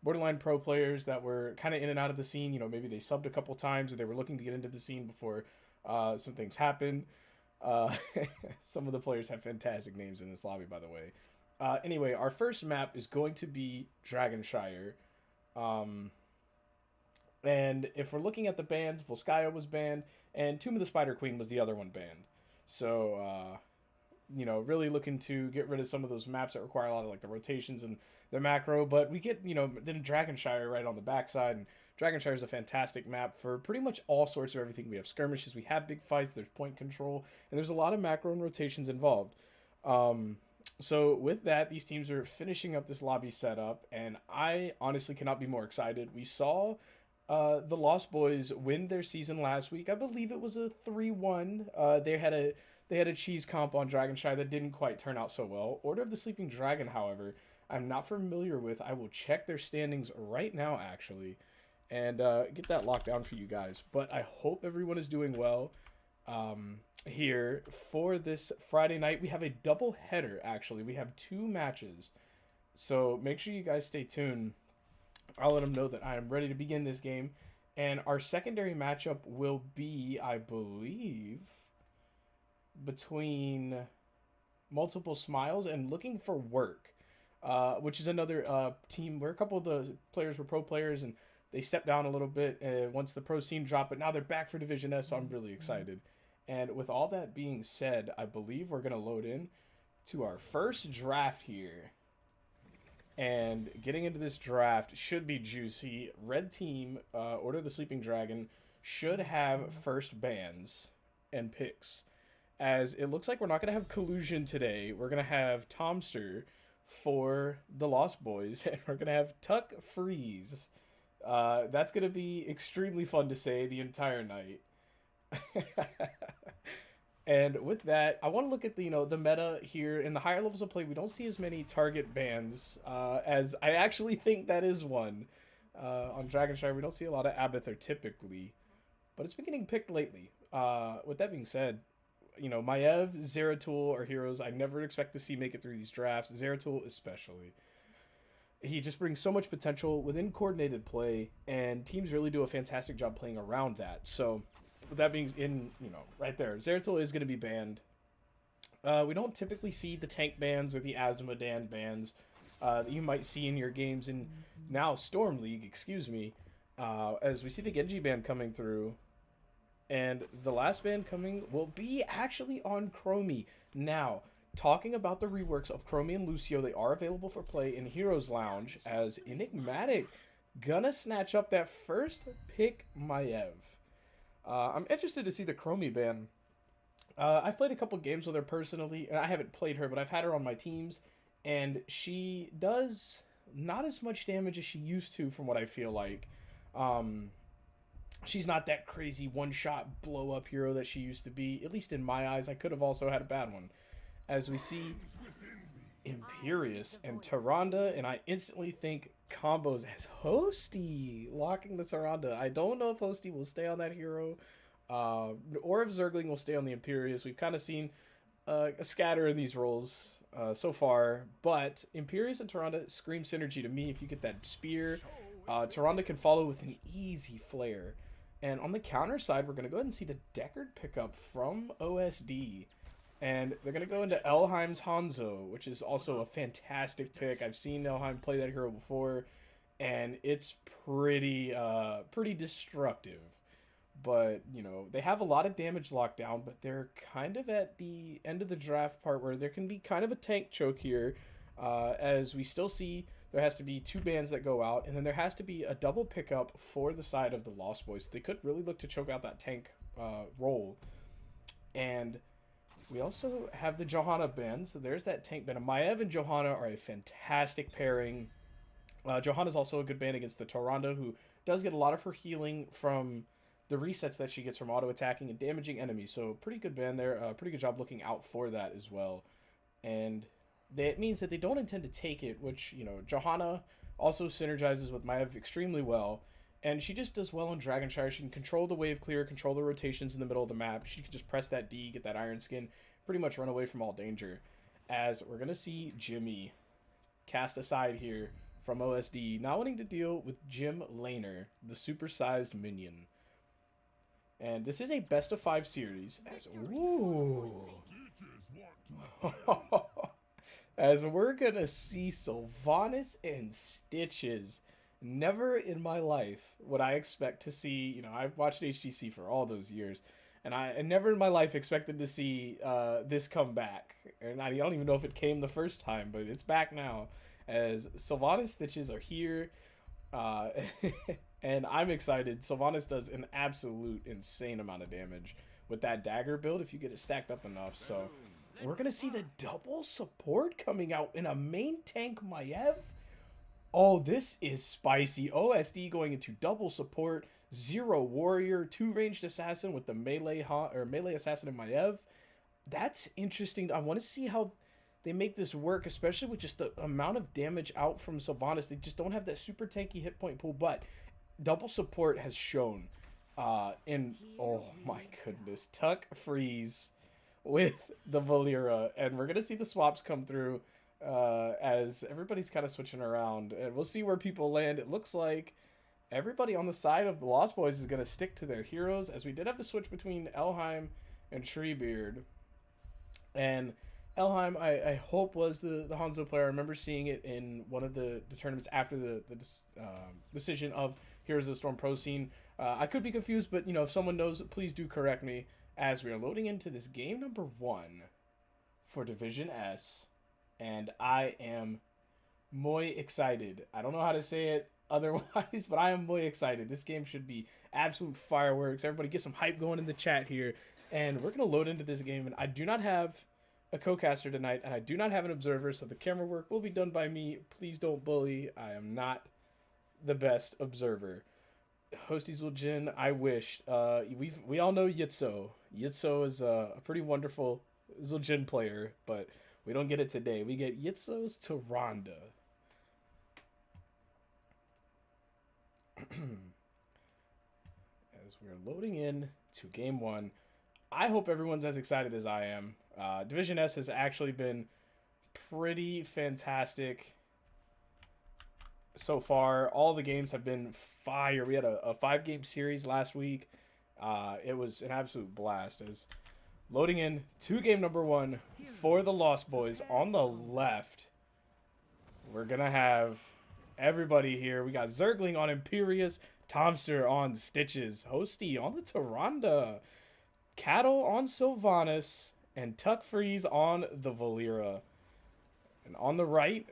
borderline pro players that were kind of in and out of the scene. You know, maybe they subbed a couple times or they were looking to get into the scene before some things happen. Uh, some of the players have fantastic names in this lobby, by the way. Anyway, our first map is going to be Dragonshire. Um, and if we're looking at the bans, Volskaya was banned, and Tomb of the Spider Queen was the other one banned. So, you know, really looking to get rid of some of those maps that require a lot of like the rotations and the macro. But we get, you know, then Dragonshire right on the backside, and Dragonshire is a fantastic map for pretty much all sorts of everything. We have skirmishes, we have big fights, there's point control, and there's a lot of macro and rotations involved. Um, so with that, these teams are finishing up this lobby setup, and I honestly cannot be more excited. We saw the Lost Boys win their season last week. I believe it was a 3-1. They had a cheese comp on Dragonshire that didn't quite turn out so well. Order of the Sleeping Dragon, however, I'm not familiar with. I will check their standings right now, actually, and get that locked down for you guys. But I hope everyone is doing well here for this Friday night. We have a double header, actually. We have two matches. So make sure you guys stay tuned. I'll let them know that I am ready to begin this game. And our secondary matchup will be, I believe, between Multiple Smiles and Looking for Work, which is another team where a couple of the players were pro players and they stepped down a little bit once the pro scene dropped, but now they're back for Division S, so I'm really excited. And with all that being said, I believe we're going to load in to our first draft here. And getting into this draft should be juicy. Red team, Order of the Sleeping Dragon, should have first bans and picks. As it looks like we're not going to have Collusion today. We're going to have Tomster for the Lost Boys, and we're going to have Tuck Freeze. That's going to be extremely fun to say the entire night. And with that, I want to look at the meta here in the higher levels of play. We don't see as many target bans as I actually think that is one. On Dragonshire, we don't see a lot of Abathur typically, but it's been getting picked lately. With that being said, Maiev, Zeratul are heroes I never expect to see make it through these drafts. Zeratul especially. He just brings so much potential within coordinated play, and teams really do a fantastic job playing around that. So with that being right there, Zeratul is going to be banned. We don't typically see the tank bans or the Azmodan bans that you might see in your games in now Storm League, excuse me, as we see the Genji ban coming through. And the last ban coming will be actually on Chromie. Now, talking about the reworks of Chromie and Lucio, they are available for play in Heroes Lounge as Enigmatic gonna snatch up that first pick Maiev. I'm interested to see the Chromie ban. I've played a couple games with her personally, and I haven't played her, but I've had her on my teams, and she does not as much damage as she used to, from what I feel like. Um, she's not that crazy one-shot blow-up hero that she used to be, at least in my eyes. I could have also had a bad one. As we see Imperius and Tyrande, and I instantly think combos as Hosty locking the Tyrande. I don't know if Hosty will stay on that hero, or if Zergling will stay on the Imperius. We've kind of seen a scatter of these roles so far, but Imperius and Tyrande scream synergy to me. If you get that spear, Tyrande can follow with an easy flare. And on the counter side, we're going to go ahead and see the Deckard pickup from OSD. And they're going to go into Elheim's Hanzo, which is also a fantastic pick. I've seen Elheim play that hero before, and it's pretty destructive. But, they have a lot of damage locked down, but they're kind of at the end of the draft part where there can be kind of a tank choke here, as we still see there has to be two bans that go out, and then there has to be a double pickup for the side of the Lost Boys. They could really look to choke out that tank role. And we also have the Johanna ban, so there's that tank ban. Maiev and Johanna are a fantastic pairing. Johanna's also a good ban against the Tyrande, who does get a lot of her healing from the resets that she gets from auto-attacking and damaging enemies. So pretty good ban there. Pretty good job looking out for that as well. And that means that they don't intend to take it, which, Johanna also synergizes with Maiev extremely well. And she just does well on Dragonshire. She can control the wave clear, control the rotations in the middle of the map. She can just press that D, get that Iron Skin, pretty much run away from all danger. As we're going to see Jimmy cast aside here from OSD, not wanting to deal with Jim Laner, the supersized minion. And this is a best of 5 series. As we're gonna see Sylvanas and Stitches. Never in my life would I expect to see, you know, I've watched HGC for all those years, and I never in my life expected to see this come back. And I don't even know if it came the first time, but it's back now, as Sylvanas Stitches are here. And I'm excited. Sylvanas does an absolute insane amount of damage with that dagger build if you get it stacked up enough. So we're going to see the double support coming out in a main tank Maiev. Oh, this is spicy. OSD going into double support, 0 warrior, 2 ranged assassin with the melee assassin in Maiev. That's interesting. I want to see how they make this work, especially with just the amount of damage out from Sylvanas. They just don't have that super tanky hit point pool, but double support has shown oh my goodness, Tuck Freeze with the Valeera, and we're gonna see the swaps come through as everybody's kind of switching around, and we'll see where people land. It looks like everybody on the side of the Lost Boys is gonna stick to their heroes, as we did have the switch between Elhaim and Treebeard. And Elhaim, I hope, was the Hanzo player. I remember seeing it in one of the tournaments after the decision of Heroes of the Storm Pro Scene. I could be confused, but, you know, if someone knows, please do correct me, as we are loading into this game number 1 for Division S, and I am muy excited. I don't know how to say it otherwise, but I am muy excited. This game should be absolute fireworks. Everybody get some hype going in the chat here, and we're going to load into this game, and I do not have a co-caster tonight, and I do not have an observer, so the camera work will be done by me. Please don't bully. I am not the best observer. Hosty Zul'jin, I wish. We all know Yitzo. Yitzo is a pretty wonderful Zul'jin player, but we don't get it today. We get Yitzo's Tyrande. As we're loading in to game 1, I hope everyone's as excited as I am. Division S has actually been pretty fantastic so far. All the games have been fire. We had a 5-game series last week. It was an absolute blast. As loading in to game number 1 for the Lost Boys on the left, we're gonna have everybody here. We got Zergling on Imperius, Tomster on Stitches, Hosty on the Tyrande, Cattle on Sylvanas, and Tuck Freeze on the Valeera. And on the right,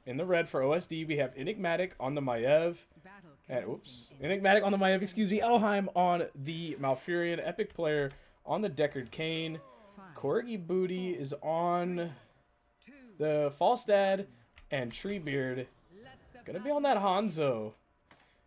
in the red for OSD, we have Enigmatic on the Maiev. And, Enigmatic on the Maiev, excuse me. Elhaim on the Malfurion. Epic Player on the Deckard Cain. Corgi Booty is on the Falstad. And Treebeard gonna be on that Hanzo.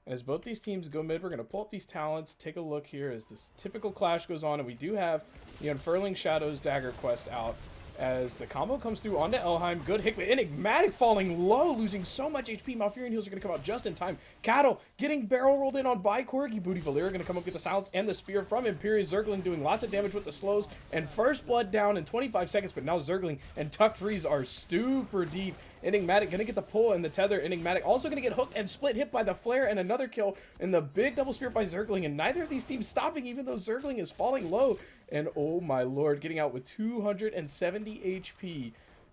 As both these teams go mid, we're going to pull up these talents, take a look here as this typical clash goes on, and we do have the Unfurling Shadows Dagger quest out as the combo comes through onto Elhaim. Good hit with Enigmatic falling low, losing so much HP. Malfurion heals are going to come out just in time. Cattle getting barrel rolled in on by Corgi Booty. Valeera going to come up with the silence and the spear from Imperius. Zergling doing lots of damage with the slows, and first blood down in 25 seconds, but now Zergling and Tuck Freeze are super deep. Enigmatic going to get the pull and the tether. Enigmatic also going to get hooked and split, hit by the flare, and another kill, and the big double spear by Zergling, and neither of these teams stopping, even though Zergling is falling low. And oh my lord, getting out with 270 HP.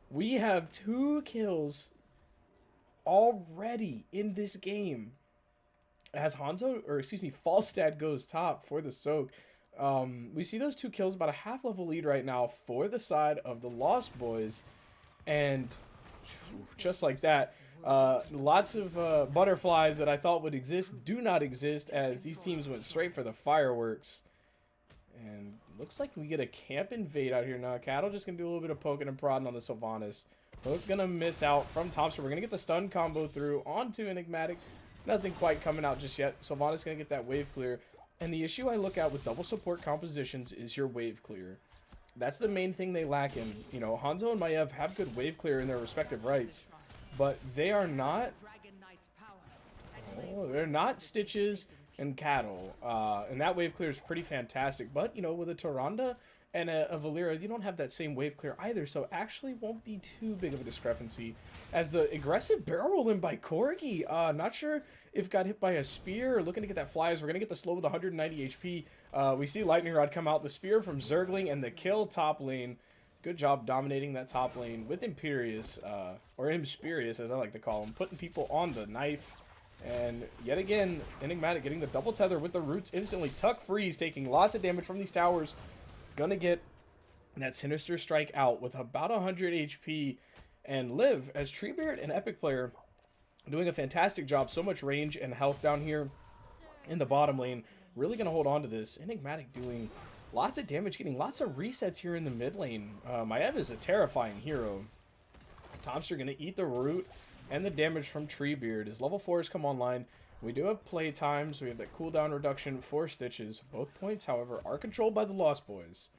We have 2 kills already in this game as Falstad goes top for the soak. We see those 2 kills, about a half level lead right now for the side of the Lost Boys, and just like that, lots of butterflies that I thought would exist do not exist, as these teams went straight for the fireworks. And looks like we get a camp invade out here now. Cattle just gonna do a little bit of poking and prodding on the Sylvanas. Hook gonna miss out from Thompson. We're gonna get the stun combo through onto Enigmatic. Nothing quite coming out just yet. Sylvanas gonna get that wave clear. And the issue I look at with double support compositions is your wave clear. That's the main thing they lack in. You know, Hanzo and Maiev have good wave clear in their respective rights, but they are not. Oh, they're not Stitches and Cattle, and that wave clear is pretty fantastic. But you know, with a Tyrande and a Valera, you don't have that same wave clear either, so actually won't be too big of a discrepancy. As the aggressive barrel roll in by Corgi, not sure if got hit by a spear or looking to get that flyers. We're going to get the slow with 190 HP. We see Lightning Rod come out, the spear from Zergling, and the kill top lane. Good job dominating that top lane with Imperius, or Imperius as I like to call him, putting people on the knife. And yet again, Enigmatic getting the double tether with the roots instantly. Tuck Freeze taking lots of damage from these towers. Gonna get that Sinister Strike out with about 100 HP and live as Treebeard, an epic player, doing a fantastic job. So much range and health down here in the bottom lane. Really gonna hold on to this. Enigmatic doing lots of damage, getting lots of resets here in the mid lane. Maiev is a terrifying hero. Tomster gonna eat the root and the damage from Treebeard. His level 4s come online. We do have play times. We have that cooldown reduction for Stitches. Both points, however, are controlled by the Lost Boys.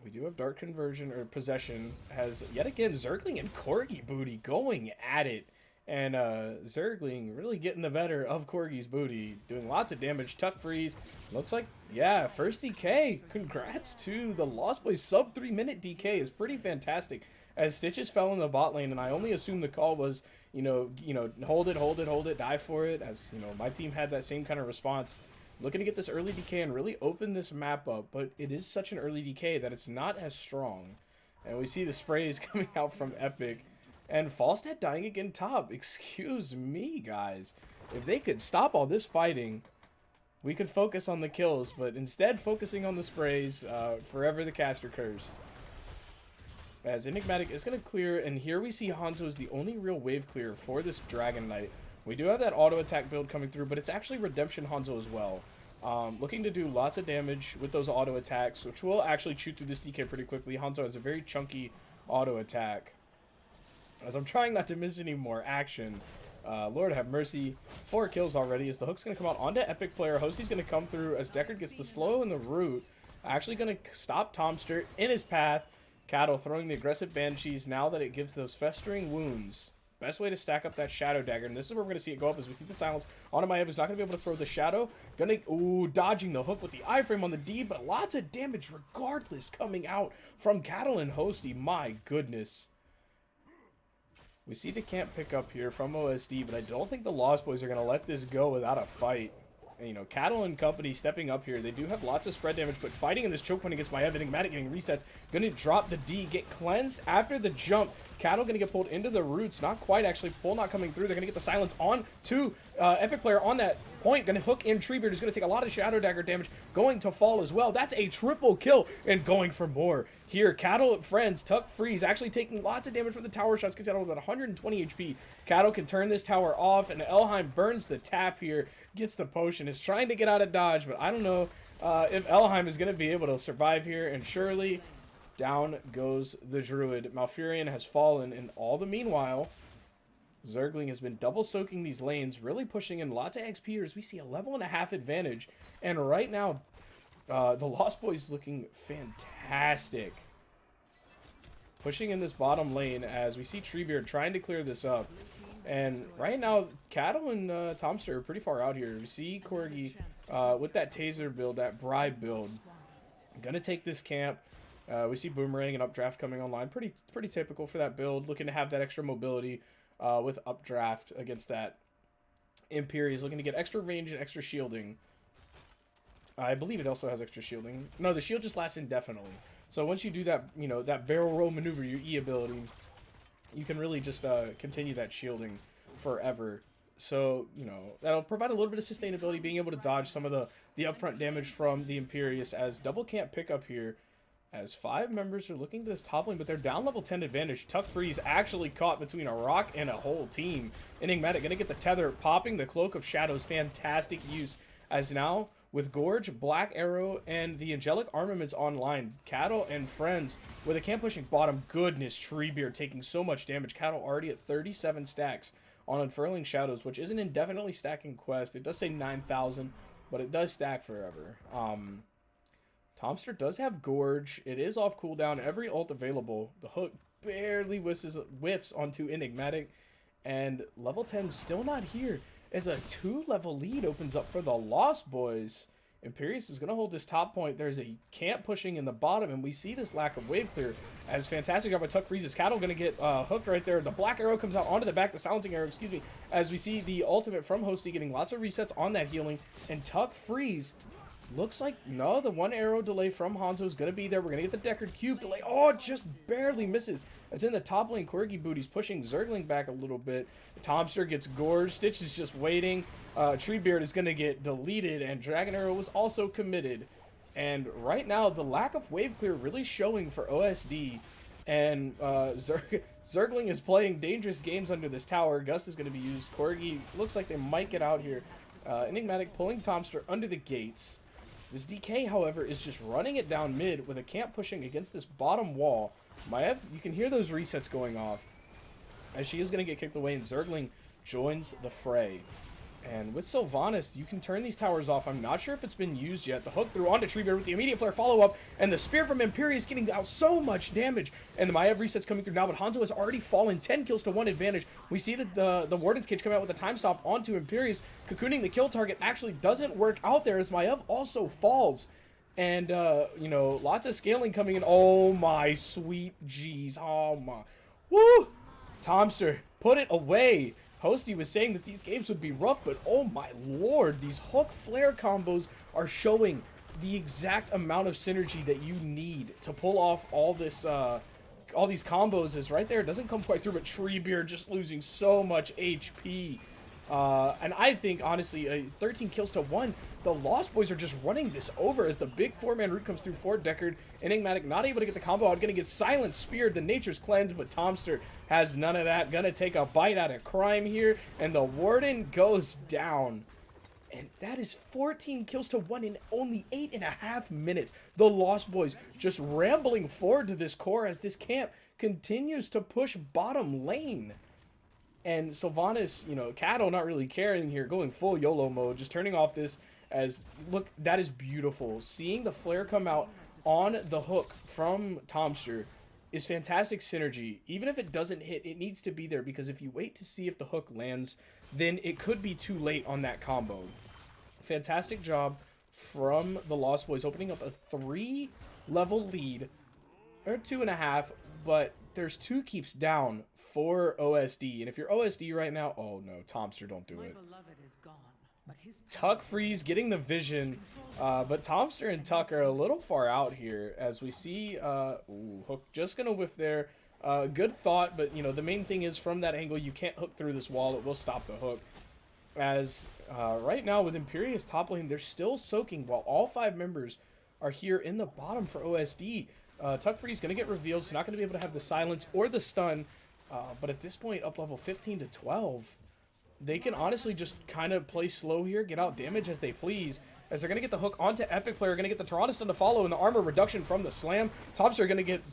We do have Dark Conversion, or Possession, has, yet again, Zergling and Corgi booty going at it. And Zergling really getting the better of Corgi's booty, doing lots of damage. Tuck Freeze. Looks like, yeah, first DK. Congrats to the Lost Boys. Sub 3 minute DK is pretty fantastic. As Stitches fell in the bot lane, and I only assumed the call was, hold it, die for it. As, my team had that same kind of response. Looking to get this early DK and really open this map up, but it is such an early DK that it's not as strong. And we see the sprays coming out from Epic. And Falstad dying again top. Excuse me, guys. If they could stop all this fighting, we could focus on the kills, but instead focusing on the sprays, forever the caster cursed. As Enigmatic is going to clear, and here we see Hanzo is the only real wave clear for this Dragon Knight. We do have that auto attack build coming through, but it's actually Redemption Hanzo as well. Looking to do lots of damage with those auto attacks, which will actually chew through this DK pretty quickly. Hanzo has a very chunky auto attack. As I'm trying not to miss any more action. Lord have mercy. 4 kills already as the hook's going to come out onto Epic player. Hosty's going to come through as Deckard gets the slow and the root. Actually going to stop Tomster in his path. Cattle throwing the aggressive Banshees now that it gives those festering wounds. Best way to stack up that Shadow Dagger, and this is where we're going to see it go up as we see the silence. Onto Maiev is not going to be able to throw the Shadow. Dodging the hook with the iframe on the D, but lots of damage regardless coming out from Cattle and Hosty. My goodness. We see the camp pick up here from OSD, but I don't think the Lost Boys are going to let this go without a fight. And, Cattle and company stepping up here. They do have lots of spread damage, but fighting in this choke point against Maiev. Enigmatic getting resets. Going to drop the D, get cleansed after the jump. Cattle going to get pulled into the roots. Not quite, actually. Pull not coming through. They're going to get the silence on to Epic player on that point. Going to hook in Treebeard, who's going to take a lot of Shadow Dagger damage. Going to fall as well. That's a triple kill and going for more. Here, Cattle friends, Tuck Freeze, actually taking lots of damage from the tower shots. Gets out with about 120 HP. Cattle can turn this tower off, and Elheim burns the tap here. Gets the potion, is trying to get out of dodge, but I don't know if Elheim is going to be able to survive here, and surely down goes the Druid. Malfurion has fallen, and all the meanwhile, Zergling has been double soaking these lanes, really pushing in lots of XP as we see a level and a half advantage, and right now, the Lost Boys looking fantastic. Pushing in this bottom lane as we see Treebeard trying to clear this up. And right now, Cattle and Tomster are pretty far out here. We see Corgi with that Taser build, that Bribe build. Gonna take this camp. We see Boomerang and Updraft coming online. Pretty typical for that build. Looking to have that extra mobility with Updraft against that Imperius. Looking to get extra range and extra shielding. I believe it also has extra shielding. No, the shield just lasts indefinitely. So once you do that, that barrel roll maneuver, your E ability, you can really just continue that shielding forever. So, that'll provide a little bit of sustainability, being able to dodge some of the upfront damage from the Imperius as double can't pick up here. As 5 members are looking to this top lane, but they're down level 10 advantage. Tuck Freeze actually caught between a rock and a whole team. Enigmatic going to get the tether, popping the Cloak of Shadows. Fantastic use. As now, with Gorge, Black Arrow, and the Angelic Armaments online, Cattle and friends with a camp pushing bottom. Goodness, Treebeard taking so much damage. Cattle already at 37 stacks on Unfurling Shadows, which is an indefinitely stacking quest. It does say 9,000, but it does stack forever. Tomster does have Gorge. It is off cooldown. Every ult available. The hook barely whiffs onto Enigmatic. And level 10 still not here. As a 2-level lead opens up for the Lost Boys. Imperius is going to hold this top point. There's a camp pushing in the bottom, and we see this lack of wave clear. As fantastic job by Tuck Freeze's Cattle going to get hooked right there. The black arrow comes out onto the back, the silencing arrow, excuse me, as we see the ultimate from Hosty getting lots of resets on that healing. And Tuck Freeze looks like, no, the one arrow delay from Hanzo is going to be there. We're going to get the Deckard Cube delay. Oh, it just barely misses. As in the top lane, Corgi Booty's pushing Zergling back a little bit. Tomster gets gorged. Stitch is just waiting. Treebeard is going to get deleted, and Dragon Arrow was also committed. And right now, the lack of wave clear really showing for OSD. And Zergling is playing dangerous games under this tower. Gust is going to be used. Corgi looks like they might get out here. Enigmatic pulling Tomster under the gates. This DK, however, is just running it down mid with a camp pushing against this bottom wall. Maiev, you can hear those resets going off as she is going to get kicked away, and Zergling joins the fray. And with Sylvanas, you can turn these towers off. I'm not sure if it's been used yet. The hook through onto Treebeard with the immediate flare follow-up, and the spear from Imperius getting out so much damage. And the Maiev resets coming through now, but Hanzo has already fallen 10 kills to 1 advantage. We see that the Warden's Cage come out with a time stop onto Imperius. Cocooning the kill target actually doesn't work out there as Maiev also falls. And, you know, lots of scaling coming in. Oh, my sweet jeez. Oh, my. Woo! Tomster, put it away. Hosty was saying that these games would be rough, but oh my lord, these hook flare combos are showing the exact amount of synergy that you need to pull off all this, all these combos. Is right there. It doesn't come quite through, but Treebeard just losing so much HP. And I think, honestly, 13 kills to 1, the Lost Boys are just running this over as the big 4-man root comes through for Deckard. Enigmatic not able to get the combo out, gonna get silent speared, the Nature's Cleanse, but Tomster has none of that. Gonna take a bite out of crime here, and the Warden goes down. And that is 14 kills to 1 in only 8.5 minutes. The Lost Boys just rambling forward to this core as this camp continues to push bottom lane. And Sylvanas, you know, Cattle not really caring here, going full YOLO mode, just turning off this as, look, that is beautiful. Seeing the flare come out on the hook from Tomster is fantastic synergy. Even if it doesn't hit, it needs to be there, because if you wait to see if the hook lands, then it could be too late on that combo. Fantastic job from the Lost Boys, opening up a 3-level lead, or 2.5, but there's 2 keeps down for OSD, and if you're OSD right now, oh no, Tomster, don't do it. Tuck Freeze getting the vision, but Tomster and Tuck are a little far out here as we see, Hook just gonna whiff there. Good thought, but you know, the main thing is from that angle, you can't hook through this wall, it will stop the hook. As right now with Imperius top lane, they're still soaking while all 5 members are here in the bottom for OSD. Tuck Freeze gonna get revealed, so not gonna be able to have the silence or the stun, but at this point, up level 15 to 12. They can honestly just kind of play slow here, get out damage as they please, as they're going to get the hook onto Epic Player, going to get the Toronto stun to follow, and the armor reduction from the slam. Tomster are going to get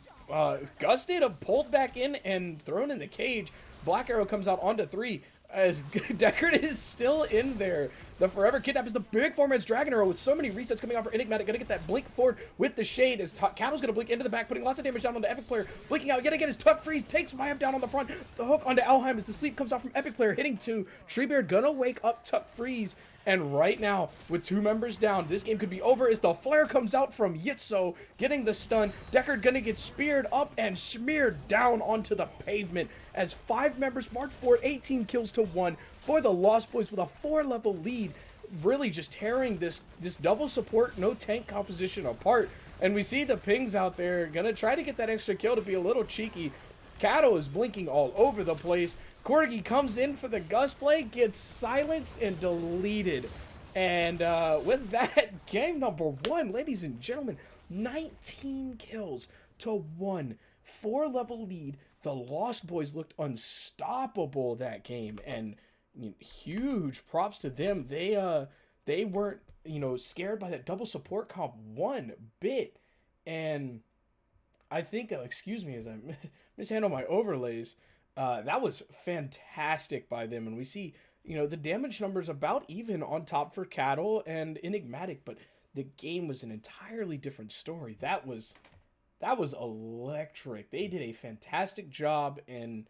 gusted, pulled back in, and thrown in the cage. Black Arrow comes out onto 3, as Deckard is still in there. The Forever Kidnap is the big 4-man's Dragon Arrow with so many resets coming out for Enigmatic. Gonna get that blink forward with the Shade as Cattle's gonna blink into the back, putting lots of damage down on the Epic Player. Blinking out yet again as Tuck Freeze takes Maiev down on the front. The hook onto Alheim as the sleep comes out from Epic Player, hitting 2. Treebeard gonna wake up Tuck Freeze. And right now, with 2 members down, this game could be over as the flare comes out from Yitzo, getting the stun. Deckard gonna get speared up and smeared down onto the pavement as 5 members march forward, 18 kills to 1 for the Lost Boys with a 4-level lead. Really just tearing this double support, no tank composition apart. And we see the pings out there, gonna try to get that extra kill to be a little cheeky. Cattle is blinking all over the place. Corgi comes in for the Gust play, gets silenced and deleted. And with that, game number 1, ladies and gentlemen, 19 kills to 1. 4-level lead. The Lost Boys looked unstoppable that game, and you know, huge props to them. They weren't, you know, scared by that double support comp one bit. And I think, excuse me as I mishandle my overlays, that was fantastic by them. And we see, you know, the damage numbers about even on top for Cattle and Enigmatic, but the game was an entirely different story. That was electric. They did a fantastic job, and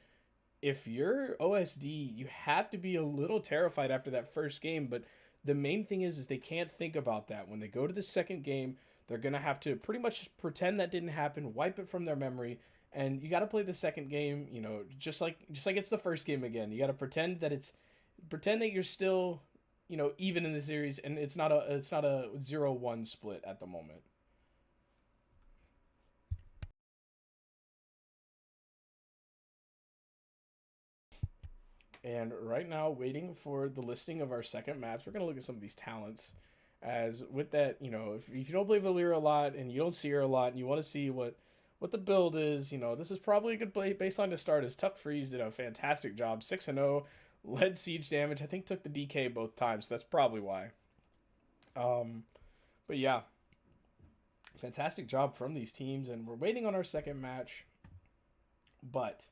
if you're OSD, you have to be a little terrified after that first game, but The main thing is they can't think about that. When they go to the second game, they're going to have to pretty much just pretend that didn't happen, wipe it from their memory, and you got to play the second game, just like it's the first game again. You got to pretend that you're still, even in the series, and it's not a 0-1 split at the moment. And right now, waiting for the listing of our second maps, we're gonna look at some of these talents. As with that, if you don't play Valyria a lot and you don't see her a lot, and you want to see what the build is, this is probably a good baseline to start. As Tuck Freeze did a fantastic job, 6-0, led siege damage. I think took the DK both times, so that's probably why. Um, but yeah, fantastic job from these teams, and we're waiting on our second match. But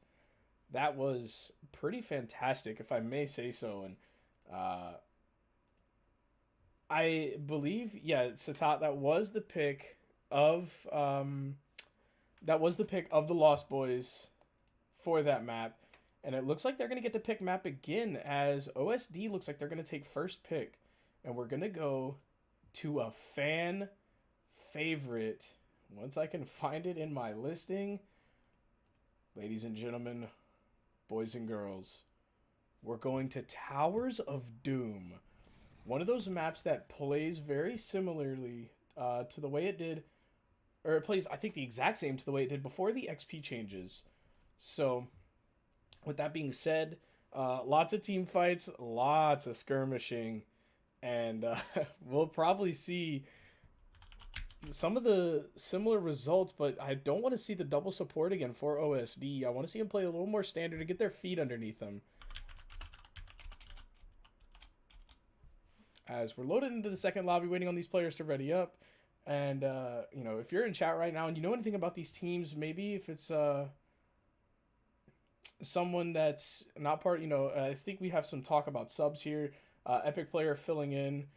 that was pretty fantastic, if I may say so. And uh, I believe, yeah, Satat, of that was the pick of the Lost Boys for that map. And it looks like they're gonna get to pick map again, as OSD looks like they're gonna take first pick, and we're gonna go to a fan favorite. Once I can find it in my listing, ladies and gentlemen, boys and girls, we're going to Towers of Doom. One of those maps that plays very similarly to the way it did, or it plays, I think, the exact same to the way it did before the XP changes. So, with that being said, lots of team fights, lots of skirmishing, and we'll probably see some of the similar results, but I don't want to see the double support again for OSD. I want to see them play a little more standard to get their feet underneath them. As we're loaded into the second lobby, waiting on these players to ready up. And, if you're in chat right now and you know anything about these teams, maybe if it's someone that's not part, I think we have some talk about subs here. Epic player filling in.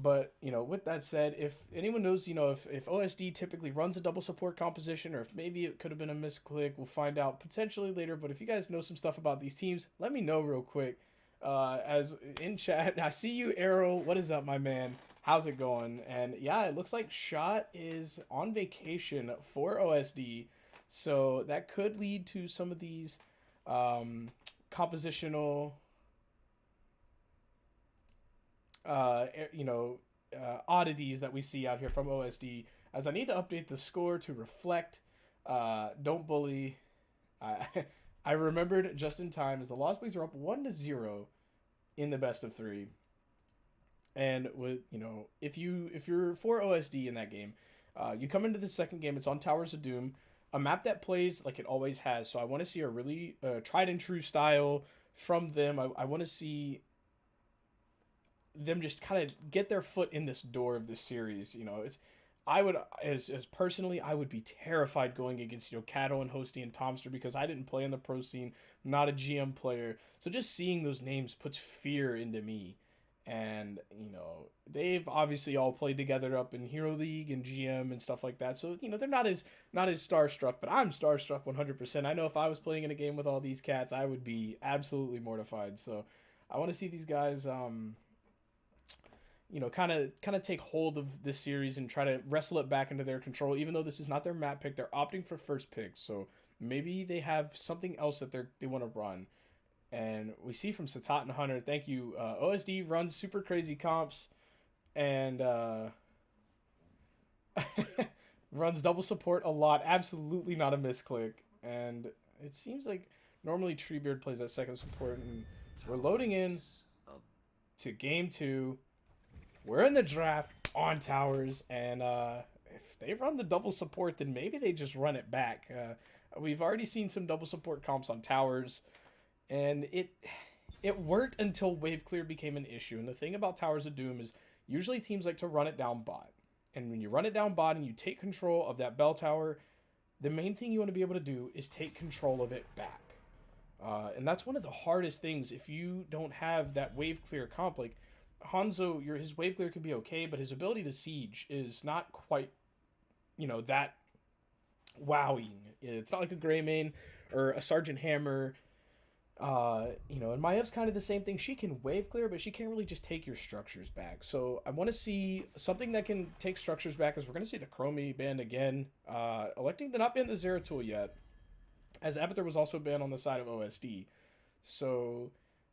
But, with that said, if anyone knows, if OSD typically runs a double support composition, or if maybe it could have been a misclick, we'll find out potentially later. But if you guys know some stuff about these teams, let me know real quick. As in chat, I see you, Arrow. What is up, my man? How's it going? And yeah, it looks like Shot is on vacation for OSD. So that could lead to some of these compositional oddities that we see out here from OSD. As I need to update the score to reflect. Don't bully. I I remembered just in time as the Lost Boys are up 1-0 in the best of three. And with if you're for OSD in that game, you come into the second game. It's on Towers of Doom, a map that plays like it always has. So I want to see a really tried and true style from them. I want to see them just kind of get their foot in this door of this series. I would, as personally, I would be terrified going against Cattle and Hosty and Tomster, because I didn't play in the pro scene, I'm not a GM player. So just seeing those names puts fear into me. And they've obviously all played together up in Hero League and GM and stuff like that. So they're not as starstruck, but I'm starstruck 100%. I know if I was playing in a game with all these cats, I would be absolutely mortified. So I want to see these guys kind of take hold of this series and try to wrestle it back into their control. Even though this is not their map pick, they're opting for first pick. So maybe they have something else that they want to run. And we see from Satat and Hunter, thank you. OSD runs super crazy comps and runs double support a lot. Absolutely not a misclick. And it seems like normally Treebeard plays that second support. And we're loading in to game 2. We're in the draft on Towers, and if they run the double support, then maybe they just run it back. We've already seen some double support comps on Towers, and it worked until wave clear became an issue. And the thing about Towers of Doom is usually teams like to run it down bot. And when you run it down bot and you take control of that bell tower, the main thing you want to be able to do is take control of it back. And that's one of the hardest things if you don't have that wave clear comp. Like, Hanzo, his wave clear can be okay, but his ability to siege is not quite, that wowing. It's not like a Greymane or a Sergeant Hammer You know, and Maev's kind of the same thing. She can wave clear, but she can't really just take your structures back. So I want to see something that can take structures back, as we're going to see the Chromie banned again. Electing to not ban the Zeratul yet, as Abathur was also banned on the side of OSD. So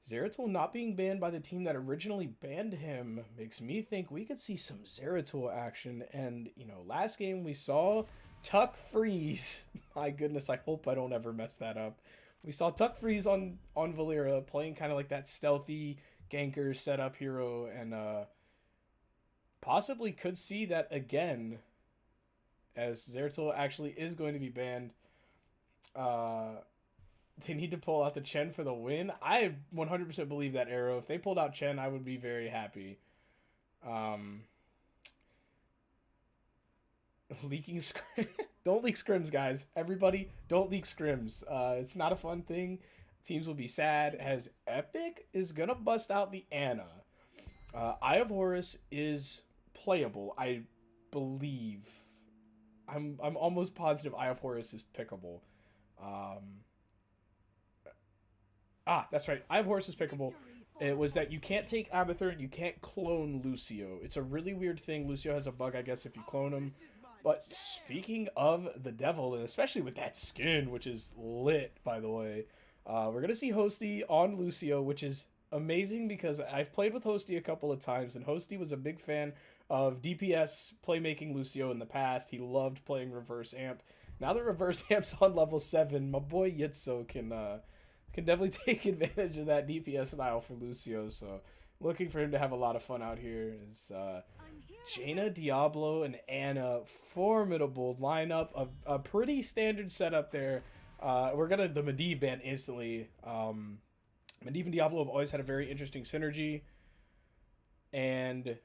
Zeratul not being banned by the team that originally banned him makes me think we could see some Zeratul action. And, you know, last game we saw Tuck Freeze. My goodness, I hope I don't ever mess that up. We saw Tuck Freeze on Valeera playing kind of like that stealthy ganker setup hero, and possibly could see that again, as Zeratul actually is going to be banned. They need to pull out the Chen for the win. I 100% believe that arrow. If they pulled out Chen, I would be very happy. Leaking scrim. Don't leak scrims, guys. Everybody, don't leak scrims. It's not a fun thing. Teams will be sad, as Epic is gonna bust out the Ana. Eye of Horus is playable, I believe. I'm almost positive Eye of Horus is pickable. That's right. Eye of Horus is pickable. It was that you can't take Abathur and you can't clone Lucio. It's a really weird thing. Lucio has a bug, I guess, if you clone him. But speaking of the devil, and especially with that skin, which is lit, by the way, we're going to see Hosty on Lucio, which is amazing because I've played with Hosty a couple of times, and Hosty was a big fan of DPS playmaking Lucio in the past. He loved playing reverse amp. Now that reverse amp's on level 7, my boy Yitzo can definitely take advantage of that DPS style for Lucio. So looking for him to have a lot of fun out here. Is Jaina, Diablo, and Ana. Formidable lineup. A pretty standard setup there. We're gonna the Medivh ban instantly. Medivh and Diablo have always had a very interesting synergy, and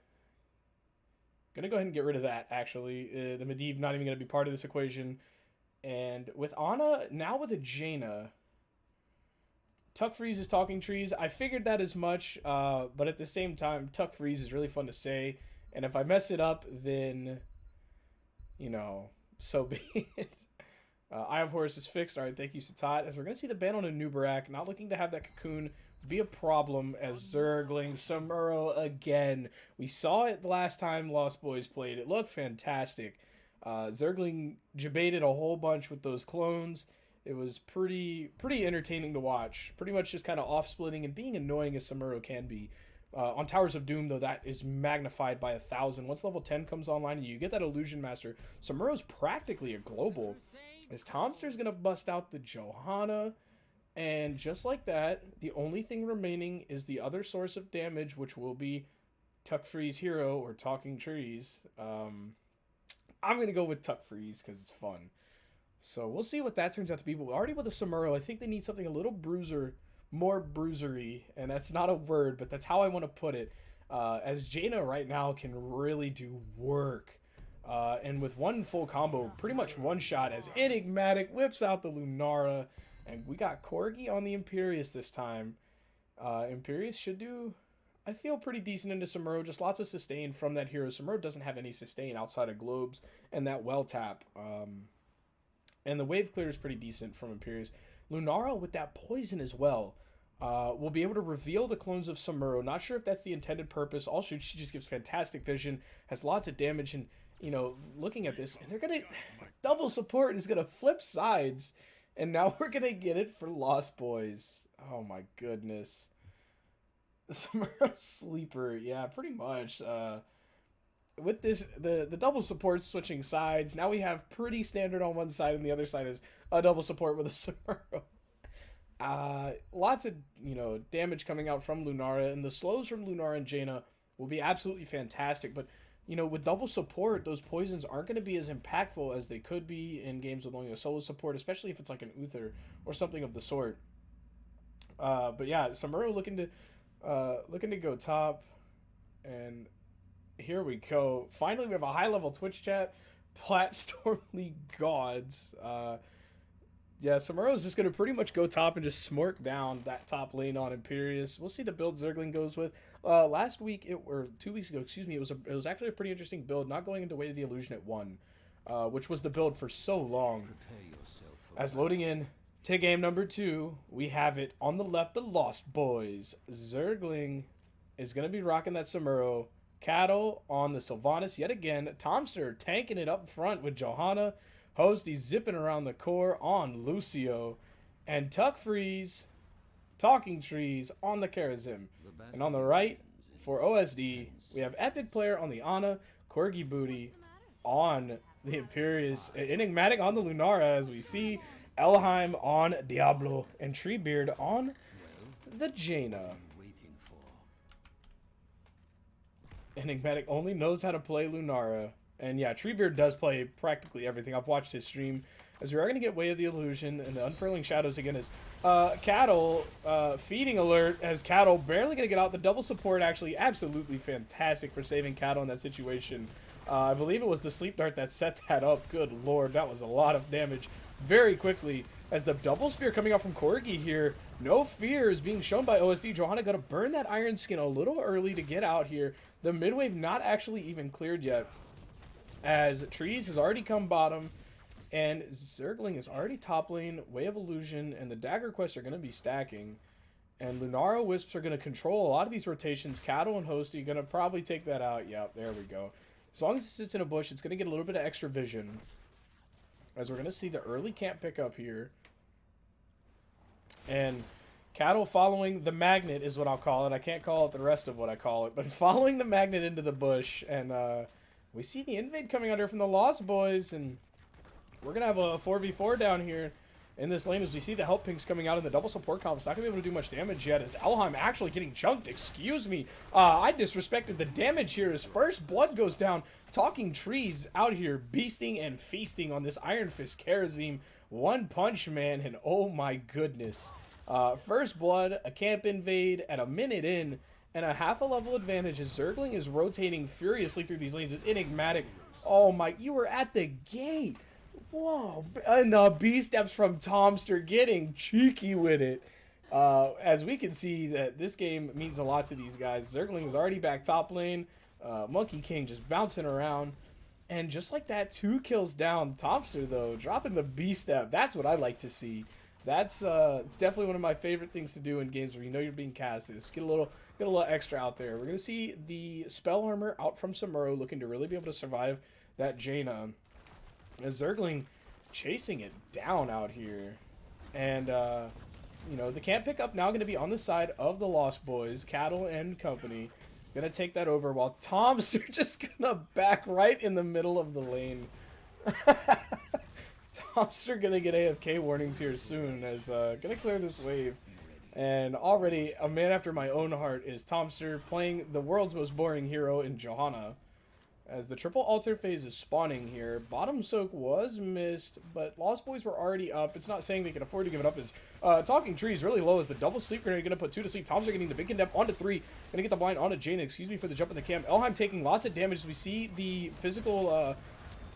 gonna go ahead and get rid of that. Actually, the Medivh not even gonna be part of this equation. And with Ana now with a Jaina, Tuck Freeze is talking trees. I figured that as much, but at the same time, Tuck Freeze is really fun to say. And if I mess it up, then, you know, so be it. Eye of Horus is fixed. All right, thank you, Satat. As we're going to see the ban on Anubarak, not looking to have that cocoon be a problem as Zergling, Samuro again. We saw it the last time Lost Boys played. It looked fantastic. Zergling debated a whole bunch with those clones. It was pretty entertaining to watch. Pretty much just kind of off-splitting and being annoying as Samuro can be. On Towers of Doom, though, that is magnified by 1,000. Once level 10 comes online and you get that Illusion Master, Samuro's practically a global. As Tomster's going to bust out the Johanna. And just like that, the only thing remaining is the other source of damage, which will be Tuck Freeze Hero or Talking Trees. I'm going to go with Tuck Freeze because it's fun. So we'll see what that turns out to be. But already with the Samuro, I think they need something a little more bruisery. And that's not a word, but that's how I want to put it. As Jaina right now can really do work. And with one full combo, pretty much one shot, as Enigmatic whips out the Lunara. And we got Corgi on the Imperius this time. Imperius should do, I feel, pretty decent into Samuro. Just lots of sustain from that hero. Samuro doesn't have any sustain outside of globes and that well tap. And the wave clear is pretty decent from Imperius. Lunara with that poison as well. Will be able to reveal the clones of Samuro. Not sure if that's the intended purpose. Also, she just gives fantastic vision. Has lots of damage. And, you know, looking at this, and they're going to... Double support is going to flip sides. And now we're going to get it for Lost Boys. Oh, my goodness. Samuro sleeper. Yeah, pretty much. With this, the double support switching sides, now we have pretty standard on one side, and the other side is a double support with a Samuro. Lots of, you know, damage coming out from Lunara, and the slows from Lunara and Jaina will be absolutely fantastic. But, you know, with double support, those poisons aren't going to be as impactful as they could be in games with only a solo support, especially if it's like an Uther or something of the sort. But yeah, Samuro looking to go top, and here we go. Finally, we have a high-level Twitch chat. Platstorm League Gods. Yeah, Samuro's just going to pretty much go top and just smork down that top lane on Imperius. We'll see the build Zergling goes with. Last week, or 2 weeks ago, excuse me, it was actually a pretty interesting build, not going into Way of the Illusion at 1, which was the build for so long. As loading in, To game number 2, we have it on the left, the Lost Boys. Zergling is going to be rocking that Samuro. Cattle on the Sylvanas yet again. Tomster tanking it up front with Johanna. Hosty zipping around the core on Lucio. And Tuck Freeze, Talking Trees on the Karazim. And on the right, for OSD, we have Epic Player on the Ana. Corgi Booty on the Imperius. Enigmatic on the Lunara, as we see. Elheim on Diablo. And Treebeard on the Jaina. Enigmatic only knows how to play Lunara. And yeah, Treebeard does play practically everything. I've watched his stream. As we are going to get Way of the Illusion and the Unfurling Shadows again is Cattle, feeding alert as Cattle barely going to get out. The double support actually absolutely fantastic for saving Cattle in that situation. I believe it was the Sleep Dart that set that up. Good lord, that was a lot of damage very quickly. As the double spear coming out from Corgi here, no fear is being shown by OSD. Johanna got to burn that Iron Skin a little early to get out here. The mid-wave not actually even cleared yet, as Trees has already come bottom, and Zergling is already top lane. Way of Illusion and the Dagger Quests are going to be stacking, and Lunara Wisps are going to control a lot of these rotations. Cattle and Hosty are going to probably take that out. Yep, there we go. As long as it sits in a bush, it's going to get a little bit of extra vision, as we're going to see the early camp pick up here. And Cattle following the magnet is what I'll call it. I can't call it the rest of what I call it, but following the magnet into the bush. And we see the invade coming under from the Lost Boys, and we're going to have a 4v4 down here in this lane as we see the help pinks coming out in the double support comp. It's not going to be able to do much damage yet, as Elheim actually getting chunked. Excuse me. I disrespected the damage here as first blood goes down. Talking Trees out here beasting and feasting on this Iron Fist Karazim. One Punch Man, and oh my goodness. First blood, a camp invade at a minute in, and a half a level advantage as Zergling is rotating furiously through these lanes. It's Enigmatic. Oh my, you were at the gate. Whoa. And the B-steps from Tomster getting cheeky with it. As we can see that this game means a lot to these guys. Zergling is already back top lane. Monkey King just bouncing around. And just like that, 2 kills down. Tomster, though, dropping the B-step. That's what I like to see. That's it's definitely one of my favorite things to do in games where you know you're being casted. Is get a little extra out there. We're gonna see the spell armor out from Samuro, looking to really be able to survive that Jaina. As Zergling chasing it down out here, and you know, the camp pickup now gonna be on the side of the Lost Boys, Cattle and company. Gonna take that over while Tom's just gonna back right in the middle of the lane. Tomster gonna get AFK warnings here soon, as gonna clear this wave. And already a man after my own heart is Tomster playing the world's most boring hero in Johanna. As the triple altar phase is spawning here, bottom soak was missed, but Lost Boys were already up. It's not saying they can afford to give it up. As Talking Trees really low as the double sleep grenade going to put 2 to sleep. Tomster getting the big condemn onto 3. Going to get the blind onto Jaina. Excuse me for the jump in the camp. Elheim taking lots of damage as we see the physical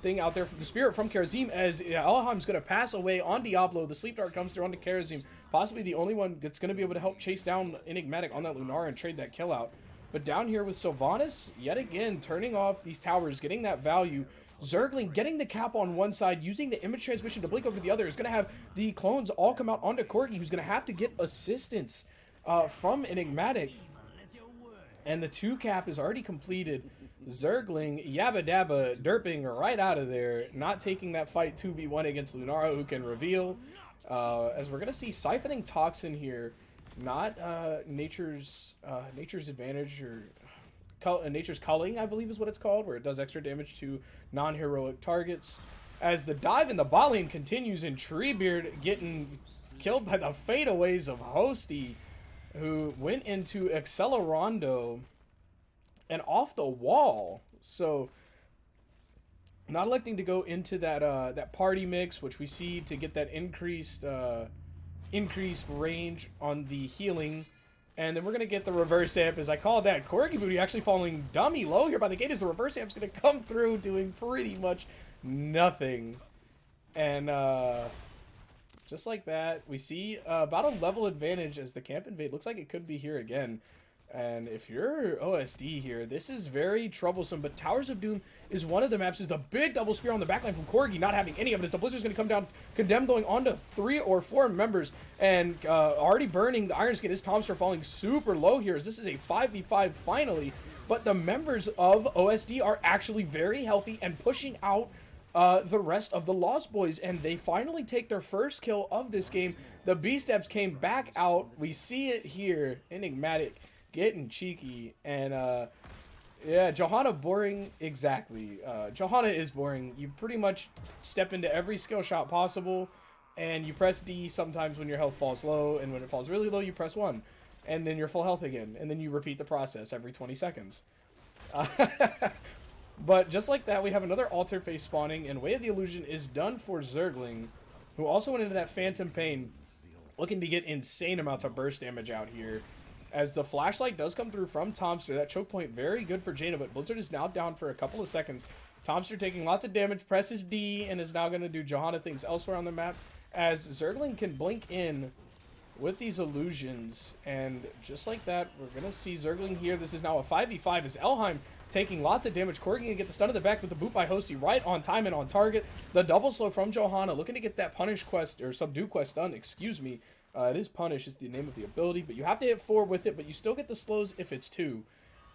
thing out there from the spirit from Karazim, as Elheim's going to pass away on Diablo. The sleep dart comes through onto Karazim. Possibly the only one that's going to be able to help chase down Enigmatic on that Lunara and trade that kill out. But down here with Sylvanas, yet again, turning off these towers, getting that value. Zergling getting the cap on one side, using the image transmission to blink over the other. Is going to have the clones all come out onto Corgi, who's going to have to get assistance from Enigmatic. And the 2 cap is already completed. Zergling, yabba dabba, derping right out of there. Not taking that fight 2v1 against Lunara, who can reveal. As we're going to see Siphoning Toxin here. Not Nature's Advantage, or Nature's Culling, I believe is what it's called, where it does extra damage to non-heroic targets. As the dive in the bot lane continues, and Treebeard getting killed by the fadeaways of Hosty, who went into Accelerando and off the wall. So not electing to go into that that party mix, which we see to get that increased range on the healing. And then we're going to get the reverse amp, as I call that. Corgi Booty actually falling dummy low here by the gate, as the reverse amp's going to come through doing pretty much nothing. And just like that, we see about a level advantage as the camp invade looks like it could be here again. And if you're OSD here, this is very troublesome. But Towers of Doom is one of the maps. Is the big double spear on the backline from Corgi not having any of it. As the Blizzard's going to come down, Condemned going on to 3 or 4 members. And already burning the Iron Skin. Is Tomster falling super low here, as this is a 5v5 finally. But the members of OSD are actually very healthy and pushing out the rest of the Lost Boys, and they finally take their first kill of this game. The B-Steps came back out. We see it here. Enigmatic getting cheeky, and yeah, Johanna boring. Exactly. Johanna is boring. You pretty much step into every skill shot possible, and you press D sometimes when your health falls low, and when it falls really low, you press 1. And then you're full health again, and then you repeat the process every 20 seconds. But just like that, we have another altar face spawning, and Way of the Illusion is done for Zergling, who also went into that Phantom Pain, looking to get insane amounts of burst damage out here. As the flashlight does come through from Tomster, that choke point very good for Jaina, but Blizzard is now down for a couple of seconds. Tomster taking lots of damage, presses D, and is now going to do Johanna things elsewhere on the map, as Zergling can blink in with these illusions, and just like that, we're going to see Zergling here. This is now a 5v5 as Elheim taking lots of damage. Corgi going to get the stun of the back with the boot by Hosty right on time and on target. The double slow from Johanna, looking to get that punish quest, or subdue quest done, excuse me. It is punish, is the name of the ability, but you have to hit 4 with it, but you still get the slows if it's 2.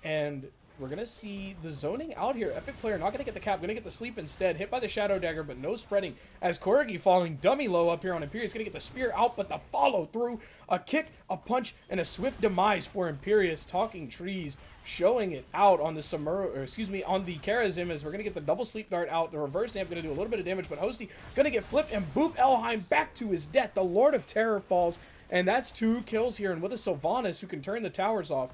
And we're going to see the zoning out here. Epic player not going to get the cap, going to get the sleep instead. Hit by the Shadow Dagger, but no spreading. As Corgi falling dummy low up here on Imperius. Going to get the spear out, but the follow through. A kick, a punch, and a swift demise for Imperius. Talking Trees showing it out on the Samuro, or excuse me, on the Karazim, as we're going to get the double sleep dart out. The reverse amp going to do a little bit of damage, but Hosty going to get flipped and boop Elheim back to his death. The Lord of Terror falls, and that's 2 kills here. And with a Sylvanas who can turn the towers off.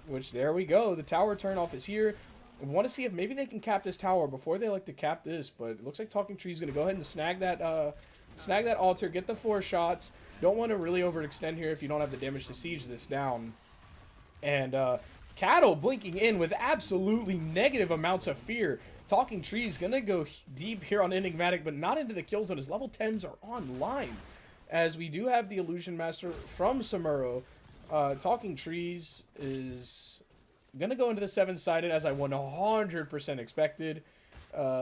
Which, there we go. The tower turn off is here. I want to see if maybe they can cap this tower before they like to cap this, but it looks like Talking Tree is going to go ahead and snag that altar, get the 4 shots. Don't want to really overextend here if you don't have the damage to siege this down. And Cattle blinking in with absolutely negative amounts of fear. Talking Tree is going to go deep here on Enigmatic, but not into the kill zone, as level 10s are online. As we do have the Illusion Master from Samuro. Talking Trees is going to go into the 7-sided, as I 100% expected.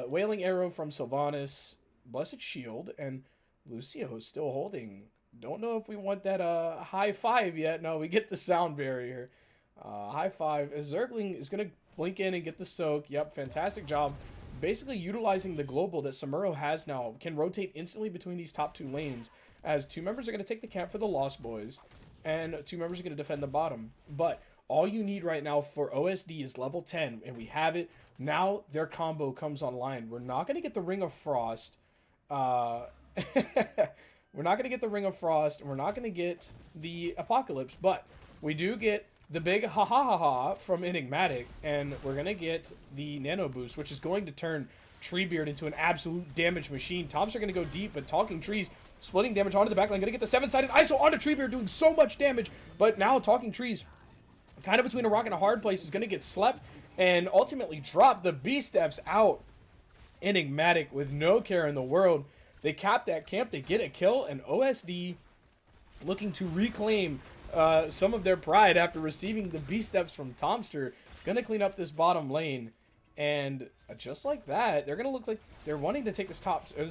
Wailing Arrow from Sylvanas, Blessed Shield, and Lucio is still holding. Don't know if we want that high 5 yet. No, we get the sound barrier. High 5, as Zergling is going to blink in and get the soak. Yep, fantastic job. Basically utilizing the global that Samuro has now. Can rotate instantly between these top 2 lanes, as 2 members are going to take the camp for the Lost Boys. And 2 members are going to defend the bottom. But all you need right now for OSD is level 10, and we have it. Now their combo comes online. We're not going to get the Ring of Frost. We're not going to get the Ring of Frost, and we're not going to get the Apocalypse. But we do get the big ha-ha-ha-ha from Enigmatic, and we're going to get the Nano Boost, which is going to turn Treebeard into an absolute damage machine. Tops are going to go deep, but Talking Trees splitting damage onto the backline. Going to get the 7-sided ISO onto Treebeard, doing so much damage. But now Talking Trees, kind of between a rock and a hard place, is going to get slept and ultimately drop. The B-Steps out. Enigmatic with no care in the world. They cap that camp. They get a kill. And OSD looking to reclaim some of their pride after receiving the B-Steps from Tomster. Going to clean up this bottom lane. And just like that, they're going to look like they're wanting to take this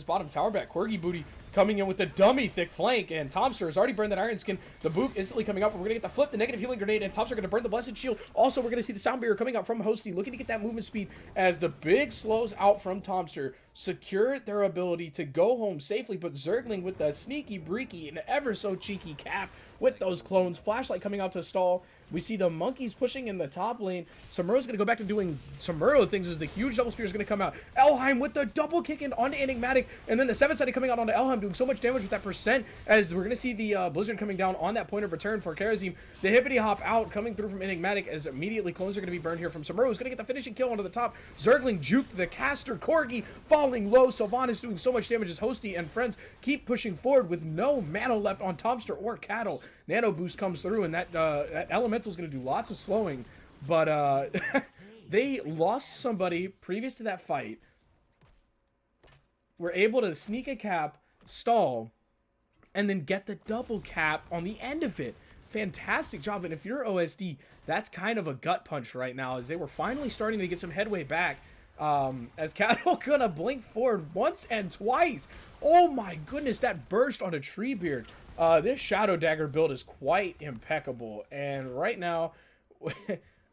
bottom tower back. Corgi Booty coming in with the dummy thick flank, and Tomster has already burned that Iron Skin. The boot instantly coming up, and we're going to get the flip, the negative healing grenade, and Tomster going to burn the Blessed Shield. Also, we're going to see the Sound Barrier coming out from Hosty, looking to get that movement speed as the big slows out from Tomster secure their ability to go home safely, but Zergling with the sneaky, breaky, and ever so cheeky cap with those clones. Flashlight coming out to stall. We see the monkeys pushing in the top lane. Samuro's going to go back to doing Samuro things as the huge double spear is going to come out. Elheim with the double kick in onto Enigmatic, and then the 7-sided coming out onto Elheim, doing so much damage with that percent, as we're going to see the Blizzard coming down on that point of return for Karazim. The hippity hop out coming through from Enigmatic, as immediately clones are going to be burned here from Samuro, who's going to get the finishing kill onto the top. Zergling juked the caster. Corgi falling low. Sylvanas doing so much damage as Hosty and friends keep pushing forward with no mana left on Tomster or Cattle. Nano Boost comes through, and that Elemental is going to do lots of slowing, but they lost somebody previous to that fight. Were able to sneak a cap, stall, and then get the double cap on the end of it. fantastic job. And if you're OSD, that's kind of a gut punch right now, as they were finally starting to get some headway back. As Cattle gonna blink forward once and twice. Oh my goodness, that burst on a Treebeard. This Shadow Dagger build is quite impeccable. And right now,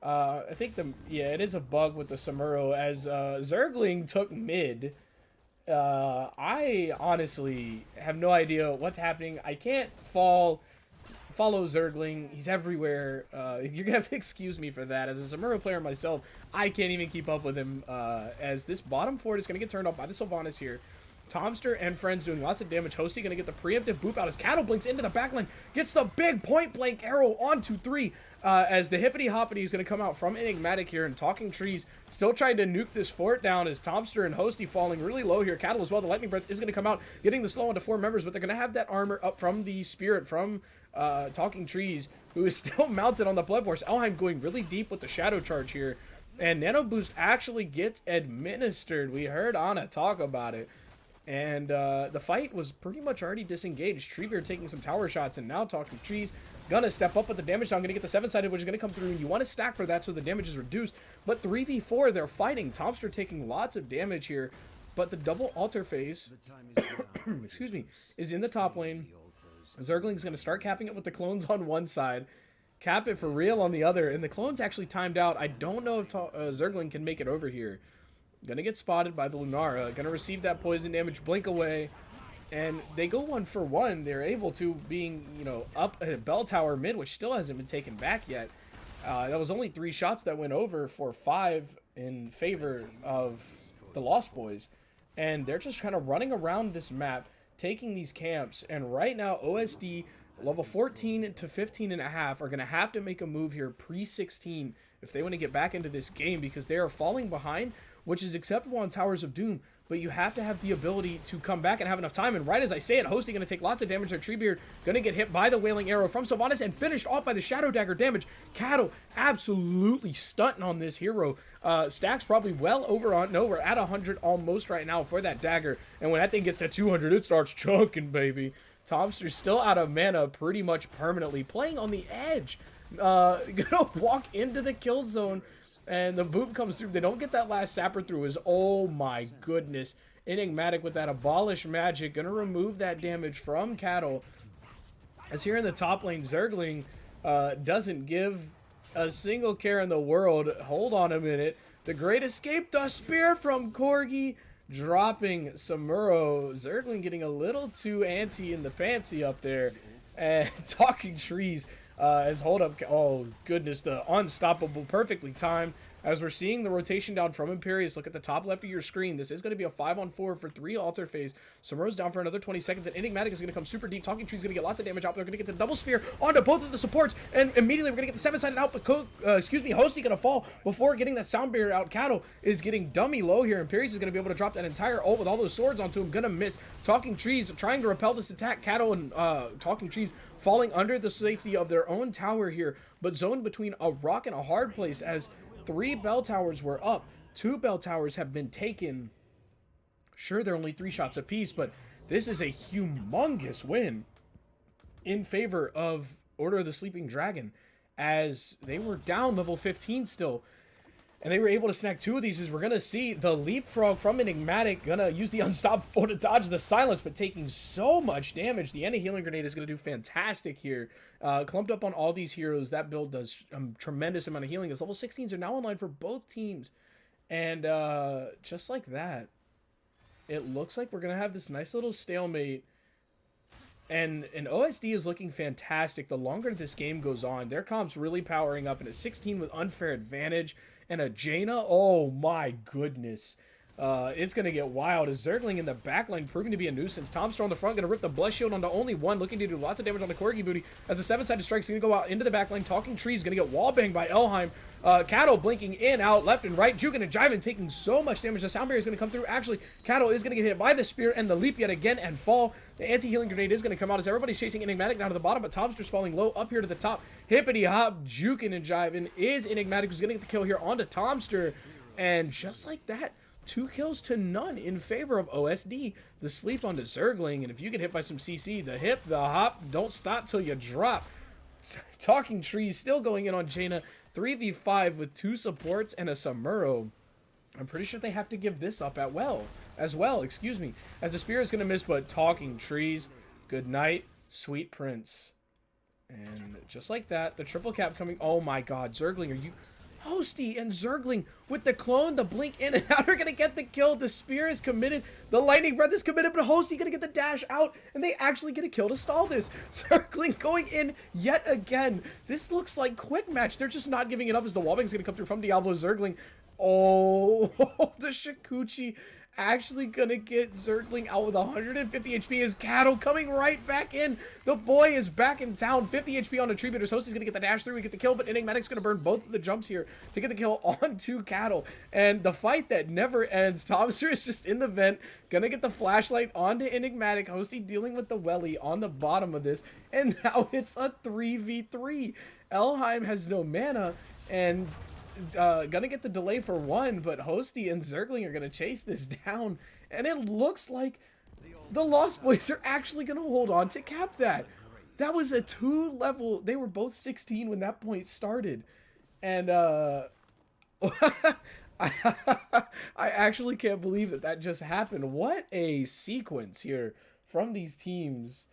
I think it is a bug with the Samuro, as Zergling took mid. I honestly have no idea what's happening. I can't follow Zergling. He's everywhere. You're gonna have to excuse me for that. As a Samuro player myself, I can't even keep up with him, as this bottom fort is gonna get turned off by the Sylvanas here. Tomster and friends doing lots of damage. Hosty gonna get the preemptive boop out as Cattle blinks into the backline, gets the big point blank arrow onto 3. As the hippity hoppity is going to come out from Enigmatic here, and Talking Trees still trying to nuke this fort down, as Tomster and Hosty falling really low here. Cattle as well. The Lightning Breath is going to come out, getting the slow onto 4 members, but they're going to have that armor up from the Spirit from Talking Trees, who is still mounted on the Blood Force. Elheim going really deep with the Shadow Charge here, and Nano Boost actually gets administered. We heard Ana talk about it. And the fight was pretty much already disengaged. Treebeard taking some tower shots, and now Talking Trees gonna step up with the damage down, gonna get the 7-sided, which is gonna come through, and you want to stack for that so the damage is reduced. But 3v4, they're fighting. Tomster taking lots of damage here, but the double altar phase, excuse me, is in the top lane. Zergling's gonna start capping it with the clones on one side, cap it for real on the other, and the clones actually timed out. I don't know if Zergling can make it over here. Gonna get spotted by the Lunara, gonna receive that poison damage, blink away, and they go 1 for 1. They're able to, being, you know, up at a bell tower mid, which still hasn't been taken back yet. That was only 3 shots that went over for 5 in favor of the Lost Boys. And they're just kind of running around this map, taking these camps. And right now, OSD, level 14 to 15 and a half, are going to have to make a move here pre-16 if they want to get back into this game, because they are falling behind, which is acceptable on Towers of Doom, but you have to have the ability to come back and have enough time. And right as I say it, Hosty going to take lots of damage. Their Treebeard going to get hit by the Wailing Arrow from Sylvanas and finished off by the Shadow Dagger damage. Cattle absolutely stunting on this hero. Stacks probably well over on, no, we're at 100 almost right now for that dagger. And when that thing gets to 200, it starts chunking, baby. Tomster's still out of mana pretty much permanently, playing on the edge. Gonna walk into the kill zone, and the boop comes through. They don't get that last sapper through. Is, oh my goodness. Enigmatic with that Abolish Magic. Gonna remove that damage from Cattle. As here in the top lane, Zergling doesn't give a single care in the world. Hold on a minute. The Great Escape, the spear from Corgi, dropping Samuro. Zergling getting a little too antsy in the fancy up there. And Talking Trees as hold up. Oh goodness, the unstoppable, perfectly timed. As we're seeing the rotation down from Imperius, look at the top left of your screen. This is going to be a 5-on-4 for 3 altar phase. Samuro's down for another 20 seconds, and Enigmatic is going to come super deep. Talking Tree's going to get lots of damage out. They're going to get the double spear onto both of the supports, and immediately we're going to get the 7-sided out. But Hosty going to fall before getting that sound barrier out. Cattle is getting dummy low here. Imperius is going to be able to drop that entire ult with all those swords onto him. Going to miss. Talking Trees trying to repel this attack. Cattle and Talking Trees falling under the safety of their own tower here, but zoned between a rock and a hard place, as 3 bell towers were up. 2 bell towers have been taken. Sure, they're only 3 shots apiece, but this is a humongous win in favor of Order of the Sleeping Dragon, as they were down level 15 still, and they were able to snag 2 of these. As we're going to see the leapfrog from Enigmatic, going to use the Unstoppable to dodge the silence, but taking so much damage. The Anti-Healing Grenade is going to do fantastic here. Clumped up on all these heroes. That build does a tremendous amount of healing. As level 16s are now online for both teams. And just like that, it looks like we're going to have this nice little stalemate. And OSD is looking fantastic. The longer this game goes on, their comp's really powering up. And a 16 with unfair advantage. And a Jaina, oh my goodness. It's going to get wild. As Zergling in the backline proving to be a nuisance. Tomster on the front going to rip the Bless Shield onto only 1. Looking to do lots of damage on the Corgi booty. As the 7-sided strike's going to go out into the backline. Talking Trees going to get wallbanged by Elheim. Cattle blinking in, out, left, and right. Juking and jiving, taking so much damage. The sound barrier is going to come through. Actually, Cattle is going to get hit by the spear and the leap yet again and fall. The anti-healing grenade is going to come out as everybody's chasing Enigmatic down to the bottom, but Tomster's falling low up here to the top. Hippity hop, juking and jiving is Enigmatic, who's going to get the kill here onto Tomster. And just like that, 2 kills to none in favor of OSD. The sleep onto Zergling, and if you get hit by some CC, the hip, the hop, don't stop till you drop. Talking Trees still going in on Jaina. 3v5 with 2 supports and a Samuro. I'm pretty sure they have to give this up as well, excuse me. As the Spear is going to miss, but Talking Trees, good night, sweet prince. And just like that, the triple cap coming. Oh my god, Zergling, are you... Hosty and Zergling with the clone, the blink in and out are going to get the kill. The Spear is committed. The Lightning Breath is committed, but Hosty going to get the dash out, and they actually get a kill to stall this. Zergling going in yet again. This looks like quick match. They're just not giving it up as the wallbang is going to come through from Diablo. Zergling. Oh, the Shukuchi actually gonna get Zergling out with 150 HP. Is Cattle coming right back in. The boy is back in town. 50 HP on the Tree Beaters. Hosty's gonna get the dash through. We get the kill, but Enigmatic's gonna burn both of the jumps here to get the kill onto Cattle. And the fight that never ends. Tomster is just in the vent, gonna get the flashlight onto Enigmatic. Hosty dealing with the welly on the bottom of this. And now it's a 3v3. Elheim has no mana, and gonna get the delay for 1, but Hosty and Zergling are gonna chase this down, and it looks like the Lost Boys are actually gonna hold on to cap that. That was a 2-level. They were both 16 when that point started, and I actually can't believe that that just happened. What a sequence here from these teams.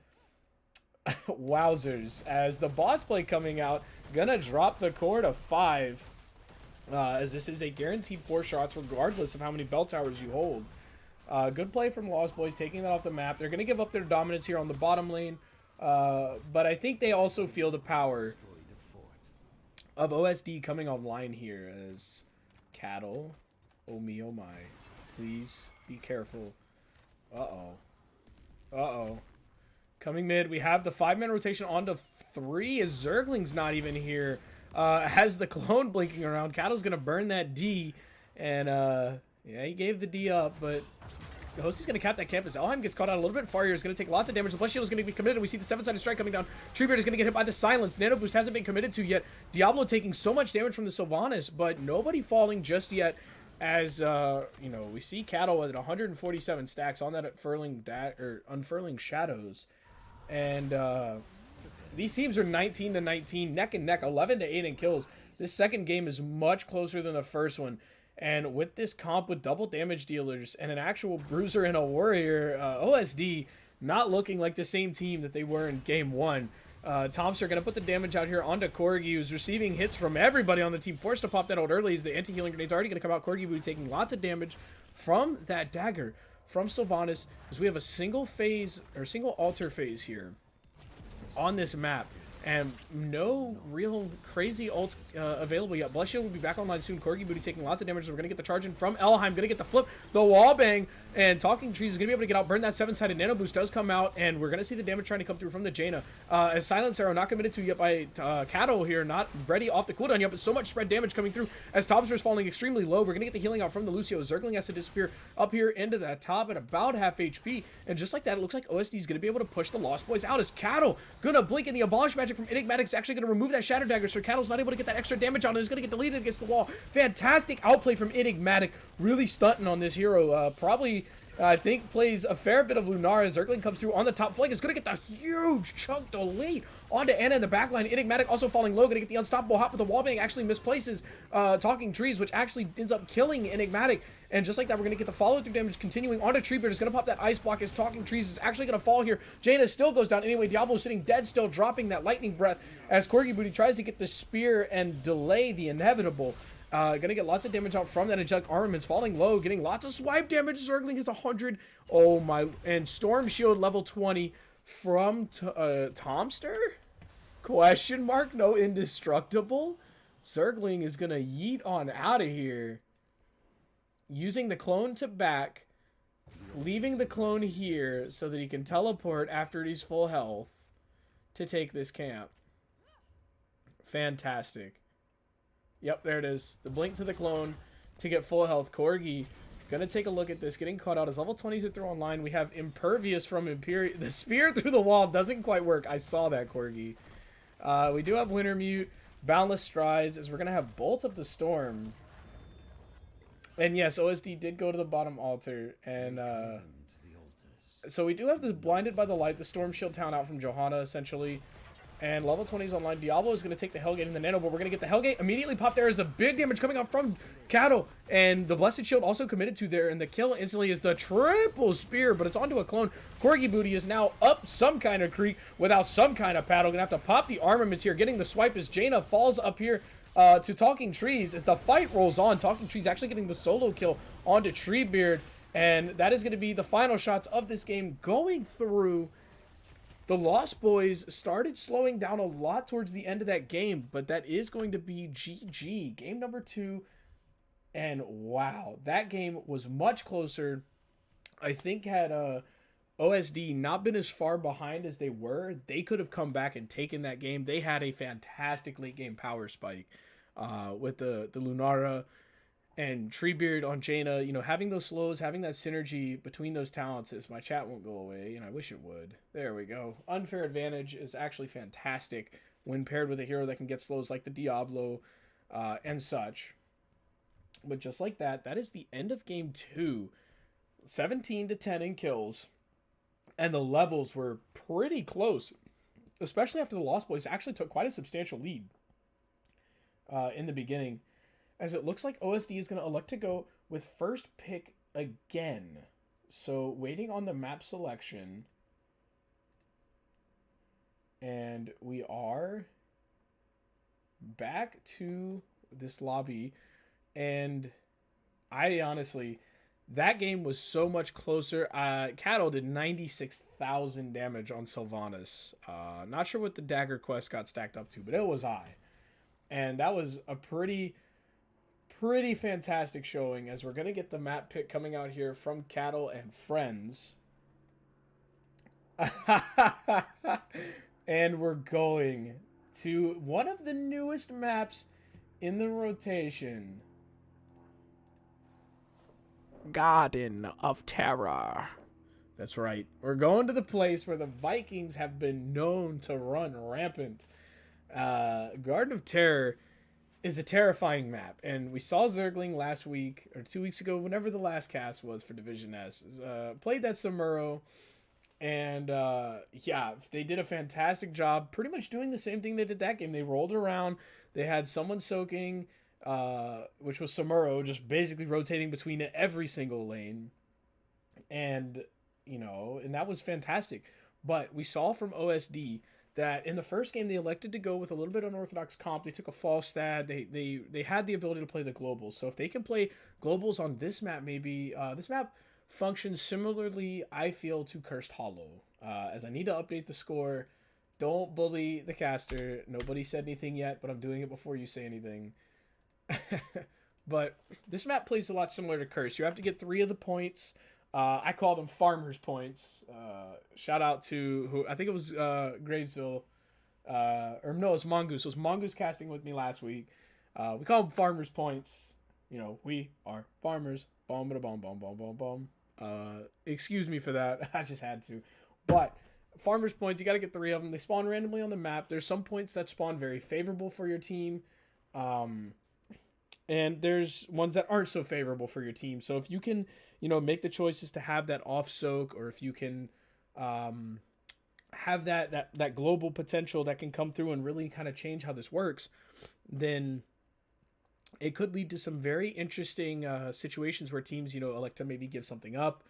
Wowzers. As the boss play coming out, gonna drop the core to 5. As this is a guaranteed 4 shots regardless of how many bell towers you hold. Good play from Lost Boys, taking that off the map. They're going to give up their dominance here on the bottom lane. But I think they also feel the power of OSD coming online here as Cattle. Oh me, oh my. Please be careful. Uh-oh. Uh-oh. Coming mid, we have the 5-man rotation onto 3 as Zergling's not even here. Has the clone blinking around. Cattle's gonna burn that D, and yeah, he gave the D up, but the Hosty's gonna cap that campus. Elheim gets caught out a little bit far here. Is gonna take lots of damage. The Blood Shield is gonna be committed. We see the 7-sided strike coming down. Treebeard is gonna get hit by the silence. Nano Boost hasn't been committed to yet. Diablo taking so much damage from the Sylvanas, but nobody falling just yet. As you know, we see Cattle at 147 stacks on that unfurling shadows, and these teams are 19 to 19, neck and neck, 11 to 8 in kills. This second game is much closer than the first one. And with this comp with double damage dealers and an actual bruiser and a warrior, OSD not looking like the same team that they were in game 1. Tomster are going to put the damage out here onto Corgi, who's receiving hits from everybody on the team. Forced to pop that out early as the anti-healing grenade's already going to come out. Corgi will be taking lots of damage from that dagger from Sylvanas, as we have a single altar phase here on this map, and no real crazy ults available yet. Blood Shield will be back online soon. Corgi Booty taking lots of damage, so we're going to get the charge in from Elheim. Going to get the flip, the wall bang, and Talking Trees is going to be able to get out. Burn that 7-sided Nano Boost does come out, and we're going to see the damage trying to come through from the Jaina. As Silence Arrow not committed to yet by Cattle here, not ready off the cooldown yet, but so much spread damage coming through as Tomster is falling extremely low. We're going to get the healing out from the Lucio. Zergling has to disappear up here into that top at about half HP, and just like that, it looks like OSD is going to be able to push the Lost Boys out as Cattle going to blink, and the Abolish Magic from Enigmatic is actually going to remove that Shatter Dagger, so Cattle's not able to get that extra damage on it. It's going to get deleted against the wall. Fantastic outplay from Enigmatic, really stunting on this hero. Probably, I think, plays a fair bit of Lunara. Zergling comes through on the top flank. Is going to get the huge chunk delete onto Ana in the backline. Enigmatic also falling low. Going to get the unstoppable hop, but the wallbang actually misplaces Talking Trees, which actually ends up killing Enigmatic. And just like that, we're going to get the follow-through damage continuing onto Treebeard. Is going to pop that ice block as Talking Trees is actually going to fall here. Jaina still goes down. Anyway, Diablo sitting dead still, dropping that lightning breath as Corgi Booty tries to get the spear and delay the inevitable. Gonna get lots of damage out from that. Angelic Armaments falling low, getting lots of swipe damage. Zergling is 100. Oh my. And Storm Shield level 20 from Tomster? Question mark? No indestructible? Zergling is gonna yeet on out of here. Using the clone to back, leaving the clone here so that he can teleport after he's full health to take this camp. Fantastic. Yep, there it is. The blink to the clone to get full health. Corgi gonna take a look at this. Getting caught out as level 20s are through online. We have Impervious from Imperial. The spear through the wall doesn't quite work. I saw that, Corgi. We do have Wintermute, Boundless Strides, as we're gonna have Bolt of the Storm. And yes, OSD did go to the bottom altar, and so we do have the Blinded by the Light, the Storm Shield Town out from Johanna, essentially. And level 20 is online. Diablo is going to take the Hellgate and the Nano, but we're going to get the Hellgate immediately popped there as the big damage coming out from Cattle. And the Blessed Shield also committed to there, and the kill instantly is the triple spear, but it's onto a clone. Corgi Booty is now up some kind of creek without some kind of paddle. Going to have to pop the armaments here, getting the swipe as Jaina falls up here to Talking Trees as the fight rolls on. Talking Trees actually getting the solo kill onto Treebeard, and that is going to be the final shots of this game going through. The Lost Boys started slowing down a lot towards the end of that game, but that is going to be GG. Game number 2, and wow, that game was much closer. I think had OSD not been as far behind as they were, they could have come back and taken that game. They had a fantastic late game power spike with the Lunara and Treebeard on Jaina. You know, having those slows, having that synergy between those talents is, my chat won't go away, and I wish it would. There we go. Unfair advantage is actually fantastic when paired with a hero that can get slows like the Diablo and such. But just like that, that is the end of game 2. 17-10 in kills. And the levels were pretty close, especially after the Lost Boys actually took quite a substantial lead in the beginning. As it looks like OSD is going to elect to go with first pick again. So waiting on the map selection. And we are back to this lobby. And I honestly, that game was so much closer. Cattle did 96,000 damage on Sylvanas. Not sure what the dagger quest got stacked up to, but it was high. And that was a pretty fantastic showing, as we're going to get the map pick coming out here from Cattle and Friends. And we're going to one of the newest maps in the rotation. Garden of Terror. That's right. We're going to the place where the Vikings have been known to run rampant. Garden of Terror is a terrifying map, and we saw Zergling last week or 2 weeks ago, whenever the last cast was for Division S. Played that Samuro, and yeah, they did a fantastic job, pretty much doing the same thing they did that game. They rolled around, they had someone soaking, which was Samuro, just basically rotating between every single lane, and you know, and that was fantastic. But we saw from OSD that in the first game they elected to go with a little bit unorthodox comp. They took a false stat. They had the ability to play the globals. So if they can play globals on this map, maybe this map functions similarly, I feel, to Cursed Hollow. As I need to update the score. Don't bully the caster. Nobody said anything yet, but I'm doing it before you say anything. But this map plays a lot similar to Curse. You have to get 3 of the points. I call them farmers points. Shout out to who I think it was Gravesville, or no, it's Mongoose. It was Mongoose casting with me last week. We call them farmers points. You know, we are farmers. Boom, ba boom, boom, boom, boom, boom. Excuse me for that. I just had to. But farmers points, you got to get 3 of them. They spawn randomly on the map. There's some points that spawn very favorable for your team. And there's ones that aren't so favorable for your team. So if you can, you know, make the choices to have that off soak, or if you can have that global potential that can come through and really kind of change how this works, then it could lead to some very interesting situations where teams, you know, elect to maybe give something up,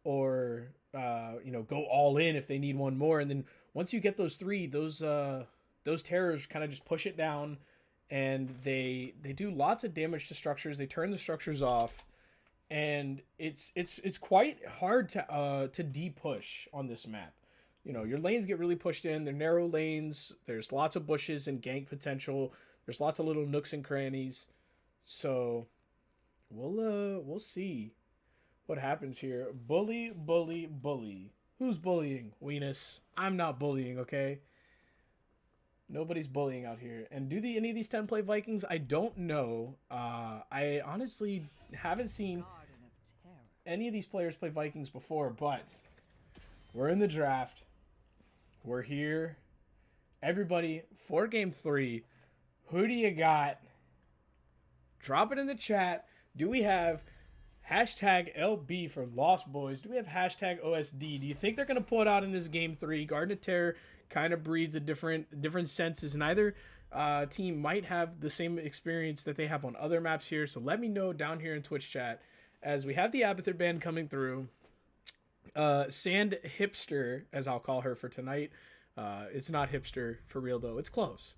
or you know, go all in if they need one more. And then once you get those 3, those terrors kind of just push it down. And they do lots of damage to structures. They turn the structures off, and it's quite hard to de-push on this map. You know, your lanes get really pushed in. They're narrow lanes. There's lots of bushes and gank potential. There's lots of little nooks and crannies. So we'll see what happens here. Bully. Who's bullying? Weenus. I'm not bullying, okay? Nobody's bullying out here. And do any of these 10 play Vikings? I don't know. I honestly haven't seen any of these players play Vikings before, but we're in the draft. We're here. Everybody, for game 3, who do you got? Drop it in the chat. Do we have hashtag LB for Lost Boys? Do we have hashtag OSD? Do you think they're going to pull it out in this game 3? Garden of Terror kind of breeds a different senses. Neither team might have the same experience that they have on other maps here. So let me know down here in Twitch chat as we have the Abathur band coming through. Sand Hipster, as I'll call her for tonight. It's not hipster for real though. It's close.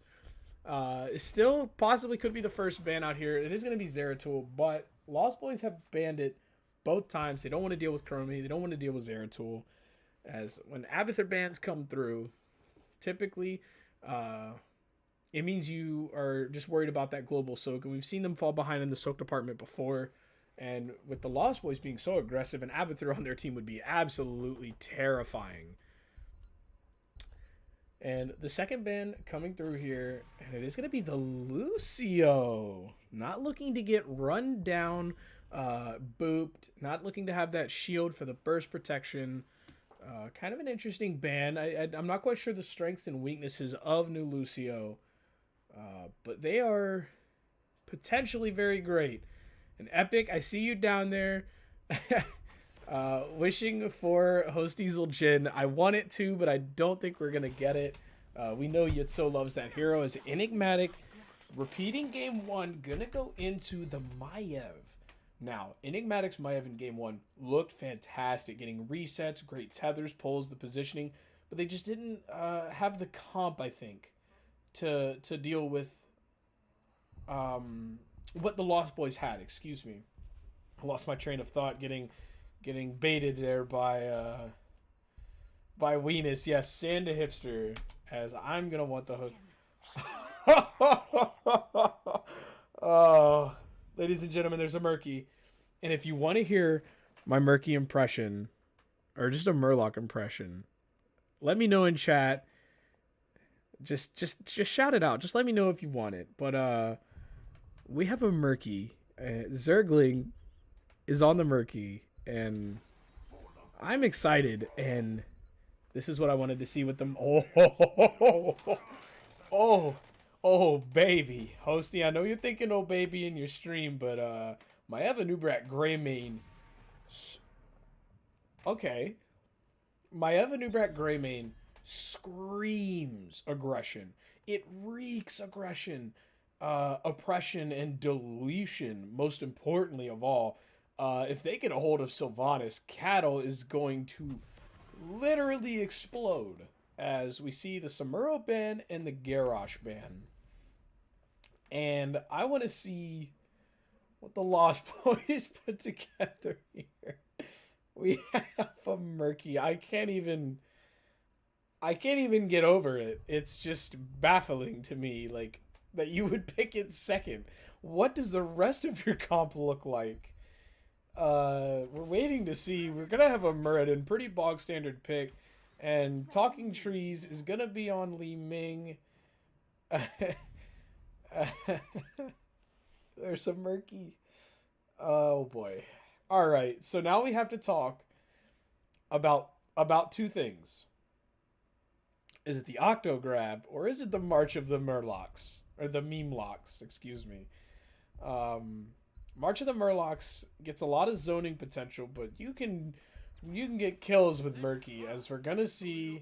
Still possibly could be the first ban out here. It is going to be Zeratul, but Lost Boys have banned it both times. They don't want to deal with Chromie. They don't want to deal with Zeratul. As when Abathur bans come through, typically it means you are just worried about that global soak. And we've seen them fall behind in the soak department before. And with the Lost Boys being so aggressive, an Abathur on their team would be absolutely terrifying. And the second ban coming through here, and it is going to be the Lucio. Not looking to get run down, booped. Not looking to have that shield for the burst protection. Kind of an interesting ban. I'm not quite sure the strengths and weaknesses of new Lucio. But they are potentially very great. And Epic, I see you down there. Wishing for Host Diesel Jin. I want it to, but I don't think we're going to get it. We know Yitzo loves that hero. As Enigmatic, repeating game one, going to go into the Maiev. Now, Enigmatic's Maiev in game one looked fantastic. Getting resets, great tethers, pulls, the positioning. But they just didn't have the comp, I think, to deal with what the Lost Boys had. Excuse me. I lost my train of thought getting baited there by Weenus. Yes, Sanda Hipster, as I'm gonna want the hook. Oh, ladies and gentlemen, there's a Murky, and if you want to hear my Murky impression or just a Murloc impression, let me know in chat. Just shout it out. Just let me know if you want it. But we have a Murky. Zergling is on the Murky, and I'm excited, and this is what I wanted to see with them. Oh, baby. Hosty, I know you're thinking oh baby in your stream, but Maiev Anub'arak Greymane. Okay. Maiev Anub'arak Greymane screams aggression. It reeks aggression, oppression, and deletion, most importantly of all. If they get a hold of Sylvanas, Cattle is going to literally explode as we see the Samuro ban and the Garrosh ban. And I want to see what the Lost Boys put together here. We have a Murky. I can't even get over it. It's just baffling to me, like, that you would pick it second. What does the rest of your comp look like? We're waiting to see. We're gonna have a Muradin, pretty bog standard pick, and Talking Trees is gonna be on Li Ming. There's a Murky. Oh boy. All right. So now we have to talk about two things. Is it the Octo Grab or is it the March of the Murlocs or the Meme Locks? Excuse me. March of the Murlocs gets a lot of zoning potential, but you can get kills with Murky, as we're gonna see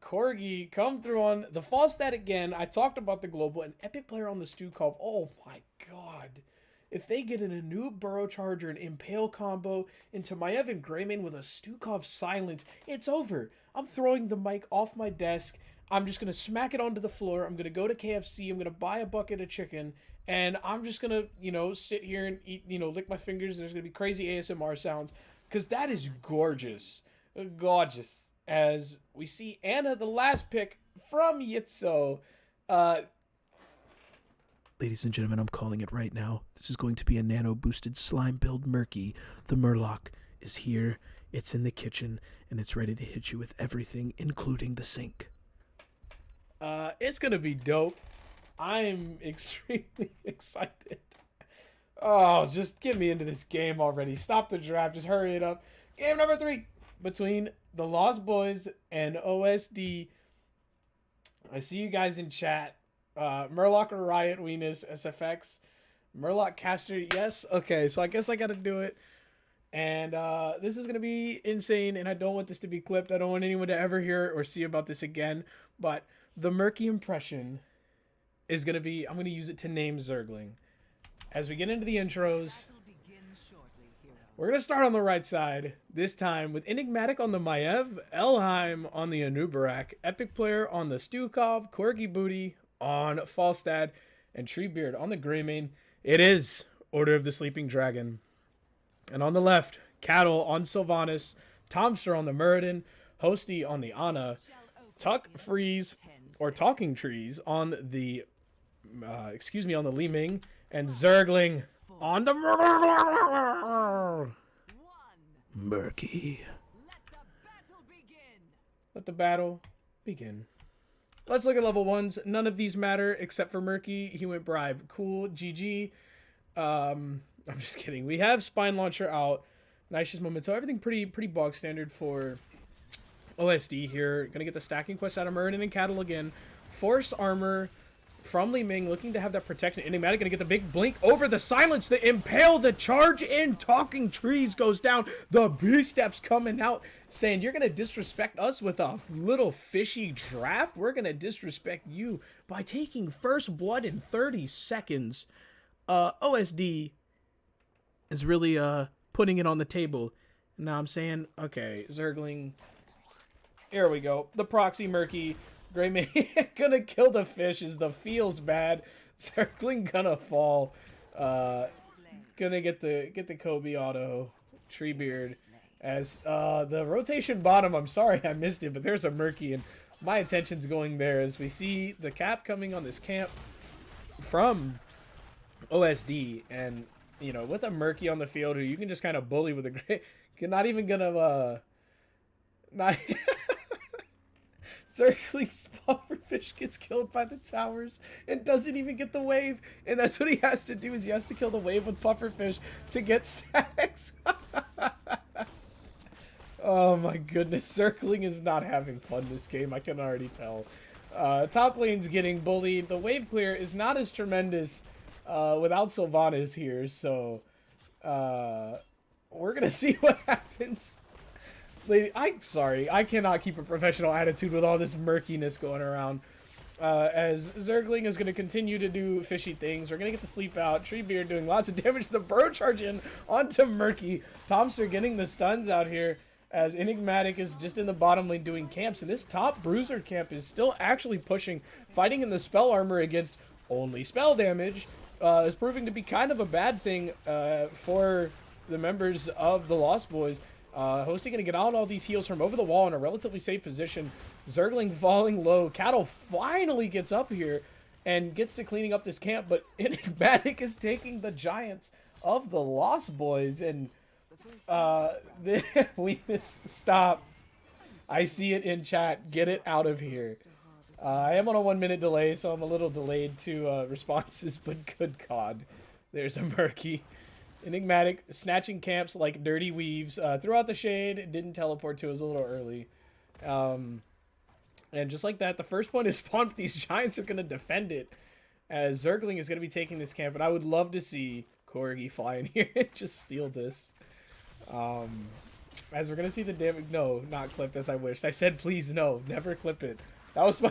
Corgi come through on the false stat again. I talked about the global, an epic player on the Stukov. Oh my god. If they get in a new Burrow Charger and Impale combo into Maiev and Greymane with a Stukov silence, it's over. I'm throwing the mic off my desk. I'm just going to smack it onto the floor. I'm going to go to KFC. I'm going to buy a bucket of chicken. And I'm just going to, sit here and eat, lick my fingers. There's going to be crazy ASMR sounds. Because that is gorgeous. Gorgeous. As we see Anna, the last pick from Yitzo. Ladies and gentlemen, I'm calling it right now. This is going to be a nano-boosted slime build Murky. The Murloc is here. It's in the kitchen. And it's ready to hit you with everything, including the sink. It's going to be dope. I'm extremely excited. Oh, just get me into this game already. Stop the draft. Just hurry it up. Game number 3 between the Lost Boys and OSD. I see you guys in chat. Murloc or Riot, Weenus, SFX. Murloc Caster, yes. Okay, so I guess I got to do it. And this is going to be insane, and I don't want this to be clipped. I don't want anyone to ever hear or see about this again. But the Murky impression is going to be, I'm going to use it to name Zergling. As we get into the intros, we're going to start on the right side, this time with Enigmatic on the Maiev, Elheim on the Anubarak, Epic Player on the Stukov, Corgi Booty on Falstad, and Treebeard on the Greymane. It is Order of the Sleeping Dragon. And on the left, Cattle on Sylvanas, Tomster on the Muradin, Hosty on the Ana, Tuck Freeze, or Talking Trees on the, on the Li Ming, and Zergling on the Murky. Let the battle begin. Let's look at level 1s. None of these matter except for Murky. He went bribe. Cool. GG. I'm just kidding. We have Spine Launcher out. Nice's Memento. Everything pretty bog standard for OSD here. Gonna get the stacking quest out of Muradin and Cattle again. Force Armor from Li Ming, looking to have that protection. Enigmatic gonna get the big blink over the silence. The impale, the charge in. Talking Trees goes down. The B-steps coming out, saying you're gonna disrespect us with a little fishy draft. We're gonna disrespect you by taking first blood in 30 seconds. OSD is really putting it on the table. Now I'm saying, okay, Zergling. Here we go. The proxy Murky. Greymane gonna kill the fish as the feels bad. Zergling gonna fall. Gonna get the Kobe auto. Treebeard as the rotation bottom. I'm sorry I missed it, but there's a Murky and my attention's going there as we see the cap coming on this camp from OSD, and you know, with a Murky on the field who you can just kind of bully with a great, not even gonna not Zergling's pufferfish gets killed by the towers and doesn't even get the wave, and that's what he has to do, is he has to kill the wave with pufferfish to get stacks. Oh my goodness, Zergling is not having fun this game, I can already tell. Top lane's getting bullied. The wave clear is not as tremendous without Sylvanas here, so we're gonna see what happens. Lady, I'm sorry, I cannot keep a professional attitude with all this murkiness going around. As Zergling is going to continue to do fishy things. We're going to get the sleep out. Treebeard doing lots of damage. The burrow charge in onto Murky. Tomster getting the stuns out here as Enigmatic is just in the bottom lane doing camps. And this top Bruiser camp is still actually pushing, fighting in the spell armor against only spell damage. Is proving to be kind of a bad thing for the members of the Lost Boys. Hosty going to get out all these heals from over the wall in a relatively safe position. Zergling falling low. Cattle finally gets up here and gets to cleaning up this camp, but Enigmatic is taking the giants of the Lost Boys, and we missed. Stop. I see it in chat. Get it out of here. I am on a 1 minute delay, so I'm a little delayed to responses, but good God. There's a Murky. Enigmatic snatching camps like dirty weaves throughout the shade. Didn't teleport to us a little early. And just like that, the first point is spawned. These giants are going to defend it as Zergling is going to be taking this camp. And I would love to see Corgi fly in here and just steal this. As we're going to see the damage. No, not clip this. I wish. I said please no. Never clip it. That was my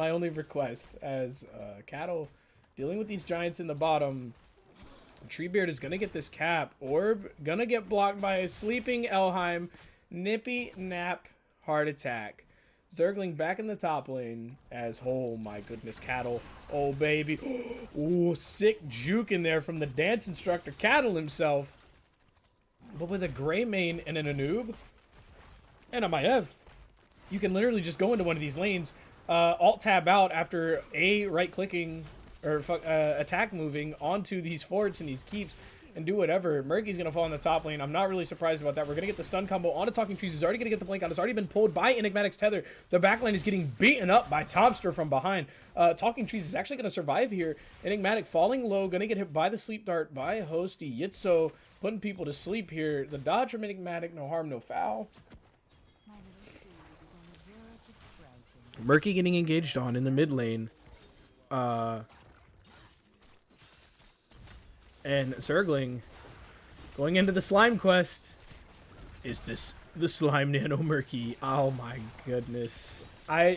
only request as Cattle dealing with these giants in the bottom. Treebeard is going to get this cap. Orb going to get blocked by a sleeping Elheim. Nippy Nap Heart Attack. Zergling back in the top lane as, oh my goodness, Cattle. Oh baby. Oh, sick juke in there from the dance instructor, Cattle himself. But with a Greymane and an Anub and a Maiev, you can literally just go into one of these lanes, alt-tab out after right-clicking or attack moving onto these forts and these keeps and do whatever. Murky's going to fall in the top lane. I'm not really surprised about that. We're going to get the stun combo onto Talking Trees, who's already going to get the blink out. It's already been pulled by Enigmatic's tether. The back lane is getting beaten up by Tomster from behind. Talking Trees is actually going to survive here. Enigmatic falling low, going to get hit by the sleep dart by Hosty. Yitzo putting people to sleep here. The dodge from Enigmatic, no harm, no foul. Murky getting engaged on in the mid lane. And Zergling Going into the slime quest. Is this the slime nano murky? Oh my goodness.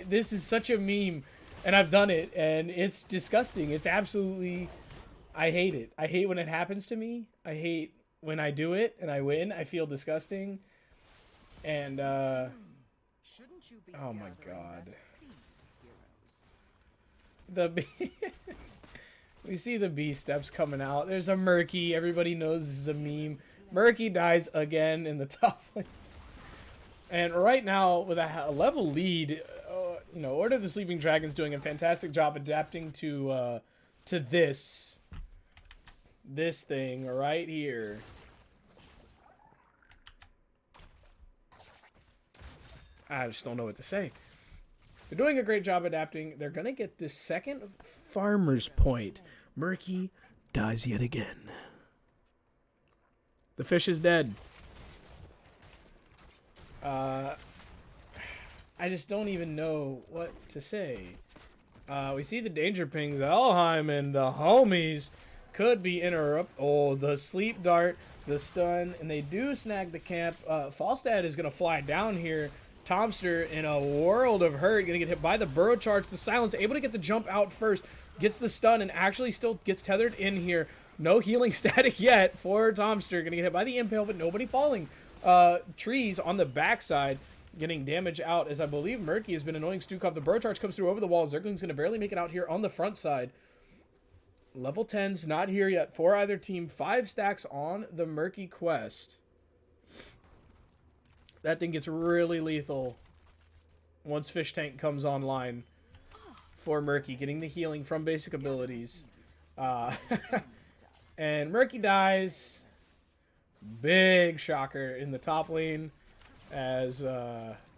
This is such a meme, and I've done it, and it's disgusting. It's absolutely, I hate it. I hate when it happens to me. I hate when I do it and I win. I feel disgusting. And oh my god. We see the B steps coming out. There's a Murky. Everybody knows this is a meme. Murky dies again in the top lane. And right now, with a level lead, you know, Order of the Sleeping Dragon's doing a fantastic job adapting to this thing right here. I just don't know what to say. They're doing a great job adapting. They're going to get this second farmer's point. Murky dies yet again. The fish is dead. I just don't even know what to say. We see the danger pings. Elheim and the homies could be interrupt. Oh, the sleep dart, the stun, and they do snag the camp. Falstad is going to fly down here. Tomster in a world of hurt, gonna get hit by the burrow charge. The silence, able to get the jump out first, gets the stun, and actually still gets tethered in here. No healing static yet for Tomster. Gonna get hit by the impale, but nobody falling. Trees on the backside getting damage out, as I believe Murky has been annoying Stukov. The burrow charge comes through over the wall. Zergling's gonna barely make it out here on the front side. Level 10's not here yet for either team. 5 stacks on the Murky quest. That thing gets really lethal once Fish Tank comes online for Murky, getting the healing from basic abilities. And Murky dies. Big shocker in the top lane, as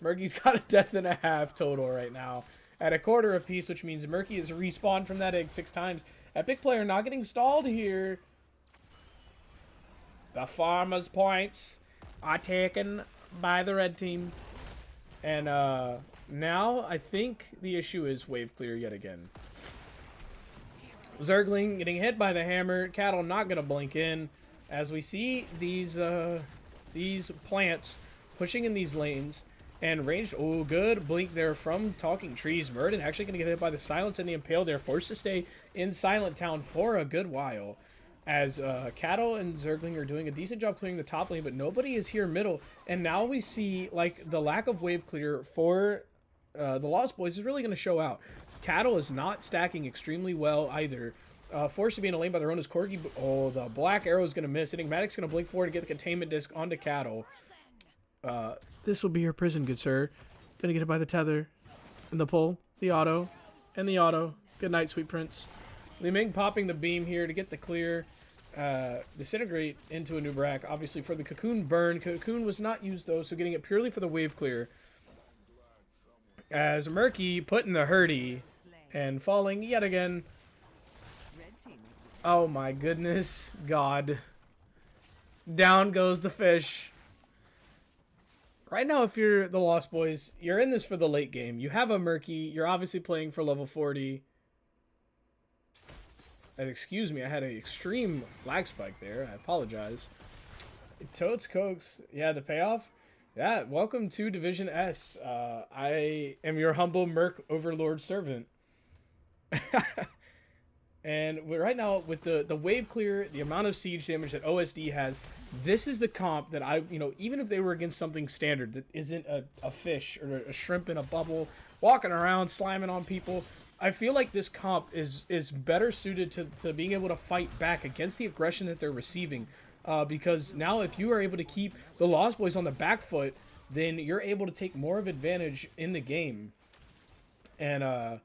Murky's got a death and a half total right now at a quarter apiece, which means Murky is respawned from that egg 6 times. Epic player not getting stalled here. The farmer's points are taken by the red team. And now I think the issue is wave clear yet again. Zergling getting hit by the hammer. Cattle not going to blink in, as we see these plants pushing in these lanes. And ranged, oh, good blink there from Talking Trees. Murden actually going to get hit by the silence and the impale. They're forced to stay in Silent Town for a good while, as Cattle and Zergling are doing a decent job clearing the top lane, but nobody is here middle. And now we see, like, the lack of wave clear for the Lost Boys is really going to show out. Cattle is not stacking extremely well either. Forced to be in a lane by their own is Corgi. Oh, the black arrow is going to miss. Enigmatic's going to blink forward to get the containment disc onto Cattle. This will be your prison, good sir. Going to get it by the tether, and the pull, the auto, and the auto. Good night, sweet prince. Li Ming popping the beam here to get the clear. Disintegrate into a new brack, obviously for the Cocoon burn. Cocoon was not used though, so getting it purely for the wave clear. As Murky putting the hurdy and falling yet again. Oh my goodness, God. Down goes the fish. Right now, if you're the Lost Boys, you're in this for the late game. You have a Murky, you're obviously playing for level 40. Excuse me, I had an extreme lag spike there. I apologize. Totes Cokes. Yeah, the payoff. Yeah, welcome to Division S. I am your humble Merc Overlord servant. And right now, with the wave clear, the amount of siege damage that OSD has, this is the comp that even if they were against something standard that isn't a fish or a shrimp in a bubble, walking around, slamming on people, I feel like this comp is better suited to being able to fight back against the aggression that they're receiving. Because now if you are able to keep the Lost Boys on the back foot, then you're able to take more of advantage in the game. And,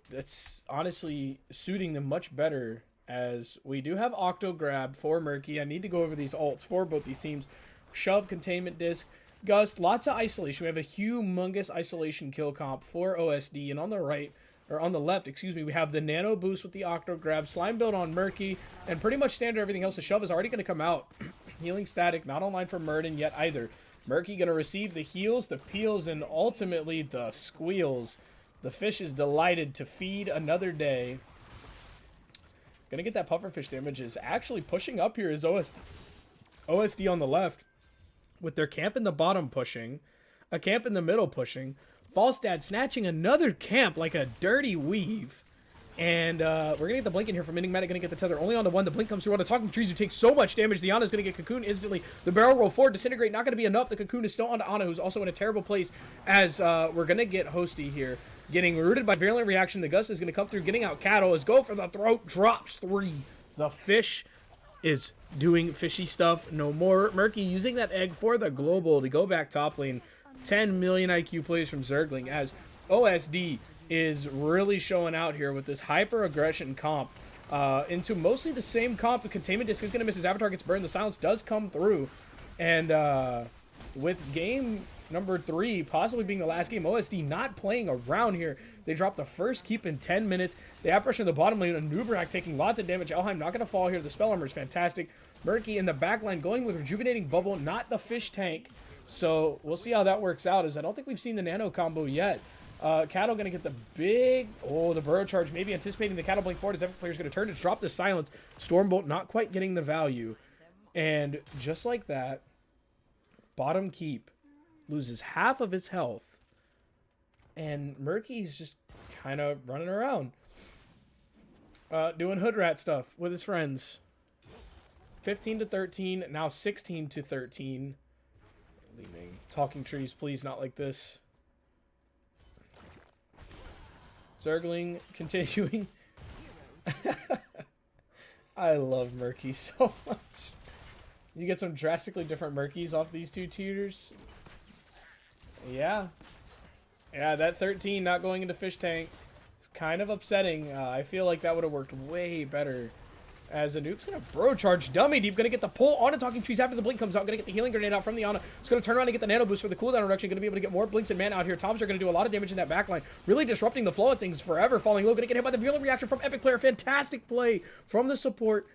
that's honestly suiting them much better, as we do have Octo Grab for Murky. I need to go over these ults for both these teams. Shove, Containment Disc, Gust, lots of isolation. We have a humongous isolation kill comp for OSD, and on the right, or on the left, excuse me, we have the Nano Boost with the Octo Grab, Slime Build on Murky, and pretty much standard everything else. The Shove is already going to come out. Healing Static, not online for Murden yet either. Murky going to receive the heals, the peels, and ultimately the squeals. The fish is delighted to feed another day. Gonna get that pufferfish damage. Is actually pushing up here is OSD on the left. With their camp in the bottom pushing. A camp in the middle pushing. Falstad snatching another camp like a dirty weave. And we're going to get the blink in here from Enigmatic. Going to get the tether only on the one. The blink comes through on the Talking Trees, who takes so much damage. The Ana's going to get Cocoon instantly. The barrel roll forward. Disintegrate not going to be enough. The Cocoon is still on to Ana, who's also in a terrible place. As we're going to get Hosty here. Getting rooted by Virulent Reaction. The Gust is going to come through. Getting out Cattle. Is go for the throat. Drops 3. The fish is doing fishy stuff no more. Murky using that egg for the global to go back top lane. 10 million IQ plays from Zergling as OSD is really showing out here with this hyper aggression comp into mostly the same comp. The containment disc is going to miss. His avatar gets burned. The silence does come through. And with game number 3 possibly being the last game, OSD not playing around here. They drop the first keep in 10 minutes. They have pressure in the bottom lane. Nubrak taking lots of damage. Elheim not going to fall here. The Spell Armor is fantastic. Murky in the back line going with Rejuvenating Bubble, not the fish tank. So we'll see how that works out, as I don't think we've seen the nano combo yet. Cattle going to get the big... Oh, the Burrow Charge. Maybe anticipating the Cattle blink forward as every player's going to turn to drop the silence. Stormbolt not quite getting the value. And just like that, bottom keep loses half of its health. And Murky's just kind of running around. Doing hood rat stuff with his friends. 15 to 13. Now 16 to 13. Leaving. Talking Trees, please, not like this. Zergling continuing. I love Murky so much. You get some drastically different Murkies off these two tutors. Yeah. Yeah, that 13 not going into fish tank is kind of upsetting. I feel like that would have worked way better. As Anoop's going to Burrow Charge Dummy Deep. Going to get the pull on the Talking Trees after the blink comes out. Going to get the healing grenade out from the Ana. It's going to turn around and get the nano boost for the cooldown reduction. Going to be able to get more blinks and mana out here. Toms are going to do a lot of damage in that backline. Really disrupting the flow of things forever. Falling low. Going to get hit by the Virulent Reaction from Epic Player. Fantastic play from the support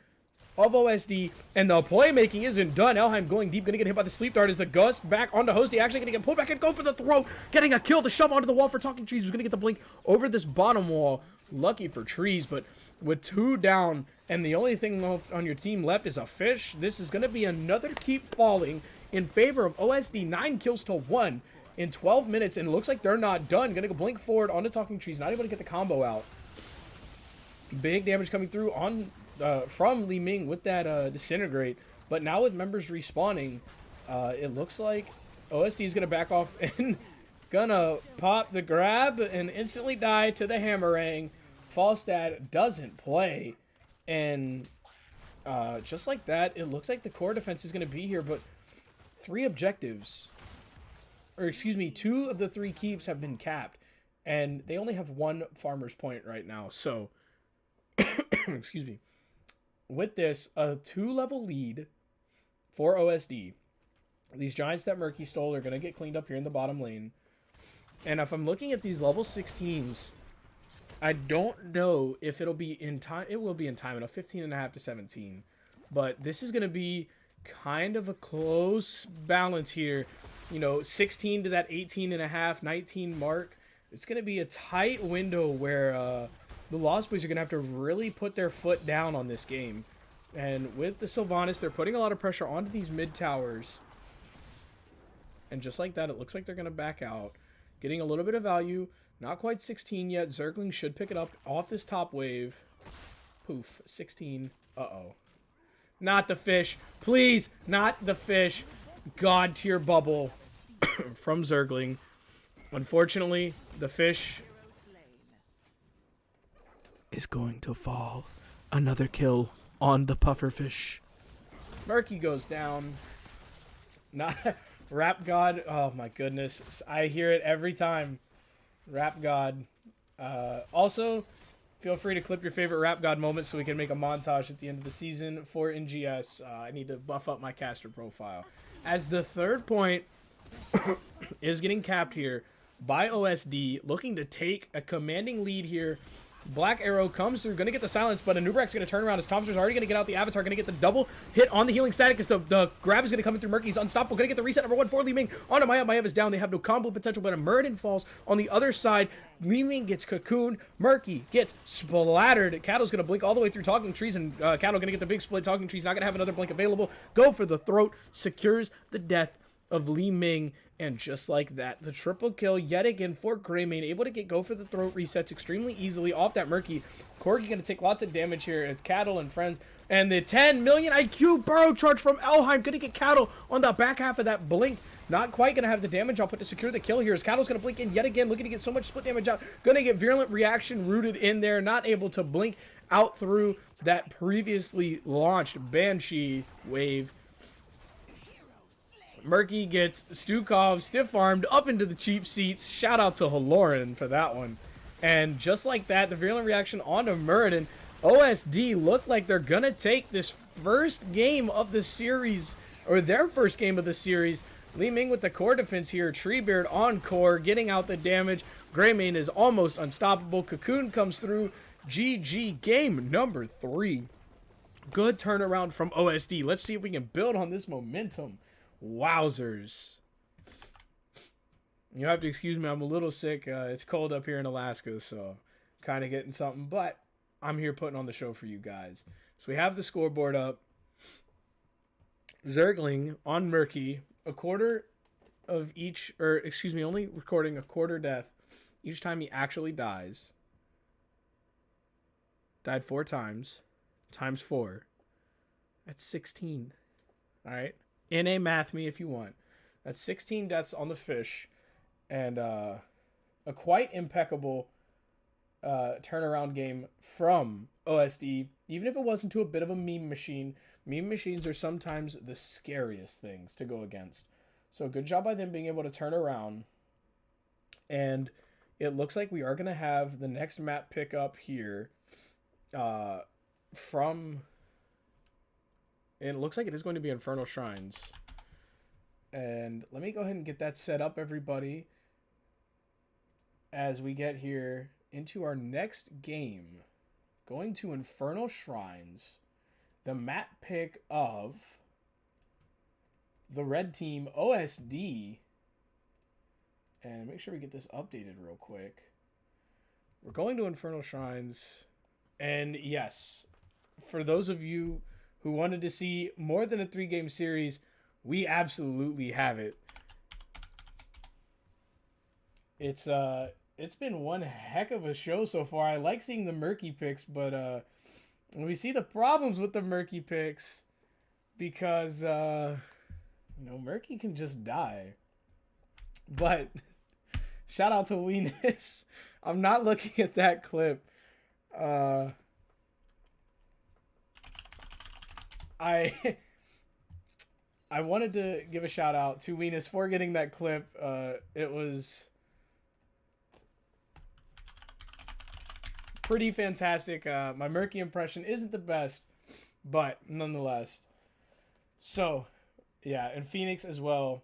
of OSD. And the playmaking isn't done. Elheim going deep. Going to get hit by the Sleep Dart as the Gust back onto Hosty. Actually going to get pulled back and go for the throat. Getting a kill to shove onto the wall for Talking Trees. Who's going to get the blink over this bottom wall. Lucky for Trees, but with 2 down and the only thing on your team left is a fish, this is going to be another keep falling in favor of OSD. 9 kills to 1 in 12 minutes, and it looks like they're not done. Going to go blink forward onto Talking Trees, not able to get the combo out. Big damage coming through on from Li Ming with that Disintegrate, but now with members respawning, it looks like OSD is going to back off and gonna pop the grab and instantly die to the Hammerang. Falstad doesn't play, and just like that, it looks like the core defense is going to be here, but 3 objectives, or excuse me, 2 of the 3 keeps have been capped, and they only have 1 farmer's point right now, so, excuse me, with this, a 2-level lead for OSD. These Giants that Murky stole are going to get cleaned up here in the bottom lane, and if I'm looking at these level 16s, I don't know if it'll be in time. It will be in time enough, 15.5 to 17. But this is going to be kind of a close balance here. You know, 16 to that 18.5, 19 mark. It's going to be a tight window where the Lost Boys are going to have to really put their foot down on this game. And with the Sylvanas, they're putting a lot of pressure onto these mid towers. And just like that, it looks like they're going to back out. Getting a little bit of value. Not quite 16 yet. Zergling should pick it up off this top wave. Poof. 16. Uh-oh. Not the fish. Please, not the fish. God tier bubble from Zergling. Unfortunately, the fish is going to fall. Another kill on the pufferfish. Murky goes down. Not Rap God. Oh my goodness. I hear it every time. Rap God. Also, feel free to clip your favorite Rap God moments so we can make a montage at the end of the season for NGS. I need to buff up my caster profile. As the 3rd point is getting capped here by OSD, looking to take a commanding lead here Black Arrow comes through, gonna get the silence, but Anubrek's gonna turn around as Thompson's already gonna get out the Avatar, gonna get the double hit on the healing static as the grab is gonna come in through Murky. He's unstoppable, gonna get the reset number 1 for Li Ming onto Maiev. Maiev is down, they have no combo potential, but a Muradin falls on the other side. Li Ming gets cocooned, Murky gets splattered. Cattle's gonna blink all the way through Talking Trees, and Cattle gonna get the big split. Talking Trees not gonna have another blink available. Go for the throat, secures the death of Li Ming, and just like that, the triple kill yet again for Greymane, able to go for the throat resets extremely easily off that Murky. Corgi going to take lots of damage here as Cattle and friends, and the 10 million IQ burrow charge from Elheim going to get Cattle on the back half of that blink. Not quite going to have the damage output to secure the kill here as Cattle's going to blink in yet again, looking to get so much split damage out. Going to get Virulent Reaction rooted in there, not able to blink out through that previously launched Banshee wave. Murky gets Stukov stiff-armed up into the cheap seats. Shout out to Haloran for that one. And just like that, the Virulent Reaction onto Muradin. OSD look like they're going to take this first game of the series, or their first game of the series. Li Ming with the core defense here. Treebeard on core, getting out the damage. Greymane is almost unstoppable. Cocoon comes through. GG, game number 3. Good turnaround from OSD. Let's see if we can build on this momentum. Wowzers. You have to excuse me, I'm a little sick. It's cold up here in Alaska, so kind of getting something, but I'm here putting on the show for you guys. So we have the scoreboard up. Zergling on Murky, a quarter of each, or excuse me, only recording a quarter death each time he actually dies. Died 4 times, times 4. That's 16. All right. NA math me if you want. That's 16 deaths on the fish, and a quite impeccable turnaround game from OSD, even if it wasn't to a bit of a meme machine. Meme machines are sometimes the scariest things to go against. So good job by them being able to turn around. And it looks like we are going to have the next map pick up here from... It looks like it is going to be Infernal Shrines. And let me go ahead and get that set up, everybody, as we get here into our next game. Going to Infernal Shrines. The map pick of the red team, OSD. And make sure we get this updated real quick. We're going to Infernal Shrines. And yes, for those of you who wanted to see more than a 3-game series, we absolutely have it. It's been one heck of a show so far. I like seeing the Murky picks, but we see the problems with the Murky picks because Murky can just die. But shout out to Weenus. I'm not looking at that clip. I wanted to give a shout out to Weenus for getting that clip. It was pretty fantastic. My Murky impression isn't the best, but nonetheless. So, yeah, and Phoenix as well.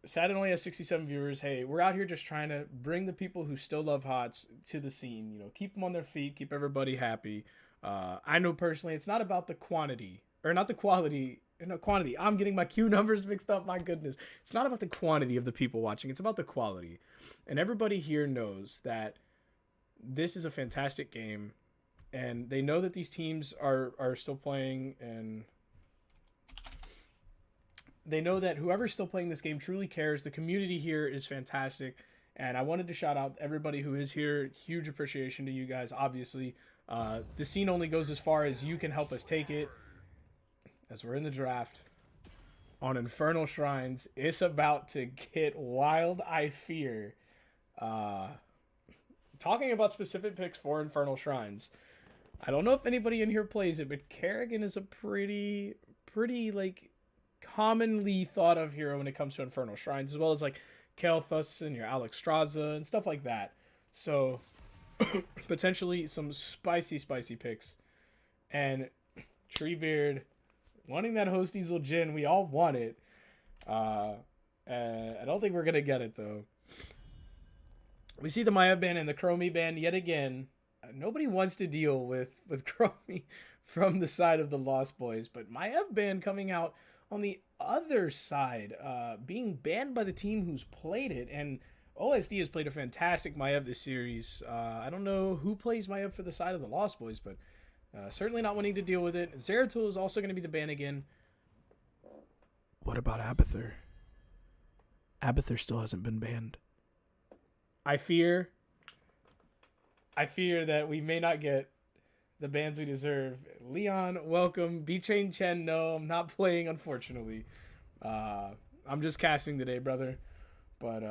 Sad it only has 67 viewers. Hey, we're out here just trying to bring the people who still love HOTS to the scene. Keep them on their feet, keep everybody happy. I know personally it's not about the quantity. Or not the quality, quantity. I'm getting my Q numbers mixed up, my goodness. It's not about the quantity of the people watching, it's about the quality. And everybody here knows that this is a fantastic game, and they know that these teams are still playing, and they know that whoever's still playing this game truly cares. The community here is fantastic, and I wanted to shout out everybody who is here. Huge appreciation to you guys, obviously. The scene only goes as far as you can help us take it. As we're in the draft on Infernal Shrines, it's about to get wild, I fear. Talking about specific picks for Infernal Shrines, I don't know if anybody in here plays it, but Kerrigan is a pretty like commonly thought of hero when it comes to Infernal Shrines, as well as like Kael'thas and your Alex Straza and stuff like that. So potentially some spicy picks. And Treebeard wanting that Host Diesel Jhin, we all want it. I don't think we're going to get it, though. We see the Maiev ban and the Chromie ban yet again. Nobody wants to deal with Chromie from the side of the Lost Boys, but Maiev ban coming out on the other side, being banned by the team who's played it, and OSD has played a fantastic Maiev this series. I don't know who plays Maiev for the side of the Lost Boys, but certainly not wanting to deal with it. Zeratul is also going to be the ban again. What about Abathur? Abathur still hasn't been banned. I fear that we may not get the bans we deserve. Leon, welcome. B-Chain Chen, no, I'm not playing, unfortunately. I'm just casting today, brother. But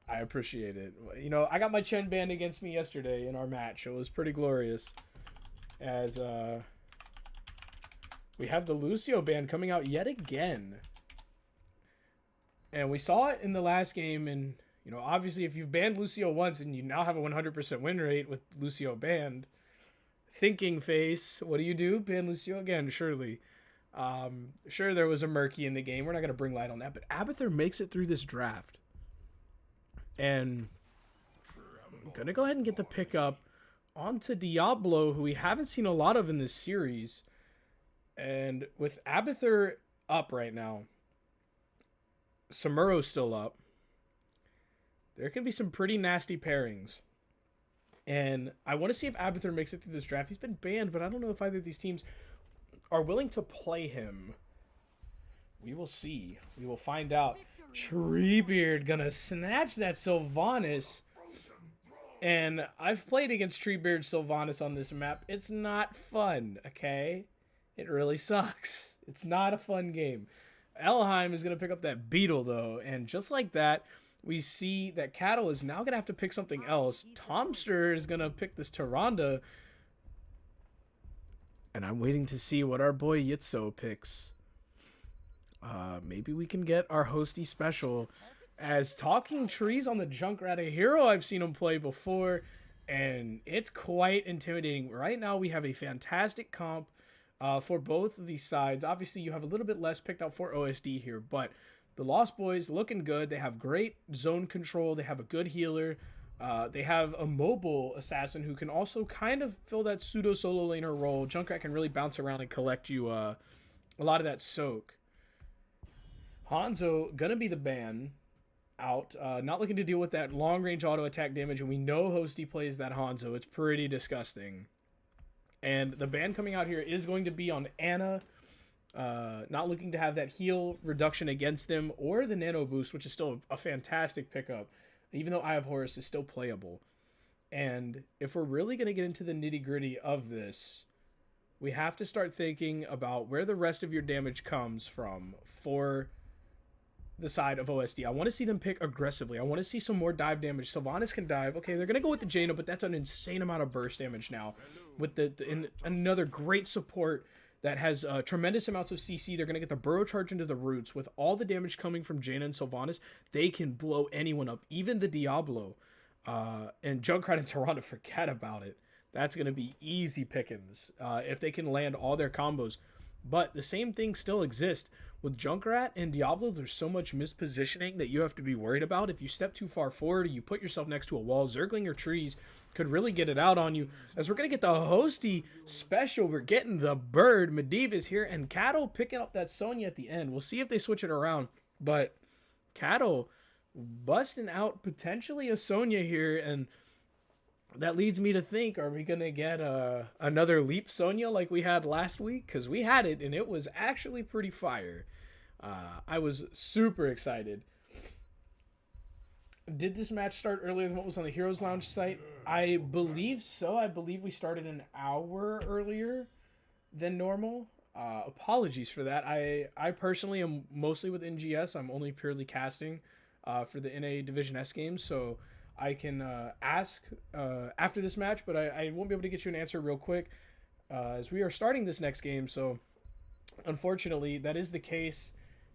I appreciate it. You know, I got my Chen banned against me yesterday in our match. It was pretty glorious. As we have the Lucio ban coming out yet again. And we saw it in the last game, and you know, obviously, if you've banned Lucio once and you now have a 100% win rate with Lucio banned, thinking face, what do? Ban Lucio again, surely. Sure, there was a Murky in the game. We're not going to bring light on that. But Abathur makes it through this draft. And I'm going to go ahead and get the pick up onto Diablo, who we haven't seen a lot of in this series. And with Abathur up right now, Samuro's still up. There can be some pretty nasty pairings. And I want to see if Abathur makes it through this draft. He's been banned, but I don't know if either of these teams are willing to play him. We will see. We will find out. Treebeard gonna snatch that Sylvanas. And I've played against Treebeard Sylvanas on this map. It's not fun, okay? It really sucks. It's not a fun game. Elheim is going to pick up that Beetle, though. And just like that, we see that Cattle is now going to have to pick something else. Tomster is going to pick this Tyrande. And I'm waiting to see what our boy Yitzo picks. Maybe we can get our Hosty special. As Talking Trees on the Junkrat, a hero I've seen him play before. And it's quite intimidating. Right now we have a fantastic comp for both of these sides. Obviously, you have a little bit less picked out for OSD here, but the Lost Boys looking good. They have great zone control. They have a good healer. They have a mobile assassin who can also kind of fill that pseudo solo laner role. Junkrat can really bounce around and collect you a lot of that soak. Hanzo gonna be the ban out. Not looking to deal with that long range auto attack damage, and we know Hosty plays that Hanzo. It's pretty disgusting. And the ban coming out here is going to be on Ana. Not looking to have that heal reduction against them or the nano boost, which is still a fantastic pickup, even though Eye of Horus is still playable. And if we're really going to get into the nitty gritty of this, we have to start thinking about where the rest of your damage comes from for the side of OSD. I want to see them pick aggressively. I want to see some more dive damage. Sylvanas can dive. Okay, they're going to go with the Jaina, but that's an insane amount of burst damage now. With another great support that has tremendous amounts of CC. They're going to get the Burrow Charge into the roots. With all the damage coming from Jaina and Sylvanas, they can blow anyone up, even the Diablo. And Junkrat and Tyrande, forget about it. That's going to be easy pickings if they can land all their combos. But the same thing still exists. With Junkrat and Diablo, there's so much mispositioning that you have to be worried about. If you step too far forward or you put yourself next to a wall, Zergling or trees could really get it out on you. As we're going to get the Hosty special, we're getting the bird. Medivh is here, and Cattle picking up that Sonya at the end. We'll see if they switch it around. But Cattle busting out potentially a Sonya here, and that leads me to think, are we going to get another Leap Sonya like we had last week? Because we had it, and it was actually pretty fire. I was super excited. Did this match start earlier than what was on the Heroes Lounge site? I believe so. I believe we started an hour earlier than normal. Apologies for that. I personally am mostly with NGS. I'm only purely casting for the NA Division S games, so I can ask after this match, but I won't be able to get you an answer real quick as we are starting this next game. So unfortunately, that is the case,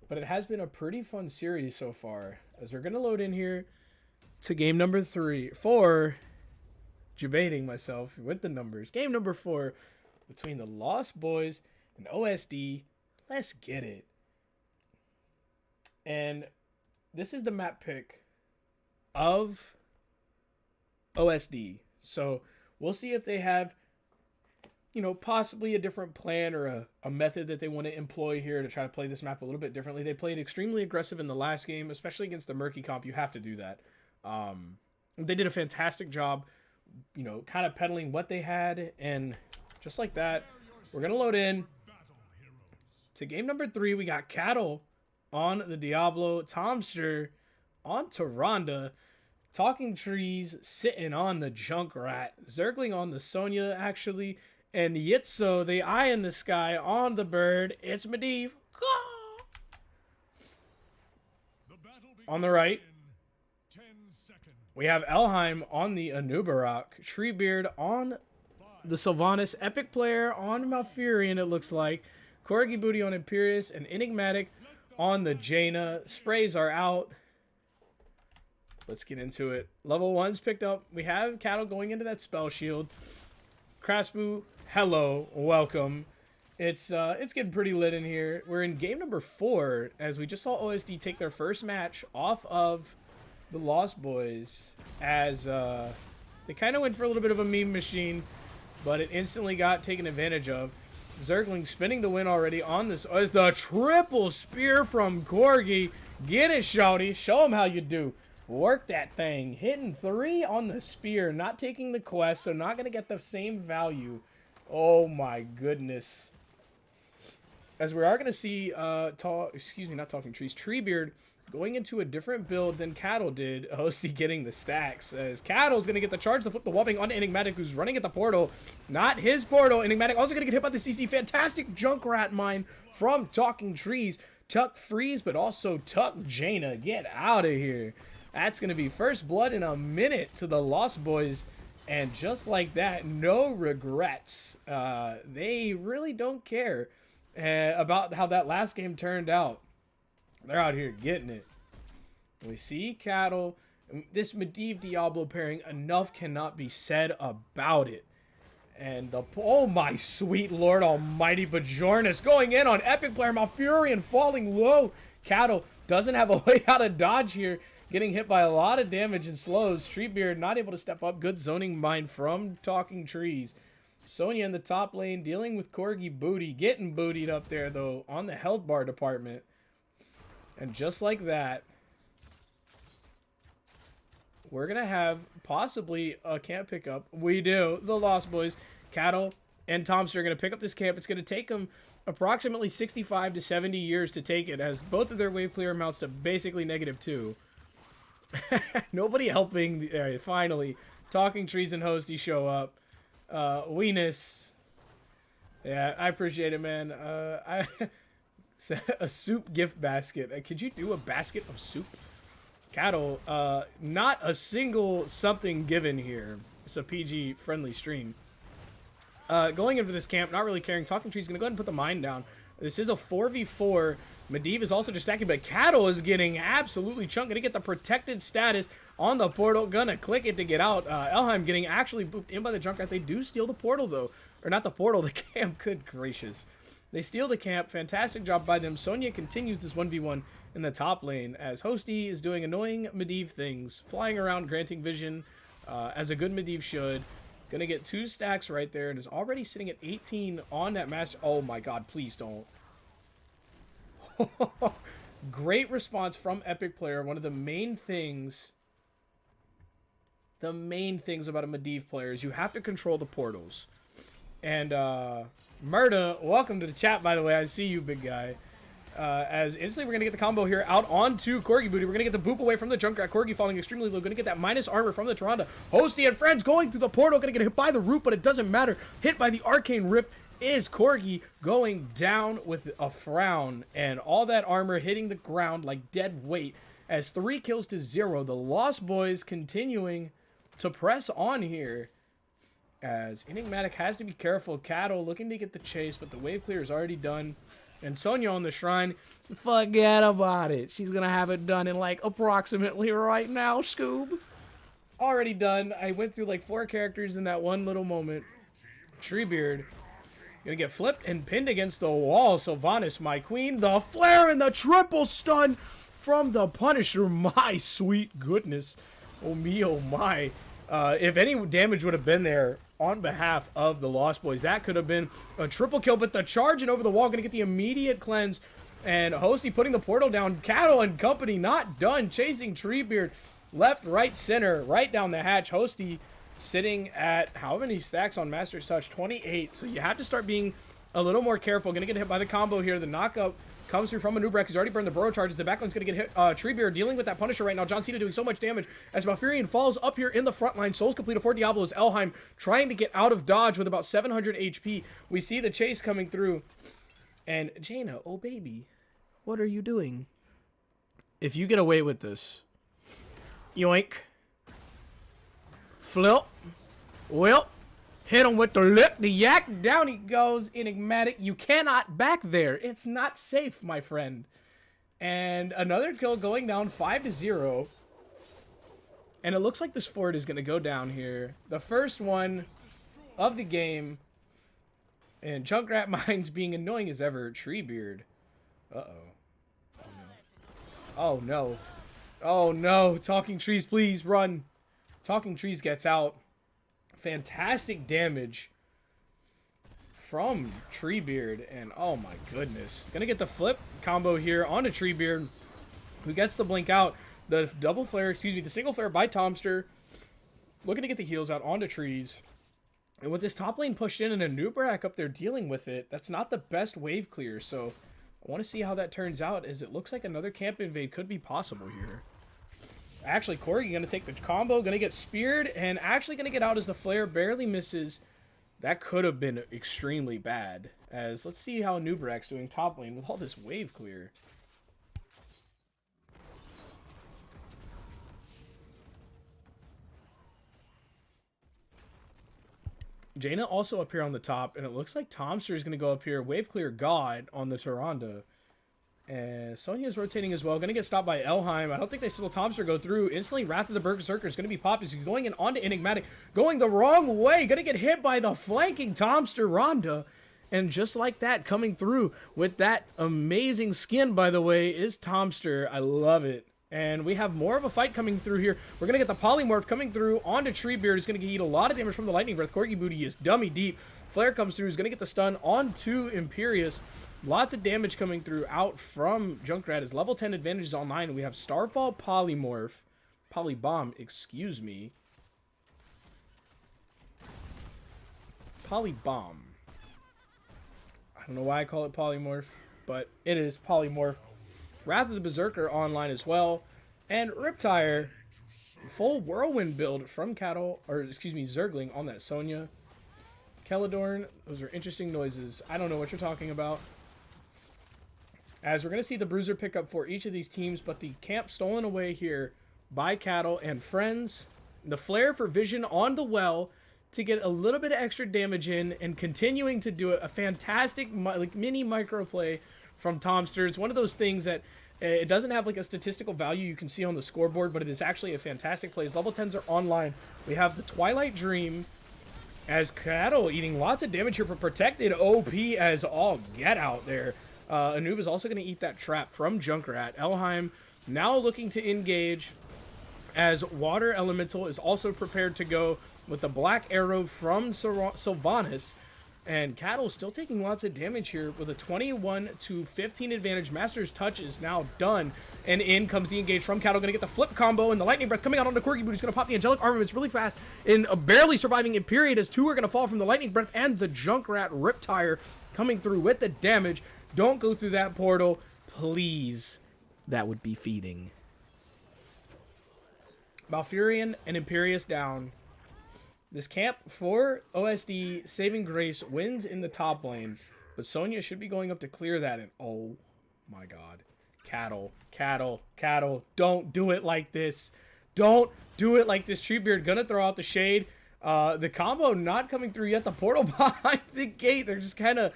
but it has been a pretty fun series so far. As we're going to load in here to game number 4, debating myself with the numbers. Game number 4 between the Lost Boys and OSD. Let's get it. And this is the map pick of OSD. So We'll see if they have, you know, possibly a different plan or a method that they want to employ here to try to play this map a little bit differently. They played extremely aggressive in the last game, especially against the Murky comp. You have to do that. They did a fantastic job, you know, kind of peddling what they had, and just like that, we're going to load in to game number 3. We got Cattle on the Diablo, Tomster on Tyrande, Talking Trees sitting on the Junkrat, Zergling on the Sonya, actually, and Yitzo, the eye in the sky on the bird. It's Medivh. On the right, we have Elheim on the Anub'arak, Treebeard on the Sylvanas, Epic Player on Malfurion, it looks like, Corgi Booty on Imperius, and Enigmatic on the Jaina. Sprays are out. Let's get into it. Level 1's picked up. We have Cattle going into that spell shield. Kraspu, hello, welcome. It's getting pretty lit in here. We're in game number 4, as we just saw OSD take their first match off of the Lost Boys, as they kind of went for a little bit of a meme machine, but it instantly got taken advantage of. Zergling spinning the win already on this as the triple spear from Corgi. Get it, shouty. Show him how you do. Work that thing. Hitting 3 on the spear. Not taking the quest, so not going to get the same value. Oh my goodness. As we are going to see, not Talking Trees, Treebeard going into a different build than Cattle did. Hosty getting the stacks, as Cattle's going to get the charge to flip the whopping on Enigmatic, who's running at the portal. Not his portal. Enigmatic also going to get hit by the CC. Fantastic Junkrat mine from Talking Trees. Tuck freeze, but also Tuck Jaina. Get out of here. That's going to be first blood in a minute to the Lost Boys. And just like that, no regrets. They really don't care about how that last game turned out. They're out here getting it. We see Cattle. This Medivh Diablo pairing, enough cannot be said about it. And oh my sweet Lord Almighty, Bajornis going in on Epic Player, Malfurion falling low. Cattle doesn't have a way out of dodge here. Getting hit by a lot of damage and slows. Treebeard not able to step up. Good zoning mine from Talking Trees. Sonya in the top lane dealing with Corgi Booty. Getting bootied up there though on the health bar department. And just like that, we're going to have possibly a camp pickup. We do. The Lost Boys, Cattle, and Tomster are going to pick up this camp. It's going to take them approximately 65 to 70 years to take it, as both of their wave clear amounts to basically -2. Nobody helping. Finally, Talking Trees and Hosty show up. Weenus. Yeah, I appreciate it, man. A soup gift basket. Could you do a basket of soup? Cattle, not a single something given here. It's a PG friendly stream. Going into this camp, not really caring. Talking Tree's gonna go ahead and put the mine down. This is a 4v4. Medivh is also just stacking, but Cattle is getting absolutely chunked. Gonna get the protected status on the portal. Gonna click it to get out. Elheim getting actually booped in by the Junkrat. They do steal the portal though. Or not the portal, the camp. Good gracious. They steal the camp. Fantastic job by them. Sonya continues this 1v1 in the top lane, as Hosty is doing annoying Medivh things, flying around, granting vision, as a good Medivh should. Gonna get 2 stacks right there, and is already sitting at 18 on that master. Oh my god, please don't. Great response from Epic Player. One of the main things about a Medivh player is you have to control the portals. And Murda, welcome to the chat, by the way. I see you, big guy. As instantly we're going to get the combo here out onto Corgi Booty. We're going to get the boop away from the Junkrat. Corgi falling extremely low. Going to get that minus armor from the Tyrande. Hosty and friends going through the portal. Going to get hit by the root, but it doesn't matter. Hit by the Arcane Rift is Corgi going down with a frown. And all that armor hitting the ground like dead weight. As 3 kills to 0. The Lost Boys continuing to press on here. As Enigmatic has to be careful. Cattle looking to get the chase, but the wave clear is already done. And Sonya on the shrine, forget about it. She's going to have it done in like approximately right now, Scoob. Already done. I went through like 4 characters in that one little moment. Treebeard going to get flipped and pinned against the wall. Sylvanas, my queen. The flare and the triple stun from the Punisher. My sweet goodness. Oh me, oh my. If any damage would have been there, on behalf of the Lost Boys. That could have been a triple kill, but the charge and over the wall going to get the immediate cleanse. And Hosty putting the portal down. Cattle and company not done. Chasing Treebeard left, right, center, right down the hatch. Hosty sitting at how many stacks on Master's Touch? 28. So you have to start being a little more careful. Going to get hit by the combo here. The knockup comes through from Anub'arak. He's already burned the burrow charges. The backline's going to get hit. Treebeard dealing with that Punisher right now. John Cena doing so much damage as Malfurion falls up here in the front line. Souls complete for Diablos. Elheim trying to get out of dodge with about 700 HP. We see the chase coming through. And Jaina, oh baby, what are you doing? If you get away with this, yoink, flip, well, hit him with the lick, the yak, down he goes, Enigmatic. You cannot back there. It's not safe, my friend. And another kill going down 5-0. And it looks like this fort is going to go down here. The first one of the game. And Junkrat Mines being annoying as ever. Treebeard. Uh-oh. Oh, no. Oh, no. Talking Trees, please, run. Talking Trees gets out. Fantastic damage from Treebeard. And, oh, my goodness. Gonna get the flip combo here onto Treebeard, who gets the blink out. The double flare, excuse me, the single flare by Tomster. Looking to get the heals out onto Trees. And with this top lane pushed in and Anub'arak up there dealing with it, that's not the best wave clear. So I want to see how that turns out, as it looks like another camp invade could be possible here. Actually, Corgi going to take the combo, going to get speared, and actually going to get out as the flare barely misses. That could have been extremely bad. As let's see how Anub'arak's doing top lane with all this wave clear. Jaina also up here on the top, and it looks like Tomster is going to go up here. Wave clear God on the Tyrande. And Sonya is rotating as well. Going to get stopped by Elheim. I don't think they saw Tomster go through. Instantly, Wrath of the Berserker is going to be popped. He's going in onto Enigmatic. Going the wrong way. Going to get hit by the flanking Tomster Ronda. And just like that, coming through with that amazing skin, by the way, is Tomster. I love it. And we have more of a fight coming through here. We're going to get the Polymorph coming through onto Treebeard. He's going to eat a lot of damage from the Lightning Breath. Corgi Booty is dummy deep. Flare comes through. He's going to get the stun onto Imperius. Lots of damage coming through out from Junkrat. His level 10 advantage is online. We have Starfall Polymorph. Polybomb, excuse me. Polybomb. I don't know why I call it Polymorph, but it is Polymorph. Wrath of the Berserker online as well. And Riptire, full Whirlwind build from Cattle, or excuse me, Zergling on that Sonya. Keladorn, those are interesting noises. I don't know what you're talking about. As we're going to see the Bruiser pick up for each of these teams, but the camp stolen away here by Cattle and friends. The Flare for Vision on the well to get a little bit of extra damage in, and continuing to do it. A fantastic mini micro play from Tomster. It's one of those things that it doesn't have like a statistical value you can see on the scoreboard, but it is actually a fantastic play. His level 10s are online. We have the Twilight Dream as Cattle eating lots of damage here, for protected OP as all get out there. Anub is also going to eat that trap from Junkrat. Elheim now looking to engage, as Water Elemental is also prepared to go with the Black Arrow from Sylvanas. And Cattle still taking lots of damage here with a 21-15 advantage. Master's Touch is now done. And in comes the engage from Cattle. Going to get the flip combo, and the Lightning Breath coming out onto Corgi Boot. He's going to pop the Angelic Armaments really fast. In barely surviving in period, as two are going to fall from the Lightning Breath and the Junkrat Riptire coming through with the damage. Don't go through that portal, please. That would be feeding. Malfurion and Imperius down. This camp for OSD Saving Grace wins in the top lane, but Sonya should be going up to clear that. And oh my god. Cattle, Cattle, Cattle. Don't do it like this. Don't do it like this. Treebeard gonna throw out the shade. The combo not coming through yet. The portal behind the gate. They're just kind of,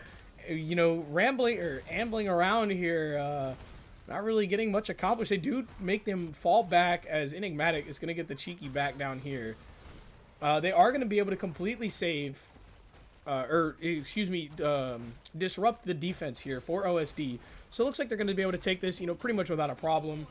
you know, rambling or ambling around here. Not really getting much accomplished. They do make them fall back, as Enigmatic is going to get the cheeky back down here. They are going to be able to completely save, disrupt the defense here for OSD. So it looks like they're going to be able to take this, you know, pretty much without a problem.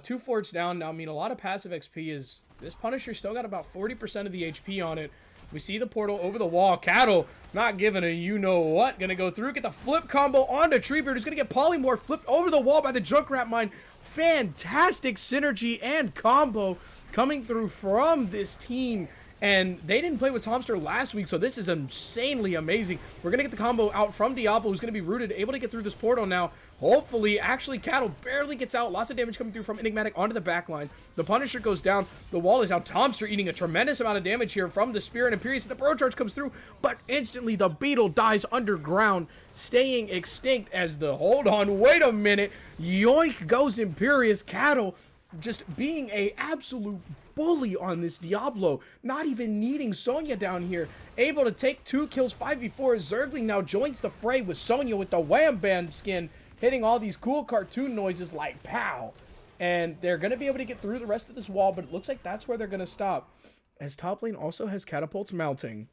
2 forts down now. I mean, a lot of passive XP is this Punisher still got about 40% of the HP on it. We see the portal over the wall. Cattle not giving a you-know-what. Gonna go through, get the flip combo onto Treebeard, who's gonna get Polymorph flipped over the wall by the Junkrat Mine. Fantastic synergy and combo coming through from this team. And they didn't play with Tomster last week, so this is insanely amazing. We're going to get the combo out from Diablo, who's going to be rooted, able to get through this portal now. Hopefully, actually, Cattle barely gets out. Lots of damage coming through from Enigmatic onto the backline. The Punisher goes down. The wall is out. Tomster eating a tremendous amount of damage here from the Spear and Imperius. The Burrow Charge comes through, but instantly the Beetle dies underground, staying extinct as the, hold on, wait a minute. Yoink goes Imperius. Cattle just being a absolute bully on this Diablo, not even needing Sonya down here, able to take 2 kills 5v4. Zergling now joins the fray with Sonya with the Wham Bam skin, hitting all these cool cartoon noises like pow. And they're going to be able to get through the rest of this wall, but it looks like that's where they're going to stop, as top lane also has catapults mounting.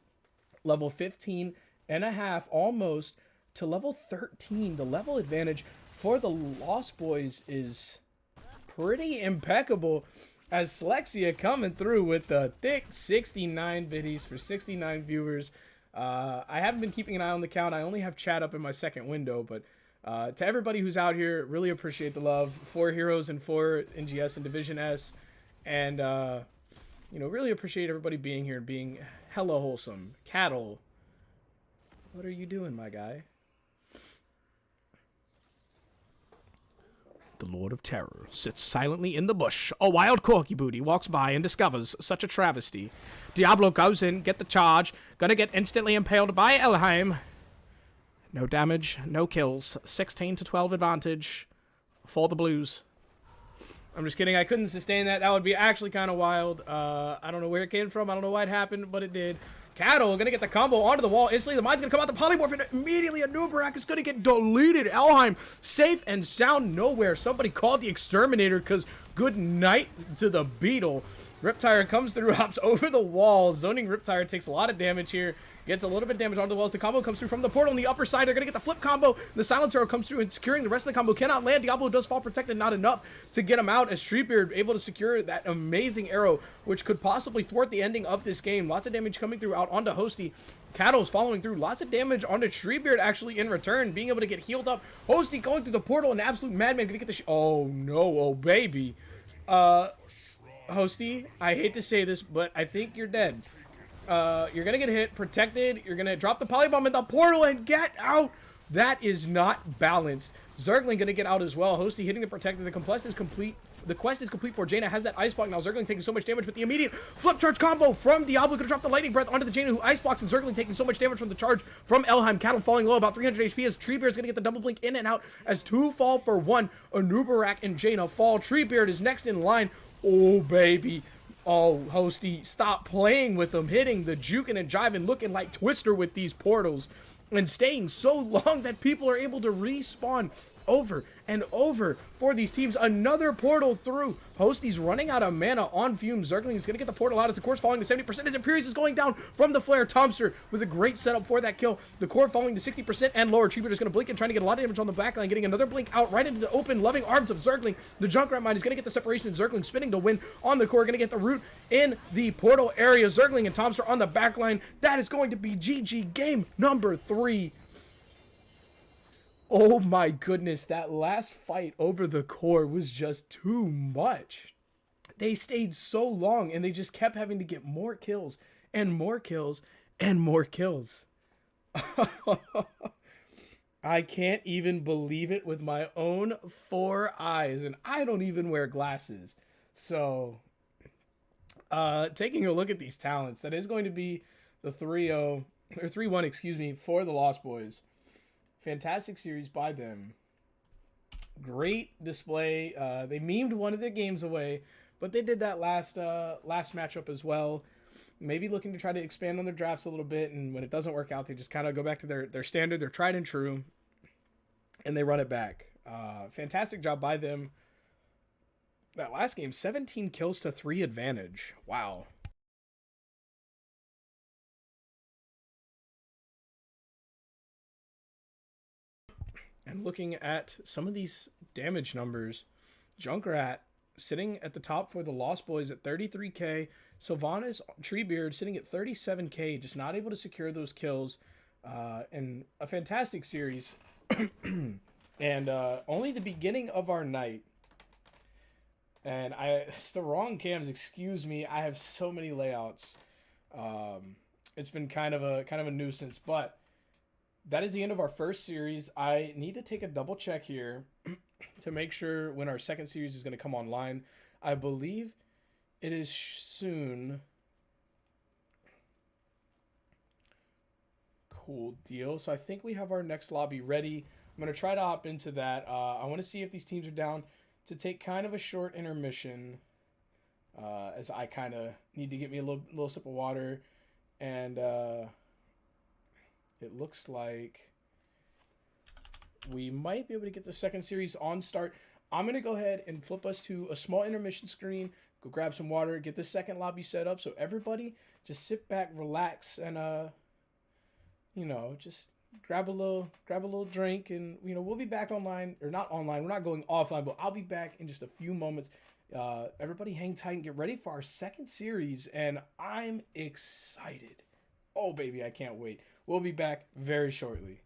Level 15 and a half almost to level 13. The level advantage for the Lost Boys is pretty impeccable, as Slexia coming through with the thick 69 biddies for 69 viewers. I haven't been keeping an eye on the count. I only have chat up in my second window, but to everybody who's out here, really appreciate the love. 4 heroes and 4 NGS and Division S. And, you know, really appreciate everybody being here and being hella wholesome. Cattle, what are you doing, my guy? The Lord of Terror sits silently in the bush. A wild corky booty walks by and discovers such a travesty. Diablo goes in, get the charge. Gonna get instantly impaled by Elheim. No damage, no kills. 16 to 12 advantage for the Blues. I'm just kidding. I couldn't sustain that. That would be actually kind of wild. I don't know where it came from. I don't know why it happened, but it did. Cattle gonna get the combo onto the wall. Instantly, the mine's gonna come out. The polymorph, and immediately a Nubarak is gonna get deleted. Elheim, safe and sound nowhere. Somebody called the exterminator, because good night to the Beetle. Riptire comes through, hops over the wall. Zoning Riptire takes a lot of damage here. Gets a little bit of damage onto the walls. The combo comes through from the portal on the upper side. They're going to get the flip combo. The Silent Arrow comes through and securing the rest of the combo. Cannot land. Diablo does fall protected. Not enough to get him out, as Treebeard able to secure that amazing arrow, which could possibly thwart the ending of this game. Lots of damage coming through out onto Hosty. Cattle's following through. Lots of damage onto Treebeard actually in return, being able to get healed up. Hosty going through the portal. An absolute madman going to get the oh no, oh baby. Hosty, I hate to say this, but I think you're dead. You're gonna get hit, protected. You're gonna drop the polybomb in the portal and get out. That is not balanced. Zergling gonna get out as well. Hosty hitting the protected. The quest is complete. The quest is complete for Jaina. Has that ice block now. Zergling taking so much damage, but the immediate flip charge combo from Diablo gonna drop the lightning breath onto the Jaina, who ice blocks, and Zergling taking so much damage from the charge from Elheim. Cattle falling low, about 300 HP, as Treebeard's gonna get the double blink in and out as 2 fall for 1. Anubarak and Jaina fall. Treebeard is next in line. Oh baby. Oh, Hosty, stop playing with them, hitting the juking and jiving, looking like Twister with these portals, and staying so long that people are able to respawn over and over for these teams. Another portal through. Hosty's running out of mana on fumes. Zergling is going to get the portal out as the core's falling to 70% as Imperius is going down from the flare. Tomster with a great setup for that kill. The core falling to 60% and lower. Treebeard is going to blink and trying to get a lot of damage on the backline, getting another blink out right into the open, loving arms of Zergling. The Junkrat Mine is going to get the separation, and Zergling spinning to win on the core. Going to get the root in the portal area. Zergling and Tomster on the backline. That is going to be GG game number 3. Oh my goodness, that last fight over the core was just too much. They stayed so long, and they just kept having to get more kills and more kills and more kills. I can't even believe it with my own 4 eyes, and I don't even wear glasses. So, taking a look at these talents, that is going to be the 3-0, or 3-1, excuse me, for the Lost Boys. Fantastic series by them. Great display. They memed one of their games away, but they did that last matchup as well. Maybe looking to try to expand on their drafts a little bit, and when it doesn't work out, they just kind of go back to their standard, their tried and true, and they run it back. Fantastic job by them. That last game, 17 kills to 3 advantage. Wow. And looking at some of these damage numbers, Junkrat sitting at the top for the Lost Boys at 33k, Sylvanas Treebeard sitting at 37K, just not able to secure those kills. And a fantastic series. And only the beginning of our night. And it's the wrong cams, excuse me. I have so many layouts. It's been kind of a nuisance, but that is the end of our first series. I need to take a double check here to make sure when our second series is going to come online. I believe it is soon. Cool deal. So I think we have our next lobby ready. I'm going to try to hop into that. I want to see if these teams are down to take kind of a short intermission, as I kind of need to get me a little sip of water. And it looks like we might be able to get the second series on start. I'm going to go ahead and flip us to a small intermission screen, go grab some water, get the second lobby set up. So everybody just sit back, relax, and, just grab a little drink, and, we'll be back online, or not online. We're not going offline, but I'll be back in just a few moments. Everybody hang tight and get ready for our second series, and I'm excited. Oh, baby, I can't wait. We'll be back very shortly.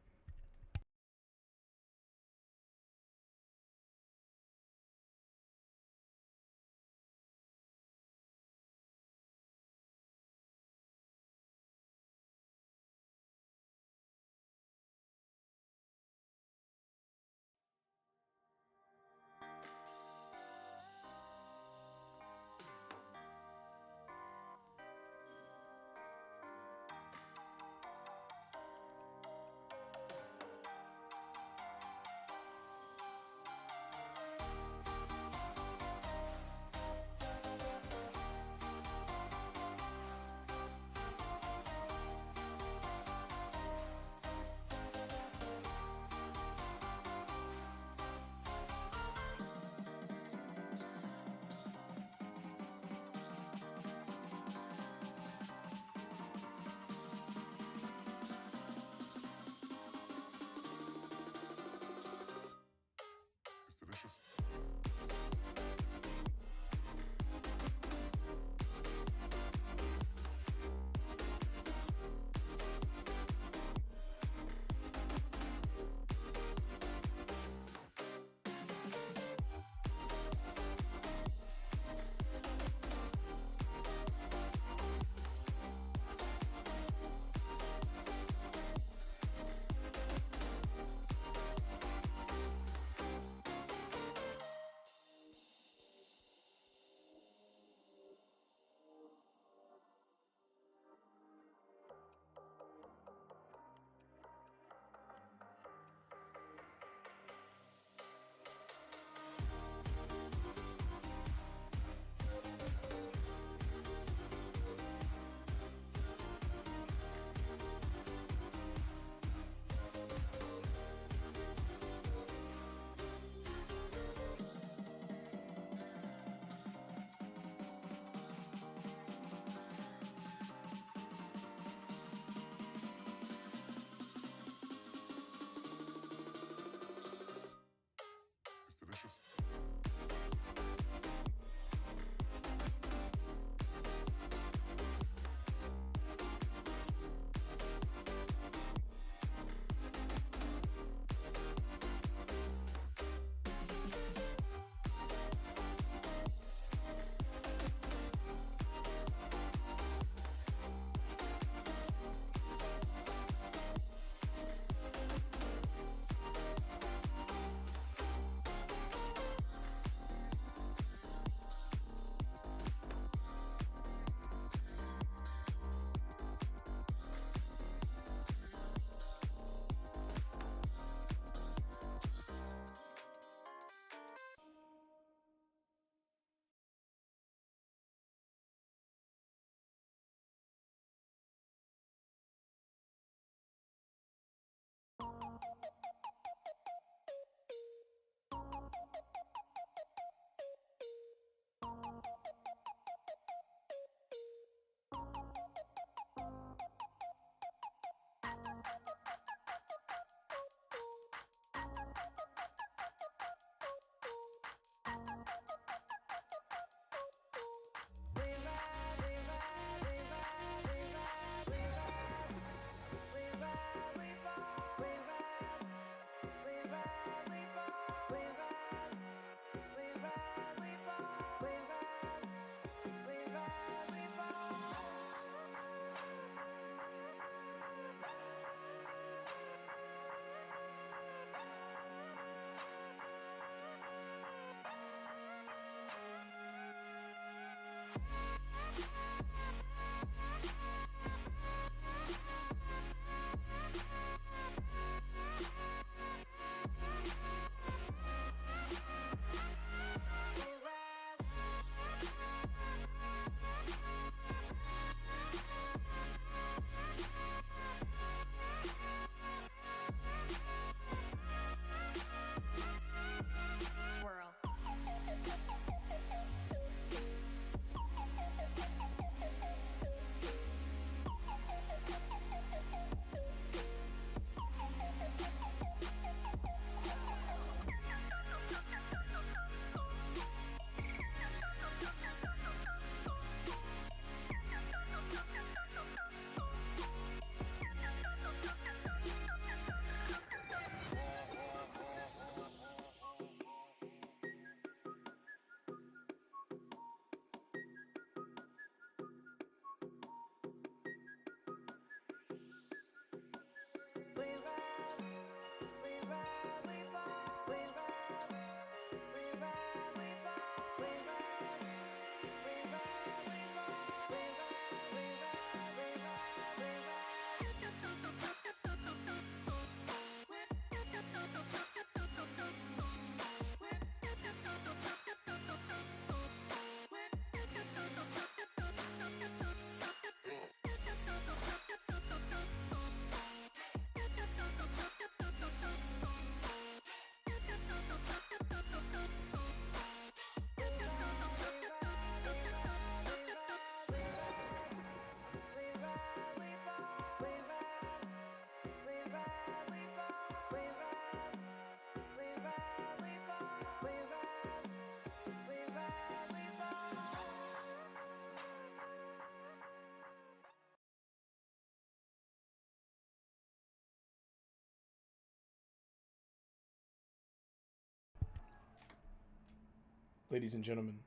Ladies and gentlemen,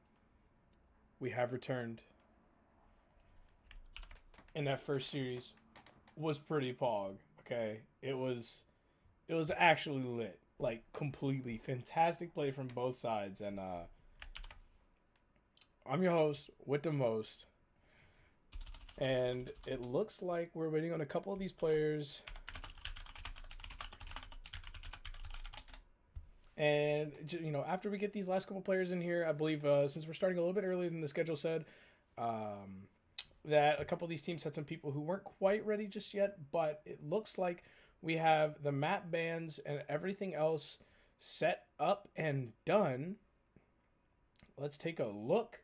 we have returned. And that first series was pretty pog. Okay, it was actually lit, like completely fantastic play from both sides. And I'm your host with the most, and it looks like we're waiting on a couple of these players. And after we get these last couple players in here, I believe since we're starting a little bit earlier than the schedule said, um, that a couple of these teams had some people who weren't quite ready just yet. But it looks like we have the map bans and everything else set up and done. Let's take a look,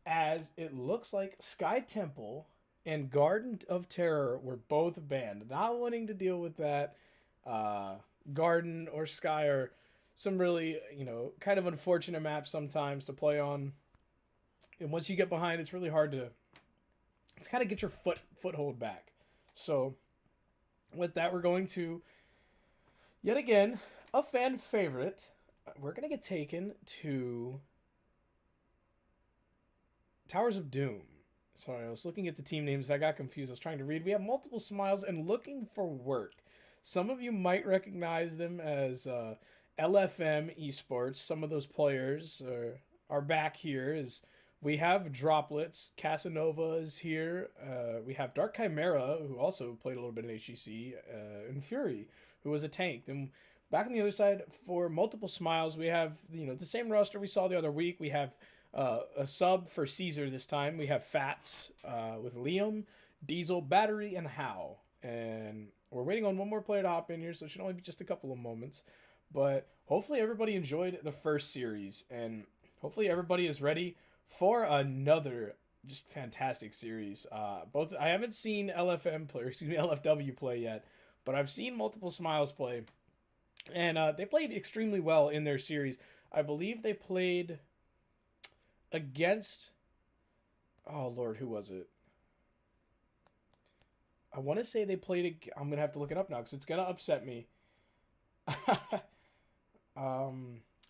as it looks like Sky Temple and Garden of Terror were both banned. Not wanting to deal with that. Garden or Sky are some really, kind of unfortunate maps sometimes to play on. And once you get behind, it's really hard to kind of get your foothold back. So with that, we're going to, yet again, a fan favorite. We're going to get taken to Towers of Doom. Sorry, I was looking at the team names. I got confused. I was trying to read. We have Multiple Smiles and Looking for Work. Some of you might recognize them as LFM Esports. Some of those players are back here. As we have Droplets, Casanova is here. We have Dark Chimera, who also played a little bit in HGC, and Fury, who was a tank. Then back on the other side, for Multiple Smiles, we have the same roster we saw the other week. We have a sub for Caesar this time. We have Fats with Liam, Diesel, Battery, and How. And we're waiting on one more player to hop in here, so it should only be just a couple of moments. But hopefully everybody enjoyed the first series, and hopefully everybody is ready for another just fantastic series. I haven't seen LFW play yet, but I've seen Multiple Smiles play, and they played extremely well in their series. I believe they played against, oh Lord, who was it? I want to say they played. I'm gonna have to look it up now because it's gonna upset me.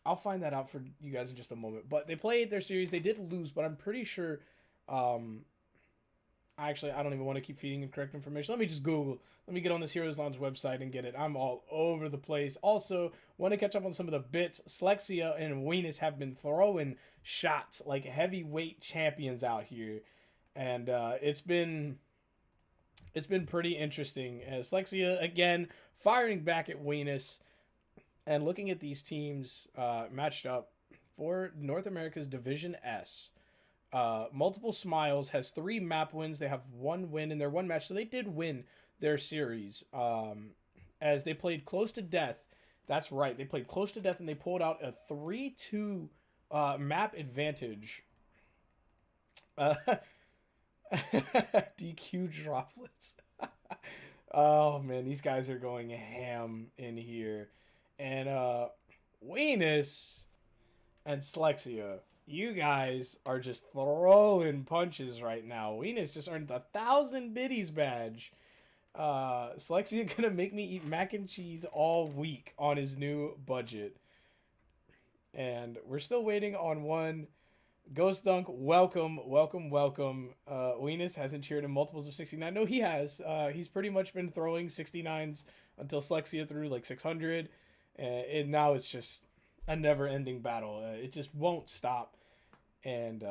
I'll find that out for you guys in just a moment. But they played their series. They did lose, but I'm pretty sure. Actually, I don't even want to keep feeding incorrect information. Let me just Google. Let me get on this Heroes Lounge website and get it. I'm all over the place. Also, want to catch up on some of the bits. Slexia and Venus have been throwing shots like heavyweight champions out here, and it's been pretty interesting. As Slexia again firing back at Venus. And looking at these teams matched up for North America's Division S, Multiple Smiles has 3 map wins. They have 1 win in their 1 match, so they did win their series. As they played close to death. That's right, they played close to death, and they pulled out a 3-2 map advantage. DQ Droplets. Oh man, these guys are going ham in here. And Venus and Slexia, you guys are just throwing punches right now. Venus just earned 1,000 biddies badge. Slexia gonna make me eat mac and cheese all week on his new budget. And we're still waiting on one. Ghost Dunk, welcome. Venus hasn't cheered in multiples of 69. No, he has. He's pretty much been throwing 69s until Slexia threw like 600. And now it's just a never-ending battle. It just won't stop. And,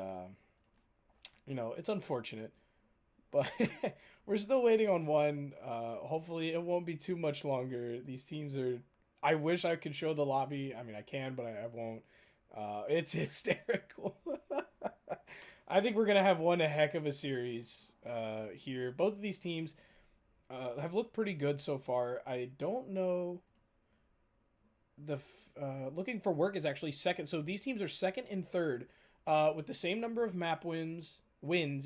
it's unfortunate. But we're still waiting on one. Hopefully it won't be too much longer. These teams are... I wish I could show the lobby. I mean, I can, but I won't. It's hysterical. I think we're going to have one heck of a series here. Both of these teams have looked pretty good so far. I don't know... Looking for Work is actually second. So these teams are second and third with the same number of map wins, and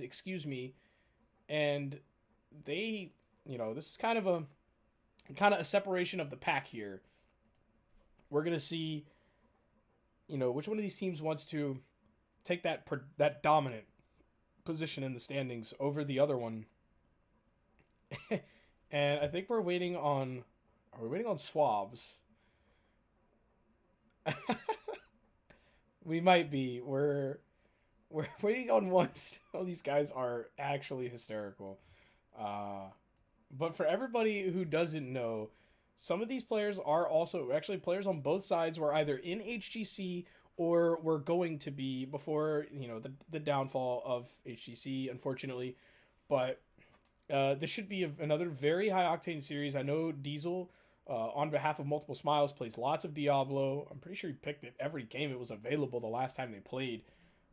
they, this is kind of a separation of the pack here. We're going to see, which one of these teams wants to take that dominant position in the standings over the other one. And I think we're waiting on Swabs. We might be. We're waiting on one still. These guys are actually hysterical. Uh, but for everybody who doesn't know, some of these players are also actually players on both sides were either in HGC or were going to be before, the downfall of HGC, unfortunately. But this should be another very high octane series. I know Diesel, on behalf of Multiple Smiles, plays lots of Diablo. I'm pretty sure he picked it every game it was available the last time they played.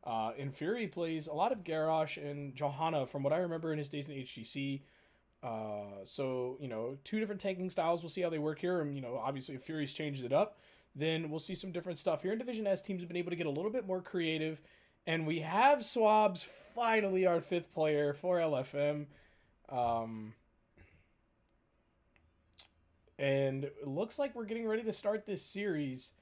And Fury plays a lot of Garrosh and Johanna, from what I remember in his days in HGC. So, two different tanking styles. We'll see how they work here. And, obviously, if Fury's changed it up, then we'll see some different stuff. Here in Division S, teams have been able to get a little bit more creative. And we have Swabs, finally our 5th player for LFM. And it looks like we're getting ready to start this series.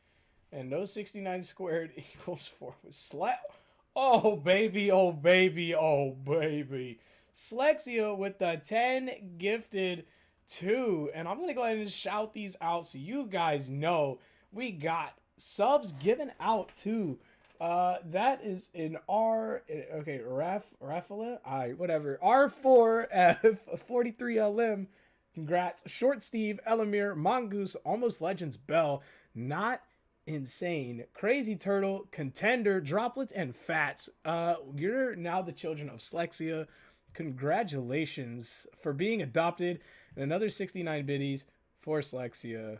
And no 69 squared equals 4 with slap. Oh, baby, oh, baby, oh, baby. Slexia with the 10 gifted 2. And I'm going to go ahead and shout these out so you guys know we got subs given out too. That is in Raffala? Whatever. R4F43LM. Congrats. Short Steve, Elamir, Mongoose, Almost Legends, Bell. Not insane. Crazy Turtle, Contender, Droplets, and Fats. You're now the children of Slexia. Congratulations for being adopted. And another 69 biddies for Slexia.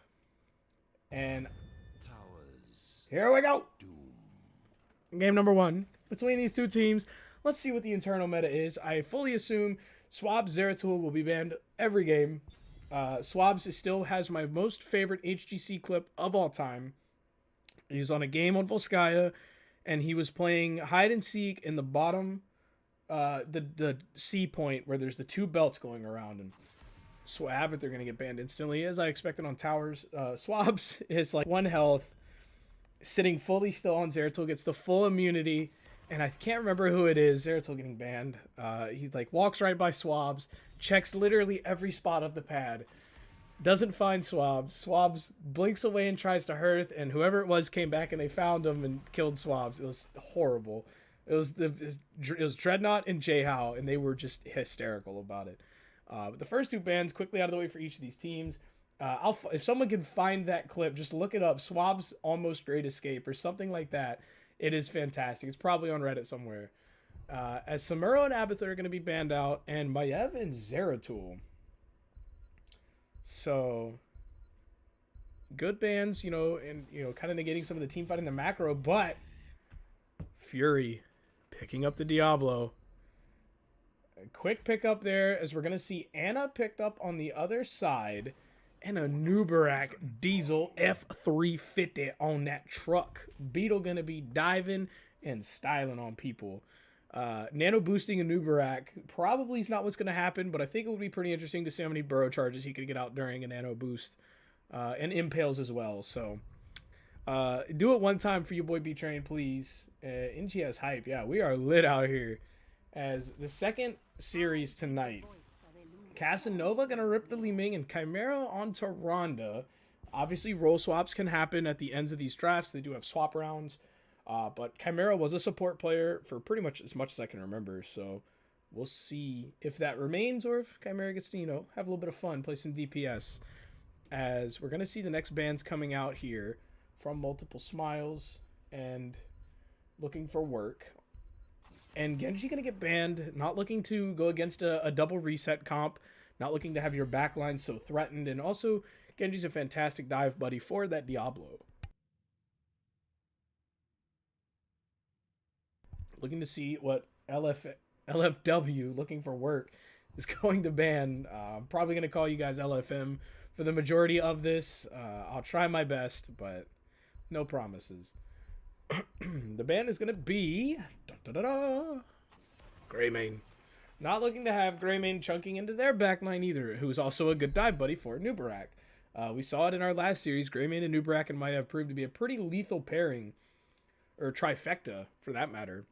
And here we go. Game number 1 between these two teams. Let's see what the internal meta is. I fully assume Swabs Zeratul will be banned every game. Swabs still has my most favorite HGC clip of all time. He's on a game on Volskaya, and he was playing hide and seek in the bottom, the C point where there's the 2 belts going around. And Swab, they're going to get banned instantly, as I expected on towers. Swabs is like 1 health, sitting fully still on Zeratul, gets the full immunity. And I can't remember who it is. Zeratul getting banned. He walks right by Swabs, checks literally every spot of the pad, doesn't find Swabs. Swabs blinks away and tries to Hearth, and whoever it was came back and they found him and killed Swabs. It was horrible. It was Dreadnought and Jhow, and they were just hysterical about it. But the first 2 bans quickly out of the way for each of these teams. If someone can find that clip, just look it up. Swabs Almost Great Escape or something like that. It is fantastic. It's probably on Reddit somewhere. As Samuro and Abathur are going to be banned out, and Maiev and Zeratul. So, good bans, and kind of negating some of the team fight in the macro, but Fury picking up the Diablo. A quick pickup there, as we're going to see Anna picked up on the other side. And a Nubarak Diesel F350 on that truck. Beetle going to be diving and styling on people. Nano boosting a Nubarak probably is not what's going to happen, but I think it would be pretty interesting to see how many burrow charges he could get out during a nano boost. And impales as well. So do it one time for your boy B-Train, please. NGS hype. Yeah, we are lit out here. As the second series tonight. Casanova gonna rip the Li Ming, and Chimera onto Ronda. Obviously, role swaps can happen at the ends of these drafts. They do have swap rounds. But Chimera was a support player for pretty much as I can remember. So we'll see if that remains or if Chimera gets to, have a little bit of fun, play some DPS. As we're going to see the next bands coming out here from Multiple Smiles and looking for work. And Genji going to get banned, not looking to go against a double reset comp, not looking to have your backline so threatened. And also, Genji's a fantastic dive buddy for that Diablo. Looking to see what LFW, looking for work, is going to ban. I'm probably going to call you guys LFM for the majority of this. I'll try my best, but no promises. The ban is going to be Greymane. Not looking to have Greymane chunking into their backline either, who's also a good dive buddy for Nubarak. We saw it in our last series. Greymane and Nubarak and Maiev proved to be a pretty lethal pairing, or trifecta for that matter.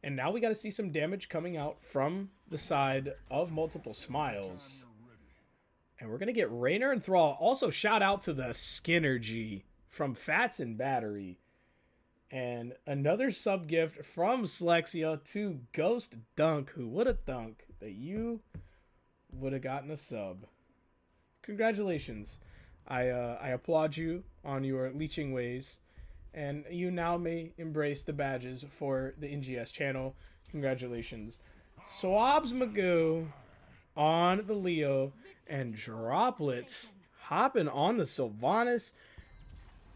And now we got to see some damage coming out from the side of Multiple Smiles. And we're going to get Raynor and Thrall. Also, shout out to the Skinnergy from Fats and Battery. And another sub gift from Slexia to Ghost Dunk. Who would have thunk that you would have gotten a sub? Congratulations. I applaud you on your leeching ways. And you now may embrace the badges for the NGS channel. Congratulations. Swabs Magoo on the Leo. And Droplets hopping on the Sylvanas.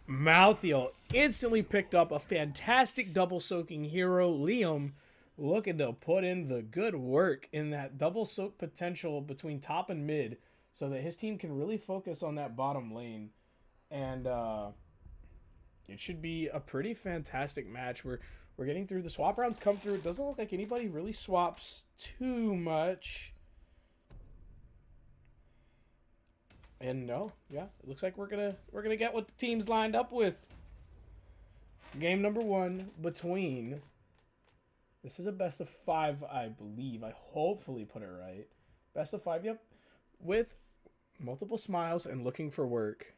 Malthael instantly picked up a fantastic double soaking hero. Liam looking to put in the good work in that double soak potential between top and mid so that his team can really focus on that bottom lane. And it should be a pretty fantastic match. We're getting through. The swap rounds come through. It doesn't look like anybody really swaps too much. And no, yeah, it looks like we're gonna get what the team's lined up with. Game number 1 between. This is a best of 5, I believe. I hopefully put it right. Best of 5, yep. With multiple smiles and looking for work.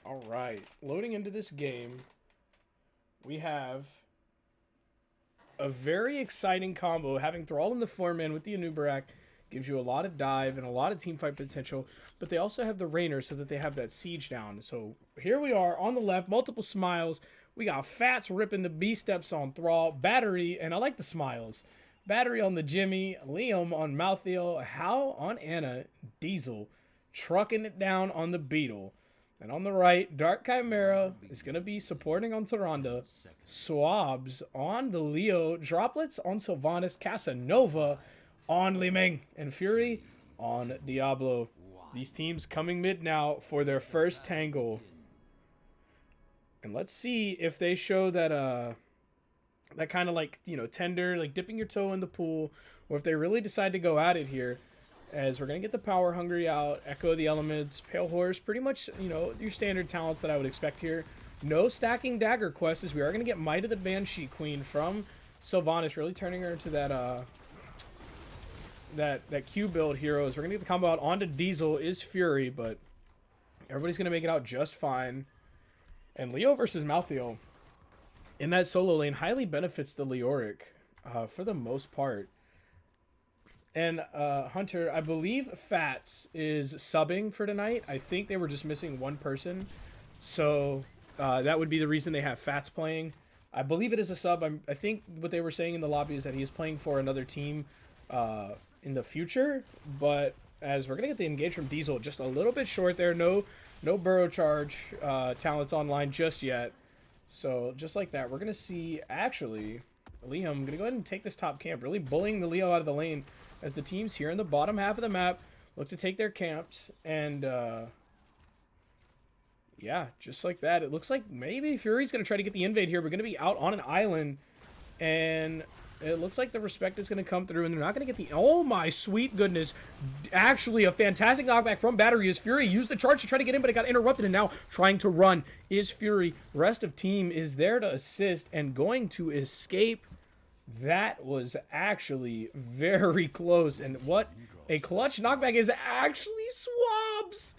All right, loading into this game, we have a very exciting combo. Having Thrall in the 4-man with the Anubarak gives you a lot of dive and a lot of teamfight potential, but they also have the Rainer so that they have that siege down. So here we are on the left, multiple smiles. We got Fats ripping the B-steps on Thrall, Battery, and I like the smiles. Battery on the Jimmy, Liam on Malthael, How on Anna, Diesel, trucking it down on the Beetle. And on the right, Dark Chimera is going to be supporting on Tyrande. Swabs on the Leo. Droplets on Sylvanas. Casanova on Li Ming. And Fury on Diablo. These teams coming mid now for their first tangle. And let's see if they show that that kind of like, you know, tender, like dipping your toe in the pool. Or if they really decide to go at it here. As we're going to get the Power Hungry out, Echo the Elements, Pale Horse, pretty much, you know, your standard talents that I would expect here. No stacking Dagger quest, as we are going to get Might of the Banshee Queen from Sylvanas, really turning her into that that Q build hero. As we're going to get the combo out onto Diesel is Fury, but everybody's going to make it out just fine. And Leo versus Malthael in that solo lane highly benefits the Leoric for the most part. And Hunter, I believe Fats is subbing for tonight. I think they were just missing one person. So that would be the reason they have Fats playing. I believe it is a sub. I think what they were saying in the lobby is that he is playing for another team in the future. But as we're going to get the engage from Diesel, just a little bit short there. No burrow charge talents online just yet. So just like that, we're going to see, actually, Liam going to go ahead and take this top camp. Really bullying the Leo out of the lane. As the teams here in the bottom half of the map look to take their camps. And, yeah, just like that. It looks like maybe Fury's going to try to get the invade here. We're going to be out on an island. And it looks like the respect is going to come through. And they're not going to get the... Oh, my sweet goodness. Actually, a fantastic knockback from Battery as Fury used the charge to try to get in, but it got interrupted. And now trying to run is Fury. Rest of team is there to assist and going to escape. That was actually very close. And what a clutch knockback is actually Swabs.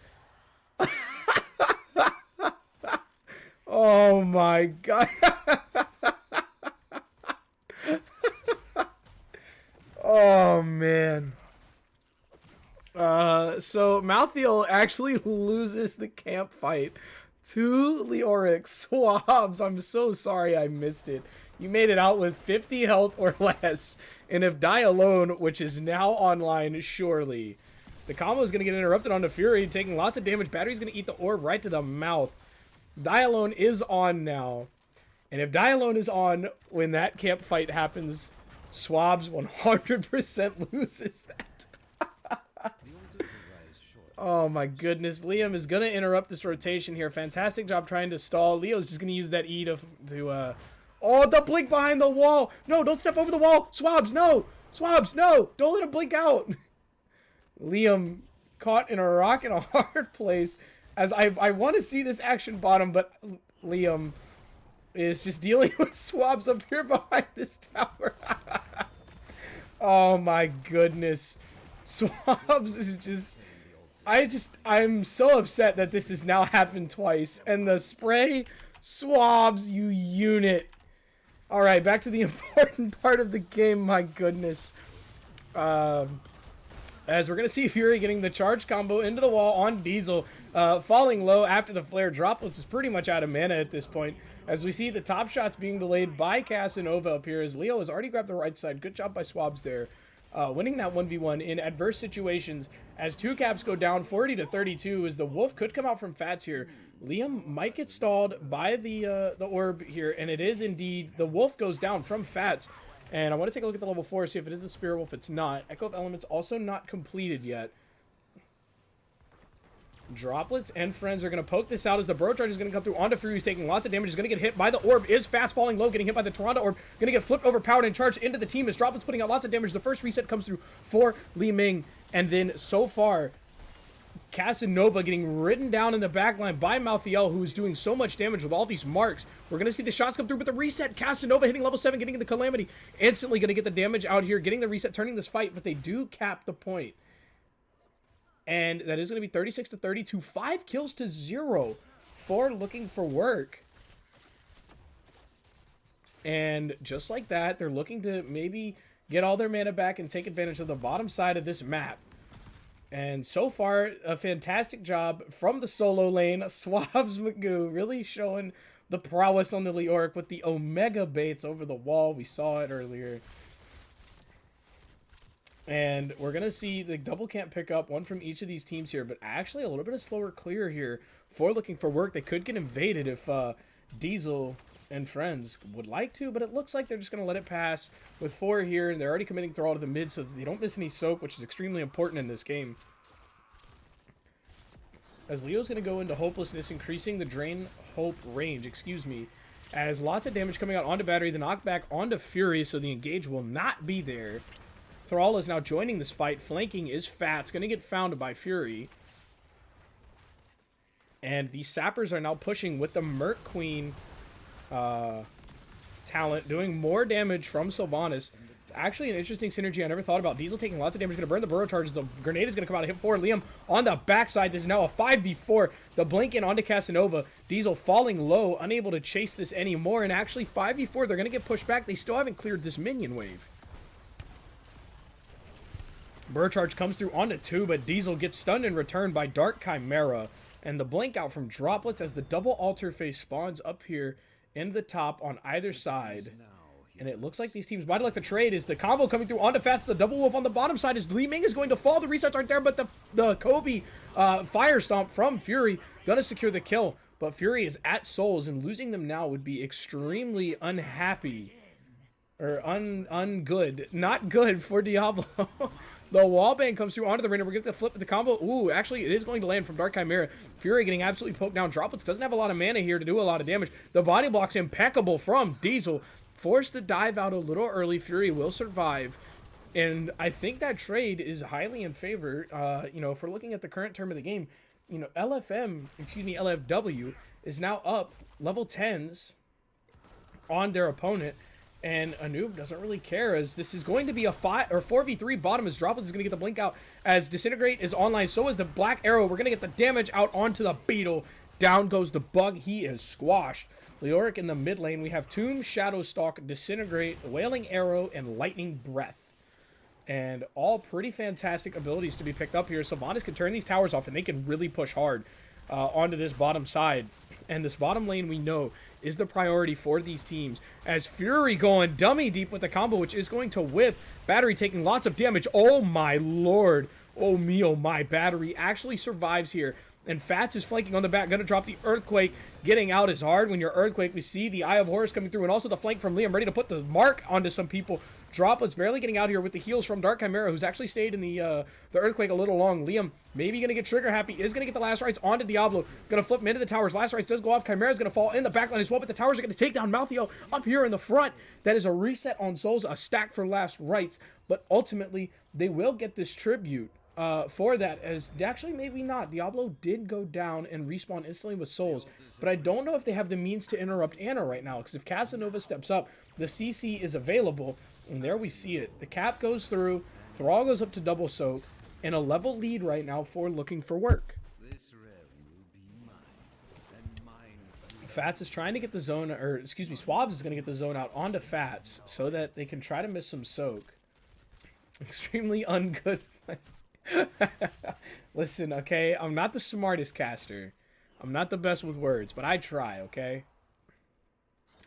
Oh my god. Oh man. So Malthael actually loses the camp fight to Leoric. Swabs, I'm so sorry I missed it. You made it out with 50 health or less. And if Die Alone, which is now online, surely. The combo is going to get interrupted onto Fury, taking lots of damage. Battery's going to eat the orb right to the mouth. Die Alone is on now. And if Die Alone is on when that camp fight happens, Swabs 100% loses that. Oh my goodness. Liam is going to interrupt this rotation here. Fantastic job trying to stall. Leo's just going to use that E to oh, the blink behind the wall. No, don't step over the wall. Swabs, no. Swabs, no. Don't let him blink out. Liam caught in a rock and a hard place, as I want to see this action bottom, but Liam is just dealing with swabs up here behind this tower. Oh my goodness. Swabs is just... I'm so upset that this has now happened twice. And the spray, swabs, you unit. Alright, back to the important part of the game, my goodness. As we're going to see Fury getting the charge combo into the wall on Diesel. Falling low after the flare. Droplets is pretty much out of mana at this point. As we see the top shots being delayed by Casanova up here, as Leo has already grabbed the right side. Good job by Swabs there. Winning that 1v1 in adverse situations. As two caps go down 40-32, as the Wolf could come out from Fats here. Liam might get stalled by the orb here, and it is indeed the Wolf goes down from Fats. And I want to take a look at the level 4, see if it is the Spirit Wolf. It's not. Echo of Elements also not completed yet. Droplets and friends are going to poke this out as the Burrow Charge is going to come through onto Fury, who's taking lots of damage. He's going to get hit by the orb. Is Fast falling low, getting hit by the Toronto orb. Going to get flipped, overpowered, and charged into the team as Droplets putting out lots of damage. The first reset comes through for Li Ming. And then, so far, Casanova getting ridden down in the backline by Malthael, who is doing so much damage with all these marks. We're going to see the shots come through with the reset. Casanova hitting level 7, getting the Calamity. Instantly going to get the damage out here, getting the reset, turning this fight. But they do cap the point. And that is going to be 36-32. 5 kills to 0 for Looking for Work. And just like that, they're looking to maybe get all their mana back and take advantage of the bottom side of this map. And so far, a fantastic job from the solo lane. Swabs Magoo really showing the prowess on the Leoric with the Omega baits over the wall. We saw it earlier. And we're going to see the double camp pick up, one from each of these teams here, but actually a little bit of slower clear here for Looking for Work. They could get invaded if Diesel and friends would like to, but it looks like they're just going to let it pass with 4 here, and they're already committing Thrall to the mid so that they don't miss any soak, which is extremely important in this game. As Leo's going to go into Hopelessness, increasing the Drain Hope range, as lots of damage coming out onto Battery, the knockback onto Fury, so the engage will not be there. Thrall is now joining this fight. Flanking is Fats. Going to get found by Fury. And the Sappers are now pushing with the Merc Queen talent, doing more damage from Sylvanas. Actually an interesting synergy I never thought about. Diesel taking lots of damage. Going to burn the Burrow Charge. The grenade is going to come out and hit forward. Liam on the backside. This is now a 5v4. The blink in onto Casanova. Diesel falling low. Unable to chase this anymore. And actually 5v4. They're going to get pushed back. They still haven't cleared this minion wave. Burrow Charge comes through onto 2, but Diesel gets stunned in return by Dark Chimera. And the blink out from Droplets as the double altar face spawns up here in the top on either side. And it looks like these teams might like to trade. Is the combo coming through onto Fats. The double wolf on the bottom side as Li Ming is going to fall. The resets aren't there, but the Kobe fire stomp from Fury gonna secure the kill. But Fury is at souls, and losing them now would be extremely unhappy. Or ungood. Not good for Diablo. The wallbang comes through onto the ring. We're going to flip the combo. Ooh, actually, it is going to land from Dark Chimera. Fury getting absolutely poked down. Droplets doesn't have a lot of mana here to do a lot of damage. The body block's impeccable from Diesel. Forced to dive out a little early. Fury will survive. And I think that trade is highly in favor. You know, if we're looking at the current term of the game, you know, LFW is now up level 10s on their opponent. And Anub doesn't really care, as this is going to be a 4v3 bottom, as Droplets is going to get the blink out. As Disintegrate is online, so is the Black Arrow. We're going to get the damage out onto the Beetle. Down goes the Bug. He is squashed. Leoric in the mid lane. We have Tomb, Shadow Stalk, Disintegrate, Wailing Arrow, and Lightning Breath. And all pretty fantastic abilities to be picked up here. Sylvanas can turn these towers off, and they can really push hard onto this bottom side. And this bottom lane, we know, is the priority for these teams. As Fury going dummy deep with the combo, which is going to whiff. Battery taking lots of damage. Oh my lord. Oh me, oh my. Battery actually survives here. And Fats is flanking on the back. Going to drop the Earthquake. Getting out is hard when you're Earthquake. We see the Eye of Horus coming through. And also the flank from Liam. Ready to put the mark onto some people. Droplets barely getting out here with the heals from Dark Chimera, who's actually stayed in the Earthquake a little long. Liam maybe going to get trigger happy. Is going to get the last rights onto Diablo. Going to flip him into the towers. Last rights does go off. Chimera's going to fall in the backline as well. But the towers are going to take down Malthael up here in the front. That is a reset on souls. A stack for last rights. But ultimately, they will get this tribute for that, as actually maybe not. Diablo did go down and respawn instantly with souls, but I don't know if they have the means to interrupt Ana right now, because if Casanova steps up, the CC is available, and there we see it. The cap goes through, Thrall goes up to double soak, and a level lead right now for Looking for Work. Fats is trying to get the zone, or excuse me, Swabs is going to get the zone out onto Fats so that they can try to miss some soak. Extremely ungood. Listen, okay, I'm not the smartest caster. I'm not the best with words, but I try, okay?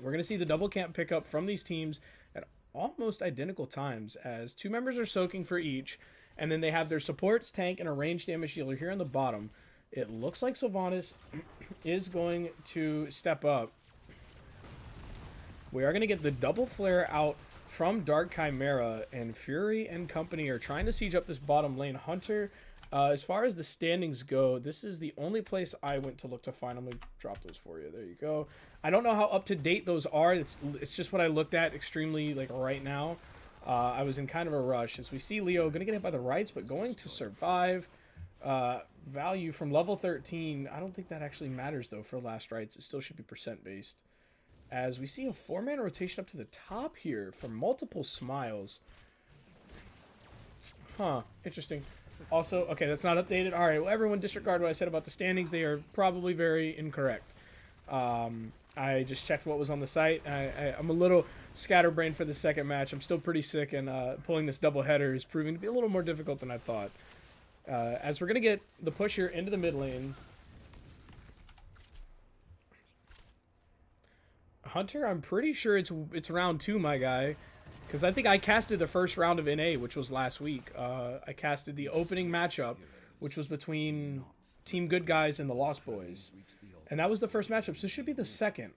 We're going to see the double camp pick up from these teams at almost identical times, as two members are soaking for each, and then they have their supports, tank, and a ranged damage dealer here on the bottom. It looks like Sylvanas is going to step up. We are going to get the double flare out from Dark Chimera, and Fury and company are trying to siege up this bottom lane. Hunter, as far as the standings go, this is the only place I went to look to find. I'm going to drop those for you. There you go. I don't know how up to date those are. It's just what I looked at extremely like right now. I was in kind of a rush, as we see Leo going to get hit by the rights, but going to survive. Value from level 13. I don't think that actually matters though for last rights. It still should be percent based. As we see a 4-man rotation up to the top here for multiple smiles. Huh, interesting. Also, okay, that's not updated. All right, well, everyone disregard what I said about the standings. They are probably very incorrect. I just checked what was on the site. I'm a little scatterbrained for the second match. I'm still pretty sick, and pulling this double header is proving to be a little more difficult than I thought. As we're going to get the push here into the mid lane. Hunter, I'm pretty sure it's round 2, my guy. Because I think I casted the first round of NA, which was last week. I casted the opening matchup, which was between Team Good Guys and the Lost Boys. And that was the first matchup, so it should be the second.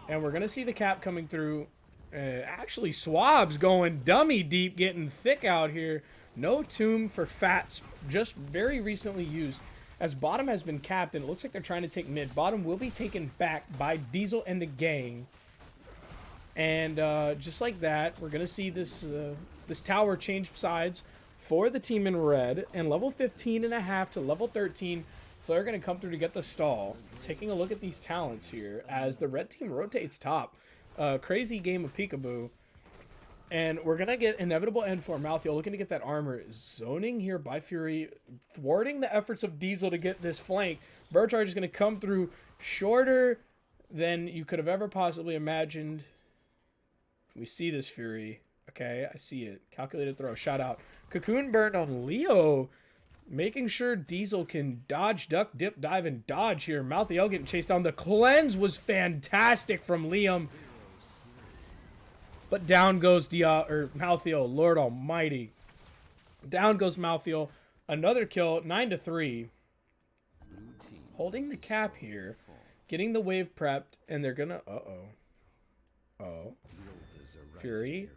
And we're going to see the cap coming through. Actually, Swab's going dummy deep, getting thick out here. No tomb for Fats, just very recently used. As bottom has been capped, and it looks like they're trying to take mid. Bottom will be taken back by Diesel and the gang. And just like that, we're going to see this this tower change sides for the team in red. And level 15.5 to level 13, Flare going to come through to get the stall. Taking a look at these talents here as the red team rotates top. Crazy game of peekaboo. And we're going to get inevitable end for Malthael, looking to get that armor. Zoning here by Fury, thwarting the efforts of Diesel to get this flank. Burcharge is going to come through shorter than you could have ever possibly imagined. We see this, Fury. Okay, I see it. Calculated throw, shout out. Cocoon burn on Leo. Making sure Diesel can dodge, duck, dip, dive, and dodge here. Malthael getting chased down. The cleanse was fantastic from Liam. But down goes Malthael, Lord Almighty. Down goes Malthael. Another kill, 9-3. Holding the cap here. Getting the wave prepped, and they're gonna... Oh. Fury.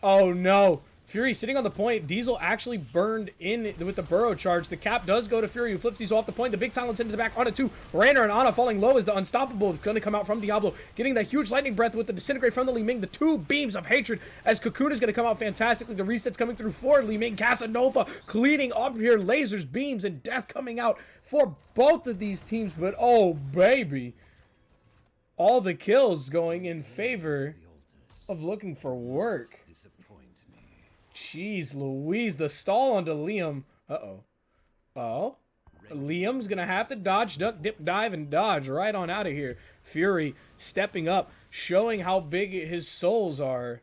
Oh, no. Fury sitting on the point. Diesel actually burned in with the burrow charge. The cap does go to Fury, who flips Diesel off the point. The big silence into the back. Onto 2. Raynor and Ana falling low as the unstoppable is going to come out from Diablo. Getting that huge lightning breath with the disintegrate from the Li Ming. The 2 beams of hatred as Cocoon is going to come out fantastically. The reset's coming through for Li Ming. Casanova cleaning up here. Lasers, beams, and death coming out for both of these teams. But oh, baby. All the kills going in favor of Looking for Work. Jeez Louise, the stall onto Liam. Oh. Liam's going to have to dodge, duck, dip, dive, and dodge right on out of here. Fury stepping up, showing how big his souls are.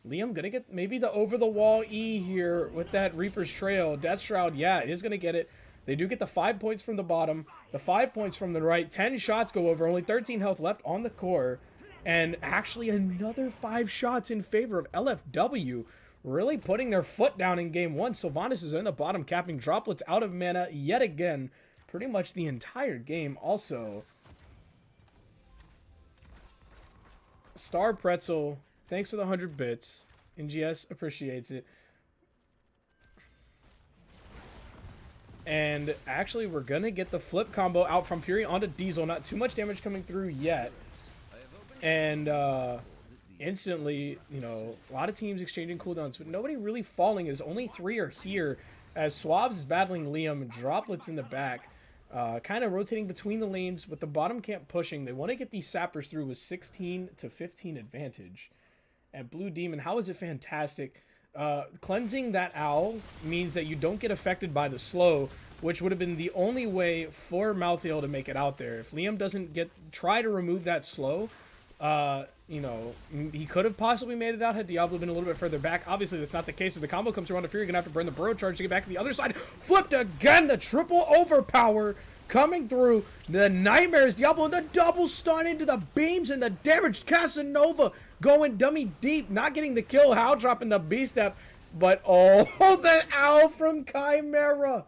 Liam going to get maybe the over-the-wall E here with that Reaper's Trail. Death Shroud, yeah, it is going to get it. They do get the 5 points from the bottom, the 5 points from the right. 10 shots go over, only 13 health left on the core. And actually another 5 shots in favor of LFW. Really putting their foot down in game 1. Sylvanas is in the bottom, capping droplets out of mana yet again. Pretty much the entire game also. Star Pretzel, thanks for the 100 bits. NGS appreciates it. And actually, we're going to get the flip combo out from Fury onto Diesel. Not too much damage coming through yet. And instantly, you know, a lot of teams exchanging cooldowns, but nobody really falling, as only 3 are here, as Swabs is battling Liam, Droplets in the back, kind of rotating between the lanes, with the bottom camp pushing. They want to get these sappers through with 16 to 15 advantage. And Blue Demon, how is it fantastic? Cleansing that owl means that you don't get affected by the slow, which would have been the only way for Malthael to make it out there. If Liam doesn't try to remove that slow, you know, he could have possibly made it out had Diablo been a little bit further back. Obviously, that's not the case. As the combo comes around to Fury, you're going to have to burn the Burrow Charge to get back to the other side. Flipped again, the triple overpower coming through. The Nightmares, Diablo, and the double stun into the beams and the damaged Casanova going dummy deep, not getting the kill. Hal dropping the B step, but oh, the owl from Chimera.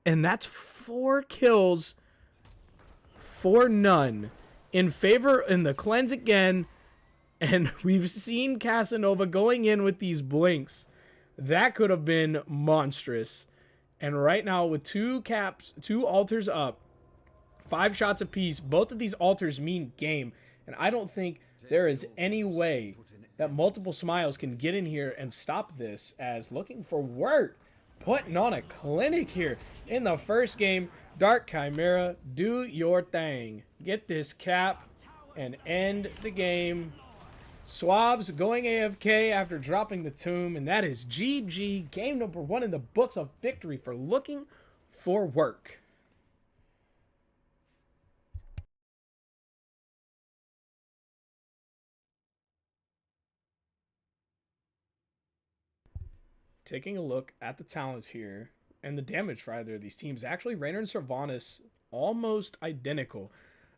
And that's 4 kills for none in favor in the cleanse again. And we've seen Casanova going in with these blinks. That could have been monstrous. And right now with 2 altars up, 5 shots apiece, both of these altars mean game. And I don't think there is any way that Multiple Smiles can get in here and stop this, as Looking for Work putting on a clinic here in the first game. Dark Chimera, do your thing. Get this cap and end the game. Swabs going AFK after dropping the tomb, and that is GG. Game number 1 in the books of victory for Looking for Work. Taking a look at the talents here and the damage for either of these teams. Actually, Raynor and Sylvanas almost identical.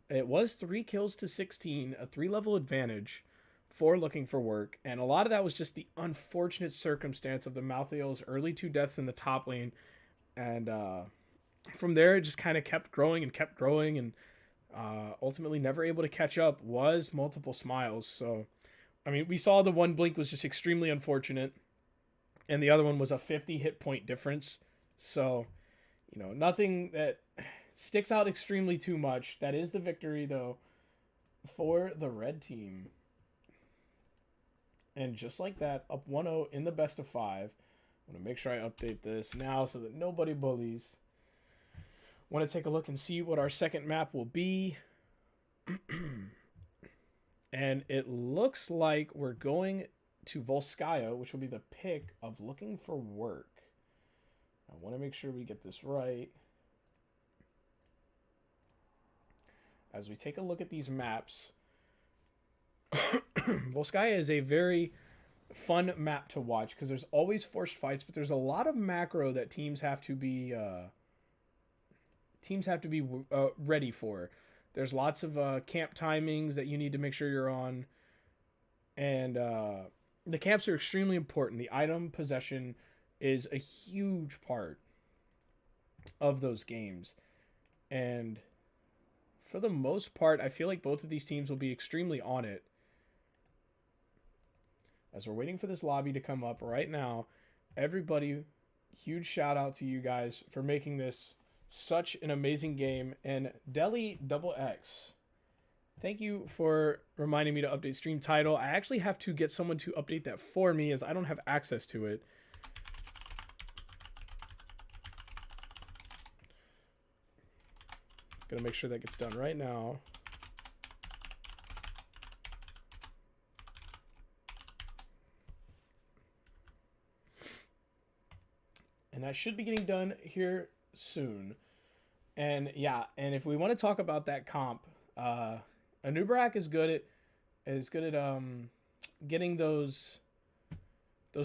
It was 3 kills to 16, a 3-level advantage for Looking for Work. And a lot of that was just the unfortunate circumstance of the Malthael's early 2 deaths in the top lane. And from there, it just kind of kept growing and ultimately never able to catch up was Multiple Smiles. So, I mean, we saw the one blink was just extremely unfortunate, and the other one was a 50 hit point difference. So, you know, nothing that sticks out extremely too much. That is the victory, though, for the red team. And just like that, up 1-0 in the best of 5. I'm going to make sure I update this now so that nobody bullies. Want to take a look and see what our second map will be. And it looks like we're going to Volskaya, which will be the pick of Looking for Work. I want to make sure we get this right. As we take a look at these maps, Volskaya is a very fun map to watch because there's always forced fights, but there's a lot of macro that teams have to be ready for. There's lots of camp timings that you need to make sure you're on, and the camps are extremely important. The item possession is a huge part of those games. And for the most part, I feel like both of these teams will be extremely on it. As we're waiting for this lobby to come up right now, everybody, huge shout out to you guys for making this such an amazing game. And Deli Double X, thank you for reminding me to update stream title. I actually have to get someone to update that for me as I don't have access to it. Gonna make sure that gets done right now. And that should be getting done here soon. And yeah, and if we want to talk about that comp, Anub'arak is good at getting those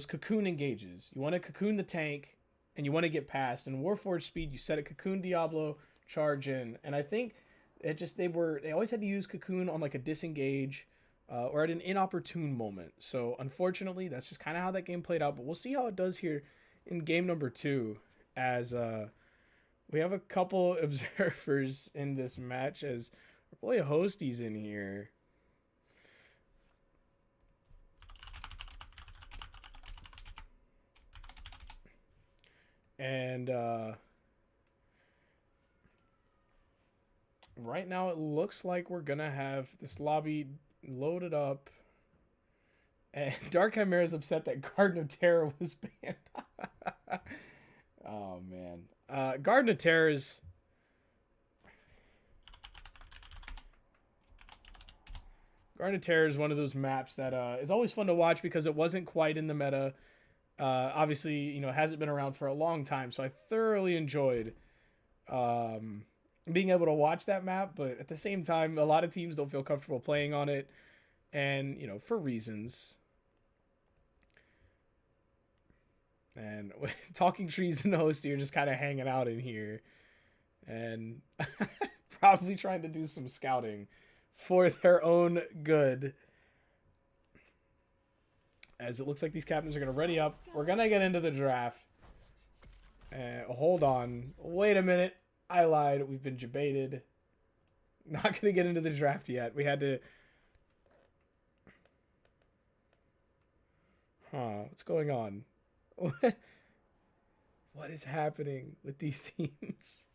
cocoon engages. You want to cocoon the tank and you want to get past. And Warforged speed, you set a cocoon Diablo, charge in. And I think it just they always had to use cocoon on like a disengage or at an inopportune moment. So unfortunately, that's just kind of how that game played out. But we'll see how it does here in game number 2, as we have a couple observers in this match, as our boy Hostie's in here. And Right now, it looks like we're gonna have this lobby loaded up. And Dark Chimera is upset that Garden of Terror was banned. Oh man, Garden of Terror is. Garden of Terror is one of those maps that is always fun to watch because it wasn't quite in the meta. Obviously, it hasn't been around for a long time, so I thoroughly enjoyed um, being able to watch that map. But at the same time, a lot of teams don't feel comfortable playing on it, and for reasons. And Talking Trees and Host are just kind of hanging out in here, and probably trying to do some scouting for their own good. As it looks like these captains are going to ready up. We're going to get into the draft. Hold on. Wait a minute. I lied. We've been debated. Not going to get into the draft yet. We had to... What's going on? What is happening with these teams?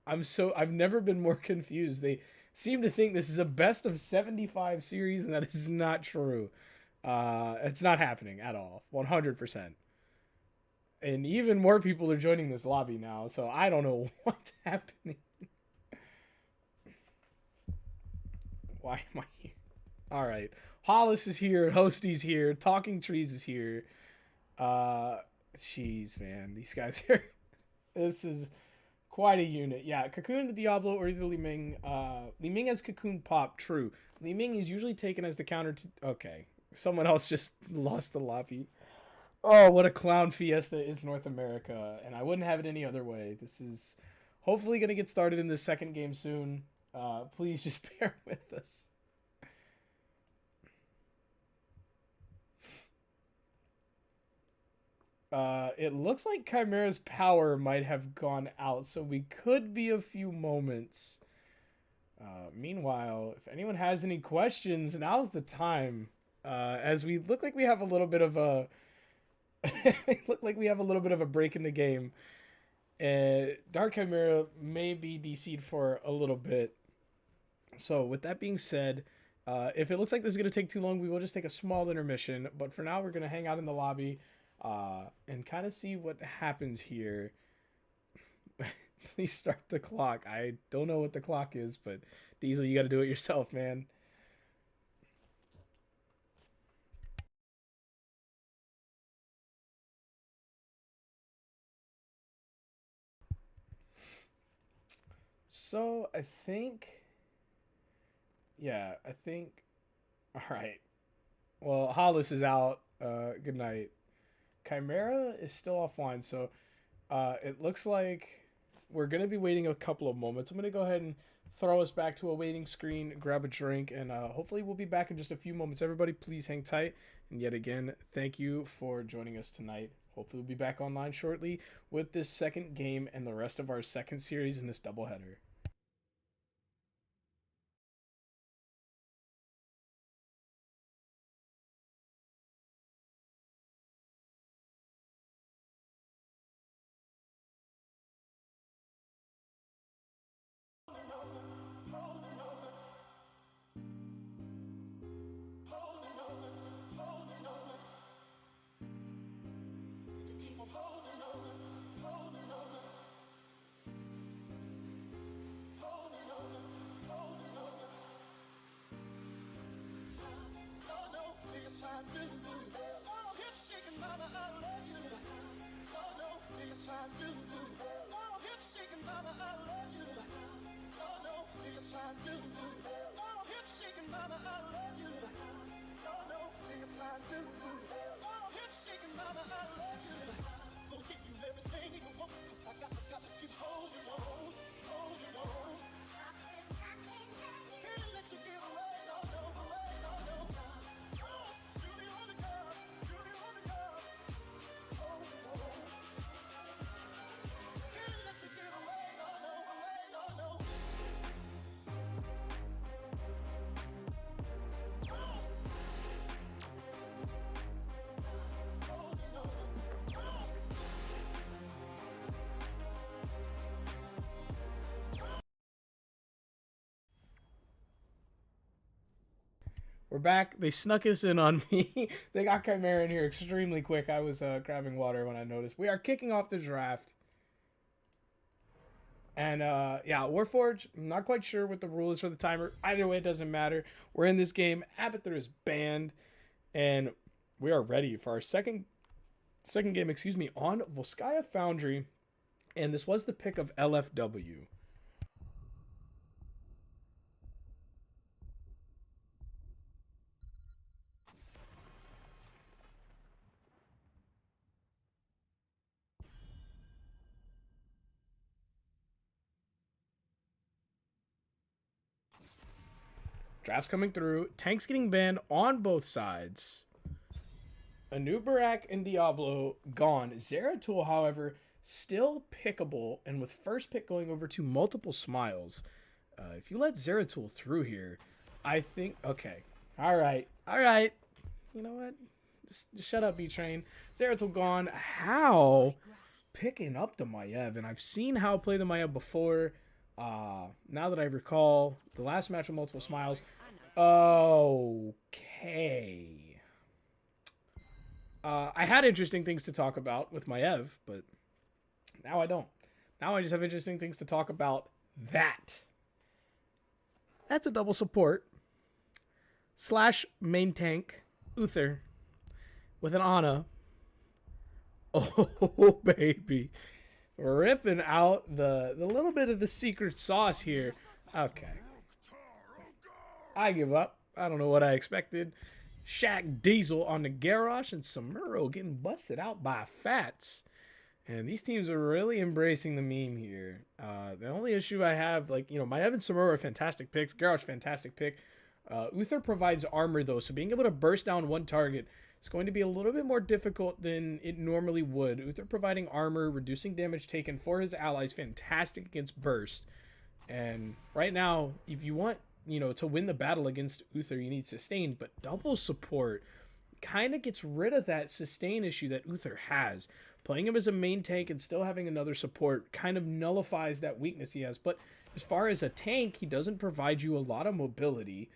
I've never been more confused. They seem to think this is a best of 75 series, and that is not true. It's not happening at all. 100%. And even more people are joining this lobby now, so I don't know what's happening. Why am I here? Alright. Hollis is here, Hosty's here, Talking Trees is here. Jeez, man. These guys here. This is quite a unit. Yeah, Cocoon, the Diablo, or either Li Ming. Li Ming has Cocoon Pop, true. Li Ming is usually taken as the counter to... Okay. Someone else just lost the lobby. Oh, what a clown fiesta is North America. And I wouldn't have it any other way. This is hopefully going to get started in the second game soon. Please just bear with us. It looks like Chimera's power might have gone out, so we could be a few moments. Meanwhile, if anyone has any questions, now's the time. As we look like we have a little bit of a break in the game. Dark Chimera may be DC'd for a little bit. So with that being said, if it looks like this is going to take too long, we will just take a small intermission. But for now, we're going to hang out in the lobby and kind of see what happens here. Please start the clock. I don't know what the clock is, but Diesel, you got to do it yourself, man. So I think, yeah, all right. Well, Hollis is out. Good night. Chimera is still offline, so it looks like we're gonna be waiting a couple of moments. I'm gonna go ahead and throw us back to a waiting screen, grab a drink, and hopefully we'll be back in just a few moments. Everybody, please hang tight. And yet again, thank you for joining us tonight. Hopefully we'll be back online shortly with this second game and the rest of our second series in this doubleheader. We're back. They snuck us in on me. They got Chimera in here extremely quick. I was grabbing water when I noticed. We are kicking off the draft. And yeah, Warforged, I'm not quite sure what the rule is for the timer. Either way, it doesn't matter. We're in this game. Abathur is banned. And we are ready for our second game, on Volskaya Foundry. And this was the pick of LFW. Drafts coming through. Tanks getting banned on both sides. Anubarak and Diablo gone. Zeratul, however, still pickable. And with first pick going over to multiple smiles. If you let Zeratul through here, I think... Okay. All right. You know what? Just shut up, B-Train. Zeratul gone. How? Picking up the Maiev. And I've seen how play the Maiev before. Now that I recall, the last match with multiple smiles. Okay. I had interesting things to talk about with Maiev, but now I don't. Now I just have interesting things to talk about. That's a double support / main tank Uther with an Ana. Oh, baby. Ripping out the little bit of the secret sauce here. Okay. I give up. I don't know what I expected. Shaq Diesel on the Garrosh and Samuro getting busted out by Fats. And these teams are really embracing the meme here. The only issue I have, Maiev and Samuro are fantastic picks. Garrosh, fantastic pick. Uther provides armor, though, so being able to burst down one target is going to be a little bit more difficult than it normally would. Uther providing armor, reducing damage taken for his allies, fantastic against burst. And right now, if you want, to win the battle against Uther, you need sustain, but double support kind of gets rid of that sustain issue that Uther has. Playing him as a main tank and still having another support kind of nullifies that weakness he has. But as far as a tank, he doesn't provide you a lot of mobility.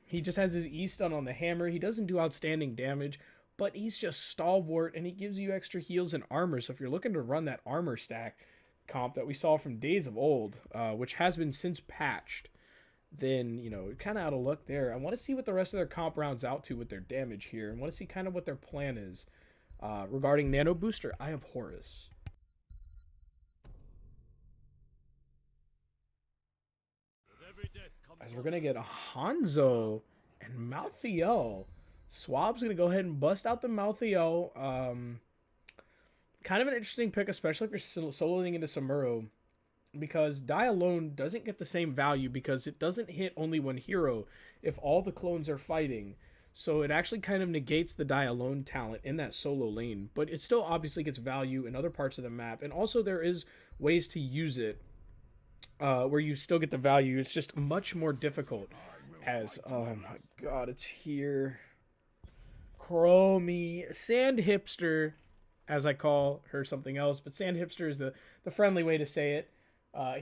He just has his E-stun on the hammer. He doesn't do outstanding damage, but he's just stalwart, and he gives you extra heals and armor. So if you're looking to run that armor stack comp that we saw from days of old, which has been since patched, then, you're kind of out of luck there. I want to see what the rest of their comp rounds out to with their damage here. I want to see kind of what their plan is. Regarding Nano Booster, I have Horus. As we're going to get a Hanzo and Malthael. Swab's going to go ahead and bust out the Malthael. Kind of an interesting pick, especially if you're soloing into Samuro. Because Die Alone doesn't get the same value because it doesn't hit only one hero if all the clones are fighting. So it actually kind of negates the Die Alone talent in that solo lane. But it still obviously gets value in other parts of the map. And also there is ways to use it where you still get the value. It's just much more difficult as, oh my god, it's here. Chromie, Sand Hipster, as I call her something else. But Sand Hipster is the friendly way to say it.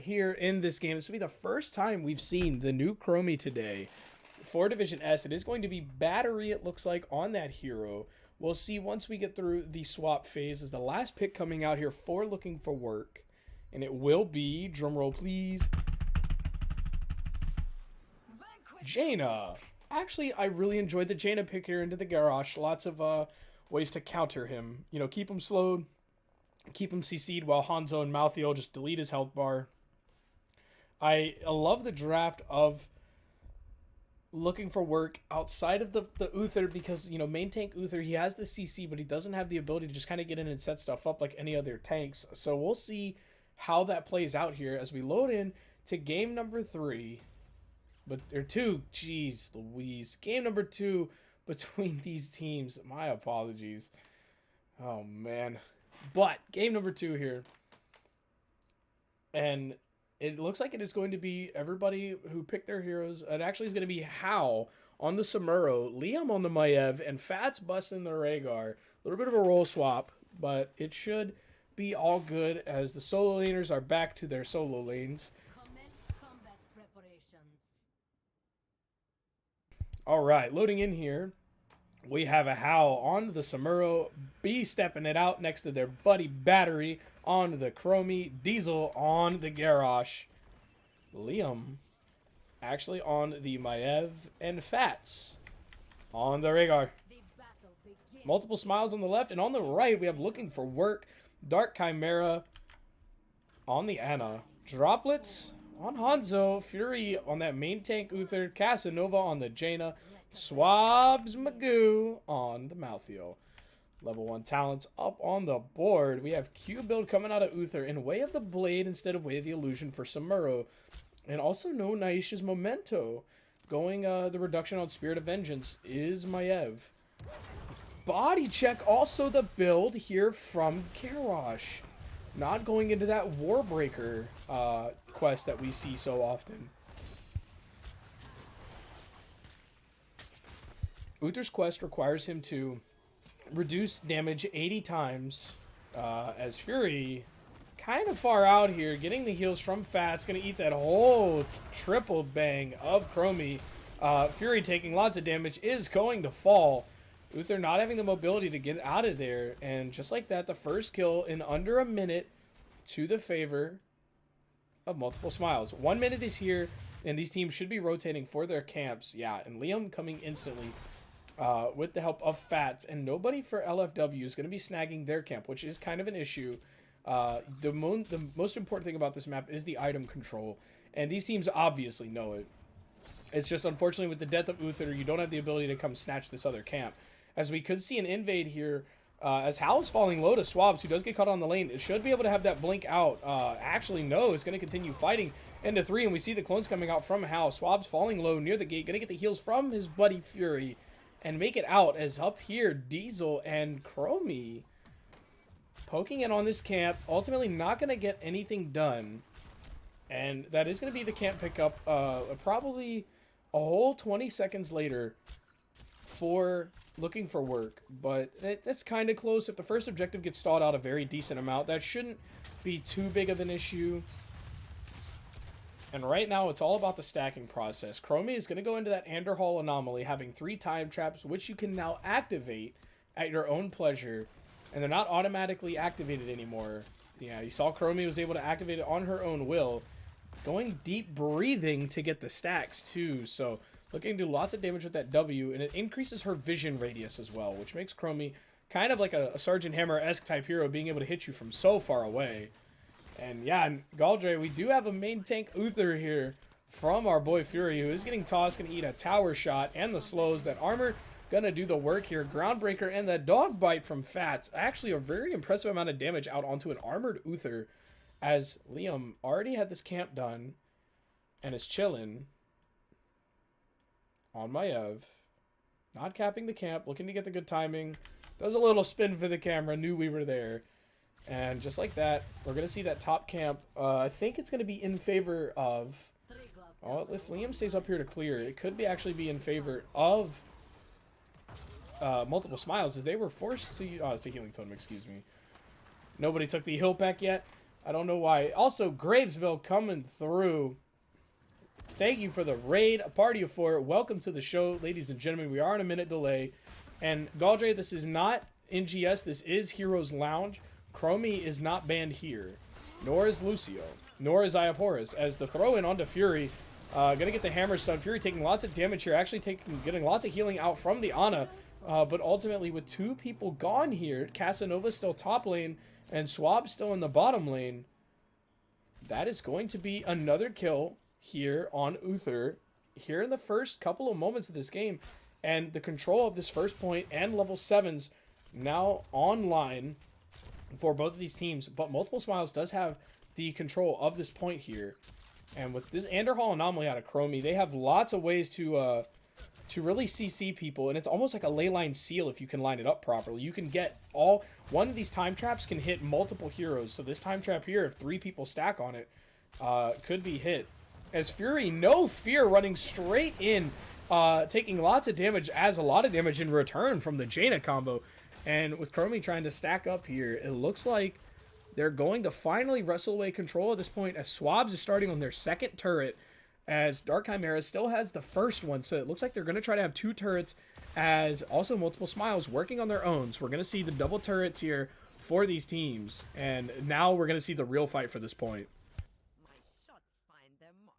Here in this game, this will be the first time we've seen the new Chromie today for Division S. It is going to be Battery, it looks like, on that hero. We'll see once we get through the swap phase. Is the last pick coming out here for Looking for Work. And it will be, drumroll please, Jaina. Actually, I really enjoyed the Jaina pick here into the Garrosh. Lots of ways to counter him. Keep him slowed, keep him CC'd while Hanzo and Malthael just delete his health bar. I love the draft of Looking for Work outside of the Uther because, main tank Uther, he has the CC, but he doesn't have the ability to just kind of get in and set stuff up like any other tanks. So we'll see how that plays out here as we load in to game number 3. Or 2, jeez Louise. Game number 2 between these teams. My apologies. Oh, man. But game number 2 here. And it looks like it is going to be everybody who picked their heroes. It actually is going to be Hao on the Samuro, Liam on the Maiev, and Fats busting the Rhaegar. A little bit of a role swap, but it should be all good as the solo laners are back to their solo lanes. All right, loading in here. We have a Howl on the Samuro, B stepping it out next to their buddy Battery on the Chromie, Diesel on the Garrosh, Liam actually on the Maiev, and Fats on the Rhaegar. Multiple smiles on the left, and on the right we have Looking for Work, Dark Chimera on the Ana, Droplets on Hanzo, Fury on that main tank Uther, Casanova on the Jaina, Swabs Magoo on the Malthael. Level 1 talents up on the board. We have Q build coming out of Uther in Way of the Blade instead of Way of the Illusion for Samuro. And also no Naisha's Memento. Going the reduction on Spirit of Vengeance is Maiev. Body check also the build here from Garrosh. Not going into that Warbreaker quest that we see so often. Uther's quest requires him to reduce damage 80 times as Fury kind of far out here, getting the heals from Fats, going to eat that whole triple bang of Chromie. Fury taking lots of damage is going to fall. Uther not having the mobility to get out of there, and just like that, the first kill in under a minute to the favor of Multiple Smiles. 1 minute is here, and these teams should be rotating for their camps. Yeah, and Liam coming instantly with the help of Fats, and nobody for LFW is going to be snagging their camp, which is kind of an issue. The most important thing about this map is the item control, and these teams obviously know it. It's just unfortunately with the death of Uther, you don't have the ability to come snatch this other camp. As we could see an invade here, as Howl's falling low to Swabs, who does get caught on the lane. It should be able to have that blink out. Actually, no, it's going to continue fighting into 3, and we see the clones coming out from Howl. Swabs falling low near the gate, going to get the heals from his buddy Fury, and make it out as up here, Diesel and Chromie poking in on this camp, ultimately not going to get anything done. And that is going to be the camp pickup probably a whole 20 seconds later for Looking for Work. But that's kind of close. If the first objective gets stalled out a very decent amount, that shouldn't be too big of an issue. And right now, it's all about the stacking process. Chromie is going to go into that Anderhall anomaly, having 3 time traps, which you can now activate at your own pleasure. And they're not automatically activated anymore. Yeah, you saw Chromie was able to activate it on her own will. Going deep breathing to get the stacks, too. So, looking to do lots of damage with that W, and it increases her vision radius as well, which makes Chromie kind of like a Sergeant Hammer-esque type hero, being able to hit you from so far away. And yeah, and Galdre, we do have a main tank Uther here from our boy Fury, who is getting tossed, going to eat a tower shot and the slows. That armor going to do the work here. Groundbreaker and the dog bite from Fats. Actually, a very impressive amount of damage out onto an armored Uther, as Liam already had this camp done and is chilling on Maiev. Not capping the camp, looking to get the good timing. Does a little spin for the camera, knew we were there. And just like that, we're going to see that top camp. I think it's going to be in favor of... Oh, if Liam stays up here to clear, it could be actually be in favor of Multiple Smiles, as they were forced to... Oh, it's a healing totem, excuse me. Nobody took the hill back yet. I don't know why. Also, Gravesville coming through. Thank you for the raid. A party of 4. Welcome to the show, ladies and gentlemen. We are on a minute delay. And Galdre, this is not NGS. This is Heroes Lounge. Chromie is not banned here, nor is Lucio, nor is Eye of Horus, as the throw-in onto Fury, gonna get the hammer stun. Fury taking lots of damage here, actually getting lots of healing out from the Ana, but ultimately with 2 people gone here, Casanova still top lane, and Swab still in the bottom lane, that is going to be another kill here on Uther, here in the first couple of moments of this game, and the control of this first point and level 7s now online for both of these teams, but Multiple Smiles does have the control of this point here. And with this Anderhall anomaly out of Chromie, they have lots of ways to really CC people, and it's almost like a ley line seal if you can line it up properly. You can get one of these time traps can hit multiple heroes. So this time trap here, if 3 people stack on it, could be hit. As Fury, no fear, running straight in, taking lots of damage, as a lot of damage in return from the Jaina combo. And with Chromie trying to stack up here, it looks like they're going to finally wrestle away control at this point, as Swabs is starting on their second turret. as Dark Chimera still has the first one, so it looks like they're going to try to have 2 turrets as also Multiple Smiles working on their own. So we're going to see the double turrets here for these teams, and now we're going to see the real fight for this point. My shots find their mark.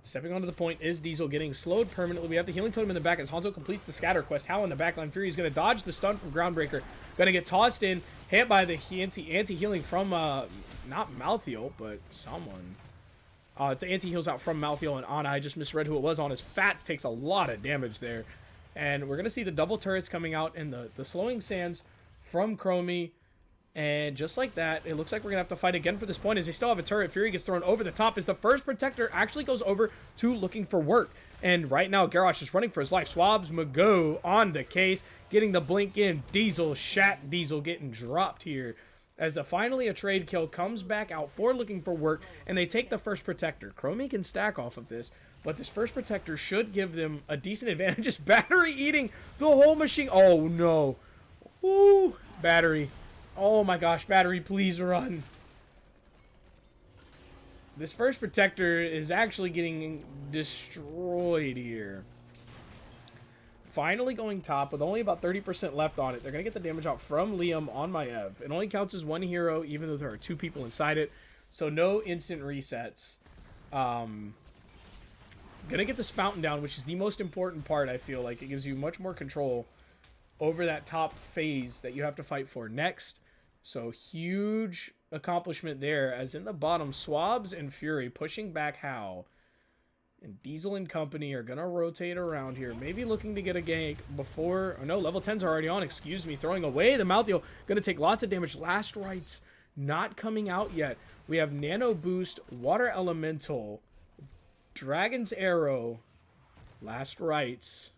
Stepping onto the point is Diesel, getting slowed permanently. We have the Healing Totem in the back as Hanzo completes the scatter quest. Hal in the backline. Fury is going to dodge the stun from Groundbreaker. Going to get tossed in, hit by the anti-healing from, not Malthael, but someone. The anti-heals out from Malthael and Ana. I just misread who it was. On his Fat takes a lot of damage there. And we're going to see the double turrets coming out in the slowing sands from Chromie. And just like that, it looks like we're going to have to fight again for this point as they still have a turret. Fury gets thrown over the top as the first protector actually goes over to looking for work. And right now, Garrosh is running for his life. Swabs Magoo on the case, getting the blink in. Diesel, Shat Diesel getting dropped here. As finally a trade kill comes back out for looking for work, and they take the first protector. Chromie can stack off of this, but this first protector should give them a decent advantage. Just Battery eating the whole machine. Oh, no. Ooh, Battery. Oh my gosh, Battery, please run. This first protector is actually getting destroyed here. Finally going top with only about 30% left on it. They're going to get the damage out from Liam on Maiev. It only counts as 1 hero, even though there are 2 people inside it. So no instant resets. Going to get this fountain down, which is the most important part, I feel like. It gives you much more control over that top phase that you have to fight for next. So huge accomplishment there, as in the bottom, Swabs and Fury pushing back Hal. And Diesel and company are going to rotate around here. Maybe looking to get a gank before... Oh, no, level 10s are already on. Excuse me. Throwing away the Malthael. Going to take lots of damage. Last Rites not coming out yet. We have Nano Boost, Water Elemental, Dragon's Arrow, Last Rites.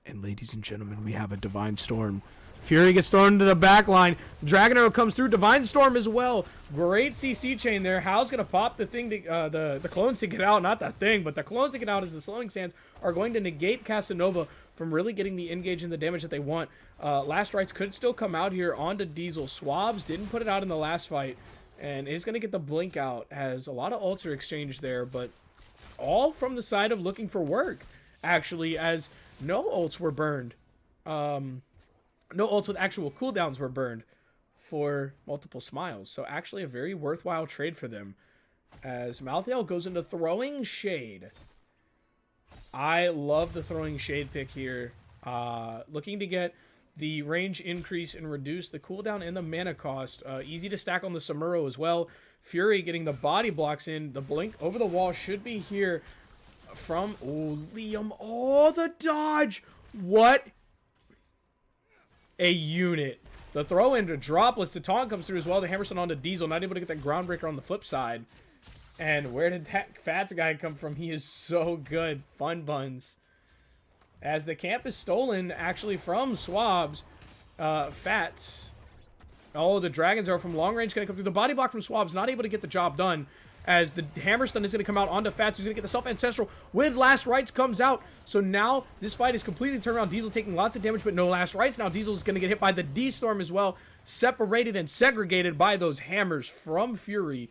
And ladies and gentlemen, we have a Divine Storm. Fury gets thrown into the back line. Dragon Arrow comes through. Divine Storm as well. Great CC chain there. Hal's going to pop the thing, the clones to get out. Not that thing, but the clones to get out as the slowing sands are going to negate Casanova from really getting the engage and the damage that they want. Last Rites could still come out here onto Diesel. Swabs didn't put it out in the last fight, and is going to get the blink out. Has a lot of ults are exchanged there, but all from the side of looking for work, actually, as no ults were burned. No ults with actual cooldowns were burned for Multiple Smiles. So actually a very worthwhile trade for them. As Malthael goes into Throwing Shade. I love the Throwing Shade pick here. Looking to get the range increase and reduce the cooldown and the mana cost. Easy to stack on the Samuro as well. Fury getting the body blocks in. The blink over the wall should be here from... Oh, Liam. Oh, the dodge. What a unit. The throw into droplets. The taunt comes through as well. The Hammerstone onto Diesel. Not able to get that Groundbreaker on the flip side. And where did that Fats guy come from? He is so good. Fun Buns. As the camp is stolen, actually, from Swabs. Fats. Oh, the Dragons are from long range. Going to come through. The body block from Swabs. Not able to get the job done. As the Hammerstone is going to come out onto Fats, who's going to get the Self-Ancestral with Last Rites comes out. So now this fight is completely turned around. Diesel taking lots of damage, but no Last Rites. Now Diesel is going to get hit by the D-Storm as well. Separated and segregated by those hammers from Fury.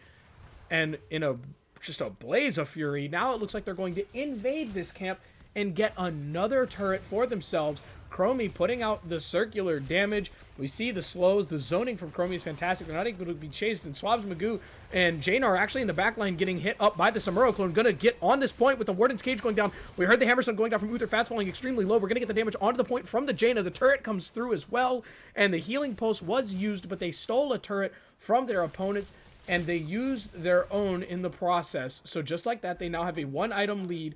And in just a blaze of fury, now it looks like they're going to invade this camp and get another turret for themselves. Chromie putting out the circular damage. We see the slows. The zoning from Chromie is fantastic. They're not able to be chased. And Swabs Magoo and Jaina are actually in the backline getting hit up by the Samuro clone. Going to get on this point with the Warden's Cage going down. We heard the Hammerstone going down from Uther. Fats falling extremely low. We're going to get the damage onto the point from the Jaina. The turret comes through as well. And the healing pulse was used, but they stole a turret from their opponent. And they used their own in the process. So just like that, they now have a 1-item lead.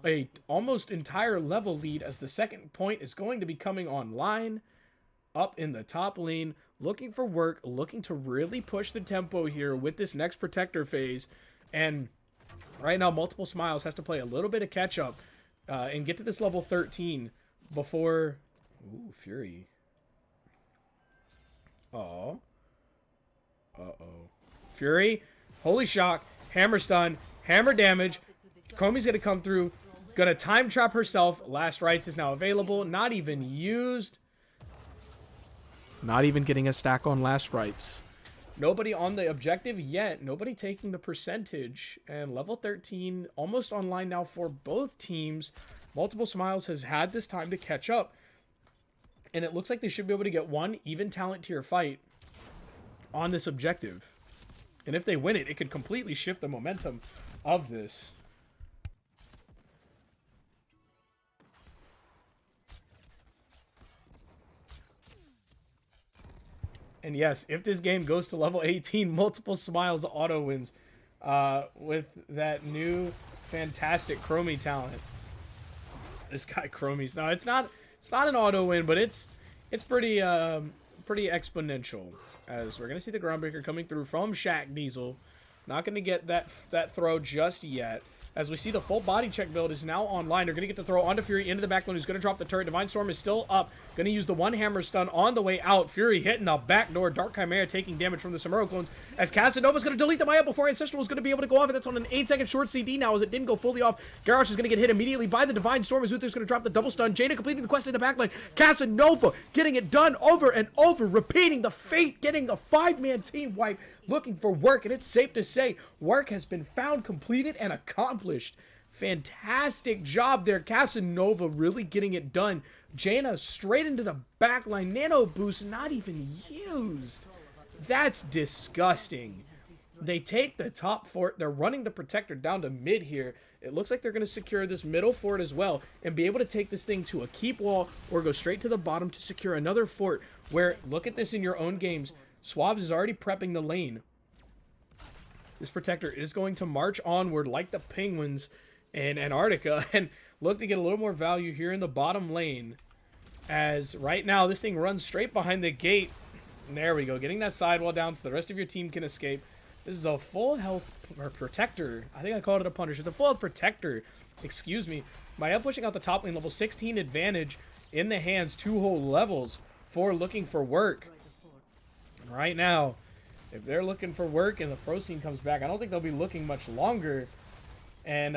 A almost entire level lead as the second point is going to be coming online up in the top lane, looking for work, looking to really push the tempo here with this next protector phase. And right now Multiple Smiles has to play a little bit of catch up and get to this level 13 before... Ooh, Fury. Oh. Uh-oh. Fury, holy shock, hammer stun, hammer damage. Chromie's going to come through. Gonna time trap herself. Last Rites is now available. Not even used. Not even getting a stack on Last Rites. Nobody on the objective yet. Nobody taking the percentage. And level 13 almost online now for both teams. Multiple Smiles has had this time to catch up. And it looks like they should be able to get one even talent tier fight on this objective. And if they win it, it could completely shift the momentum of this. And yes, if this game goes to level 18, Multiple Smiles auto wins with that new fantastic Chromie talent. This guy Chromie's no, it's not an auto win, but it's pretty pretty exponential. As we're gonna see the Groundbreaker coming through from Shaq Diesel. Not gonna get that throw just yet. As we see the full body check build is now online. They're going to get the throw onto Fury into the back lane, who's going to drop the turret. Divine Storm is still up. Going to use the one hammer stun on the way out. Fury hitting the backdoor. Dark Chimera taking damage from the Samuro clones. As Casanova's going to delete the Maya before Ancestral is going to be able to go off. And that's on an 8-second short CD now as it didn't go fully off. Garrosh is going to get hit immediately by the Divine Storm as Uther's going to drop the double stun. Jaina completing the quest in the back lane. Casanova getting it done over and over. Repeating the fate. Getting a 5-man team wipe. Looking for work. And it's safe to say work has been found, completed, and accomplished. Fantastic job there. Casanova really getting it done. Jaina straight into the back line. Nano boost not even used. That's disgusting. They take the top fort. They're running the Protector down to mid here. It looks like they're going to secure this middle fort as well and be able to take this thing to a keep wall or go straight to the bottom to secure another fort where, look at this in your own games, Swabs is already prepping the lane. This Protector is going to march onward like the Penguins in Antarctica and look to get a little more value here in the bottom lane, as right now this thing runs straight behind the gate. And there we go, getting that sidewall down so the rest of your team can escape. This is a full health or Protector. I think I called it a Punisher. It's a full health Protector, excuse me. Maya pushing out the top lane, level 16 advantage in the hands, 2 whole levels for looking for work. And right now, if they're looking for work and the pro scene comes back, I don't think they'll be looking much longer. And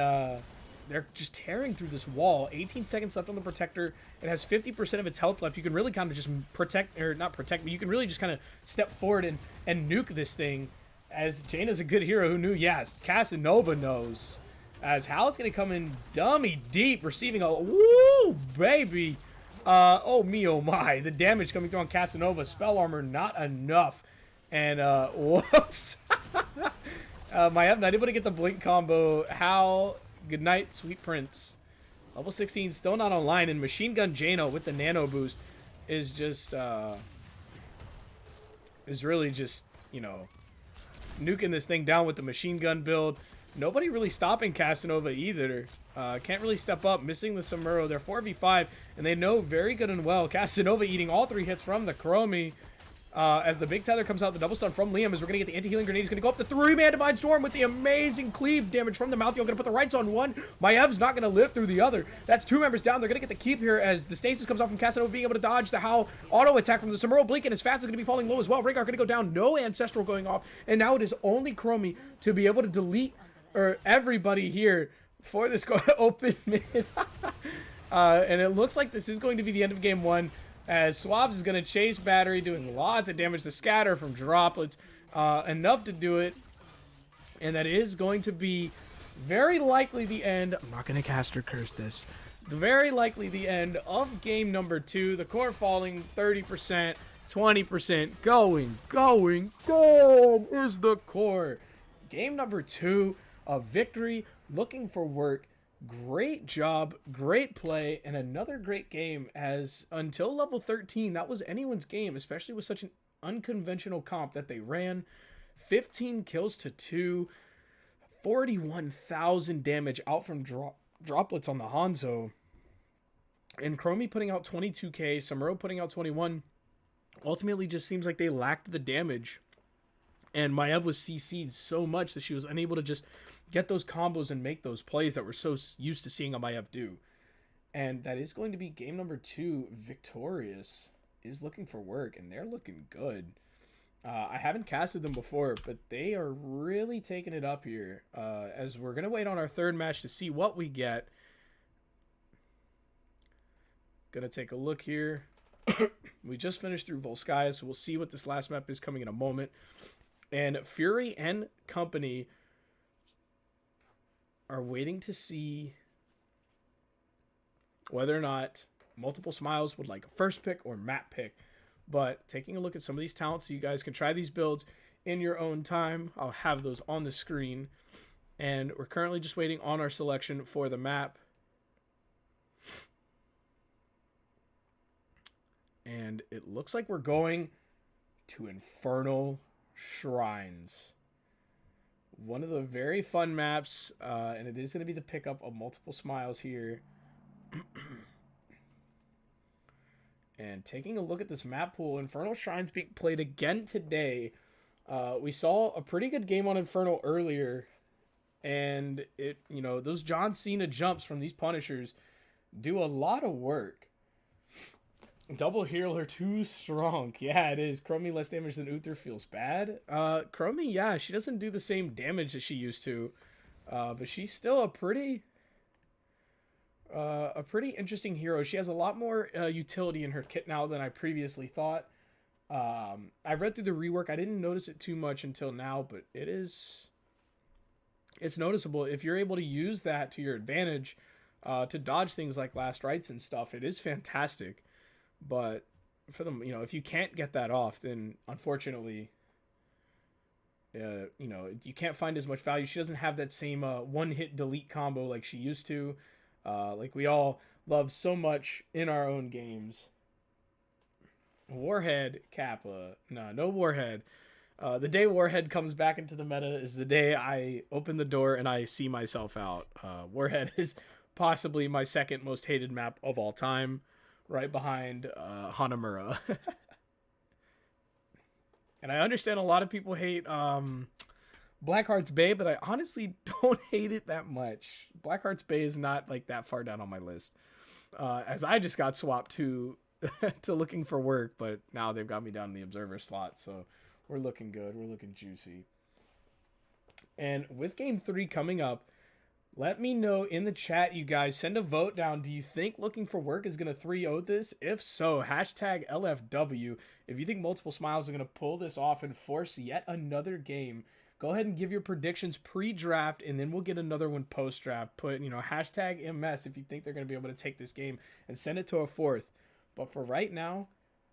they're just tearing through this wall. 18 seconds left on the Protector. It has 50% of its health left. You can really kind of just protect, or not protect, but you can really just kind of step forward and nuke this thing. As Jaina's a good hero who knew, yes, Casanova knows. As Hal's going to come in dummy deep, receiving a, woo, baby. Oh me, oh my. The damage coming through on Casanova. Spell armor, not enough. And, whoops. Maiev not able to get the blink combo. Hal, good night, sweet prince. Level 16 still not online, and Machine Gun Jaina with the nano boost is just is really just, you know, nuking this thing down with the machine gun build. Nobody really stopping Casanova either. Can't really step up, missing the Samuro. They're 4v5, and they know very good and well. Casanova eating all 3 hits from the Chromie. As the big tether comes out, the double stun from Liam, as we're going to get the anti-healing grenade. He's going to go up the 3-man Divine Storm with the amazing cleave damage from the Malthael. Going to put the rights on one. Maev's not going to live through the other. That's 2 members down. They're going to get the keep here as the stasis comes off from Casanova being able to dodge the Howl auto attack from the Samuro Blink, and his fast is going to be falling low as well. Rhaegar going to go down. No Ancestral going off, and now it is only Chromie to be able to delete everybody here for this open mid. And it looks like this is going to be the end of game 1. As Swabs is going to chase Battery, doing lots of damage to Scatter from droplets. Enough to do it. And that is going to be very likely the end. I'm not going to caster curse this. Very likely the end of game number 2. The core falling 30%, 20%. Going is the core. Game number 2 of victory. Looking for work. Great job, great play, and another great game, as until level 13, that was anyone's game, especially with such an unconventional comp that they ran. 15 kills to 2, 41,000 damage out from droplets on the Hanzo. And Chromie putting out 22k, Samuro putting out 21. Ultimately just seems like they lacked the damage. And Maiev was CC'd so much that she was unable to just get those combos and make those plays that we're so used to seeing a Maiev do. And that is going to be game number 2. Victorious is looking for work, and they're looking good. I haven't casted them before, but they are really taking it up here. As we're going to wait on our 3rd match to see what we get. Gonna take a look here. We just finished through Volskaya, so we'll see what this last map is coming in a moment. And Fury and company are waiting to see whether or not Multiple Smiles would like a first pick or map pick. But taking a look at some of these talents so you guys can try these builds in your own time. I'll have those on the screen. And we're currently just waiting on our selection for the map. And it looks like we're going to Infernal Shrines. One of the very fun maps, and it is going to be the pickup of Multiple Smiles here. And taking a look at this map pool, Infernal Shrines being played again today. We saw a pretty good game on Infernal earlier, and those John Cena jumps from these Punishers do a lot of work. Double healer too strong. Yeah, it is. Chromie less damage than Uther feels bad. Chromie, yeah, she doesn't do the same damage that she used to, but she's still a pretty interesting hero. She has a lot more utility in her kit now than I previously thought. I read through the rework. I didn't notice it too much until now, but it's noticeable. If you're able to use that to your advantage to dodge things like last rites and stuff, it is fantastic. But for them, if you can't get that off, then unfortunately, you can't find as much value. She doesn't have that same one-hit delete combo like she used to. Like we all love so much in our own games. Warhead, Kappa. No Warhead. The day Warhead comes back into the meta is the day I open the door and I see myself out. Warhead is possibly my second most hated map of all time, right behind Hanamura. And I understand a lot of people hate Blackheart's Bay, but I honestly don't hate it that much. Blackheart's Bay is not like that far down on my list. As I just got swapped to looking for work, but now they've got me down in the observer slot, so we're looking good. We're looking juicy. And with game 3 coming up, let me know in the chat, you guys. Send a vote down. Do you think looking for work is going to 3-0 this? If so, hashtag LFW. If you think Multiple Smiles are going to pull this off and force yet another game, go ahead and give your predictions pre-draft, and then we'll get another one post-draft. Put, hashtag MS if you think they're going to be able to take this game and send it to a 4th. But for right now,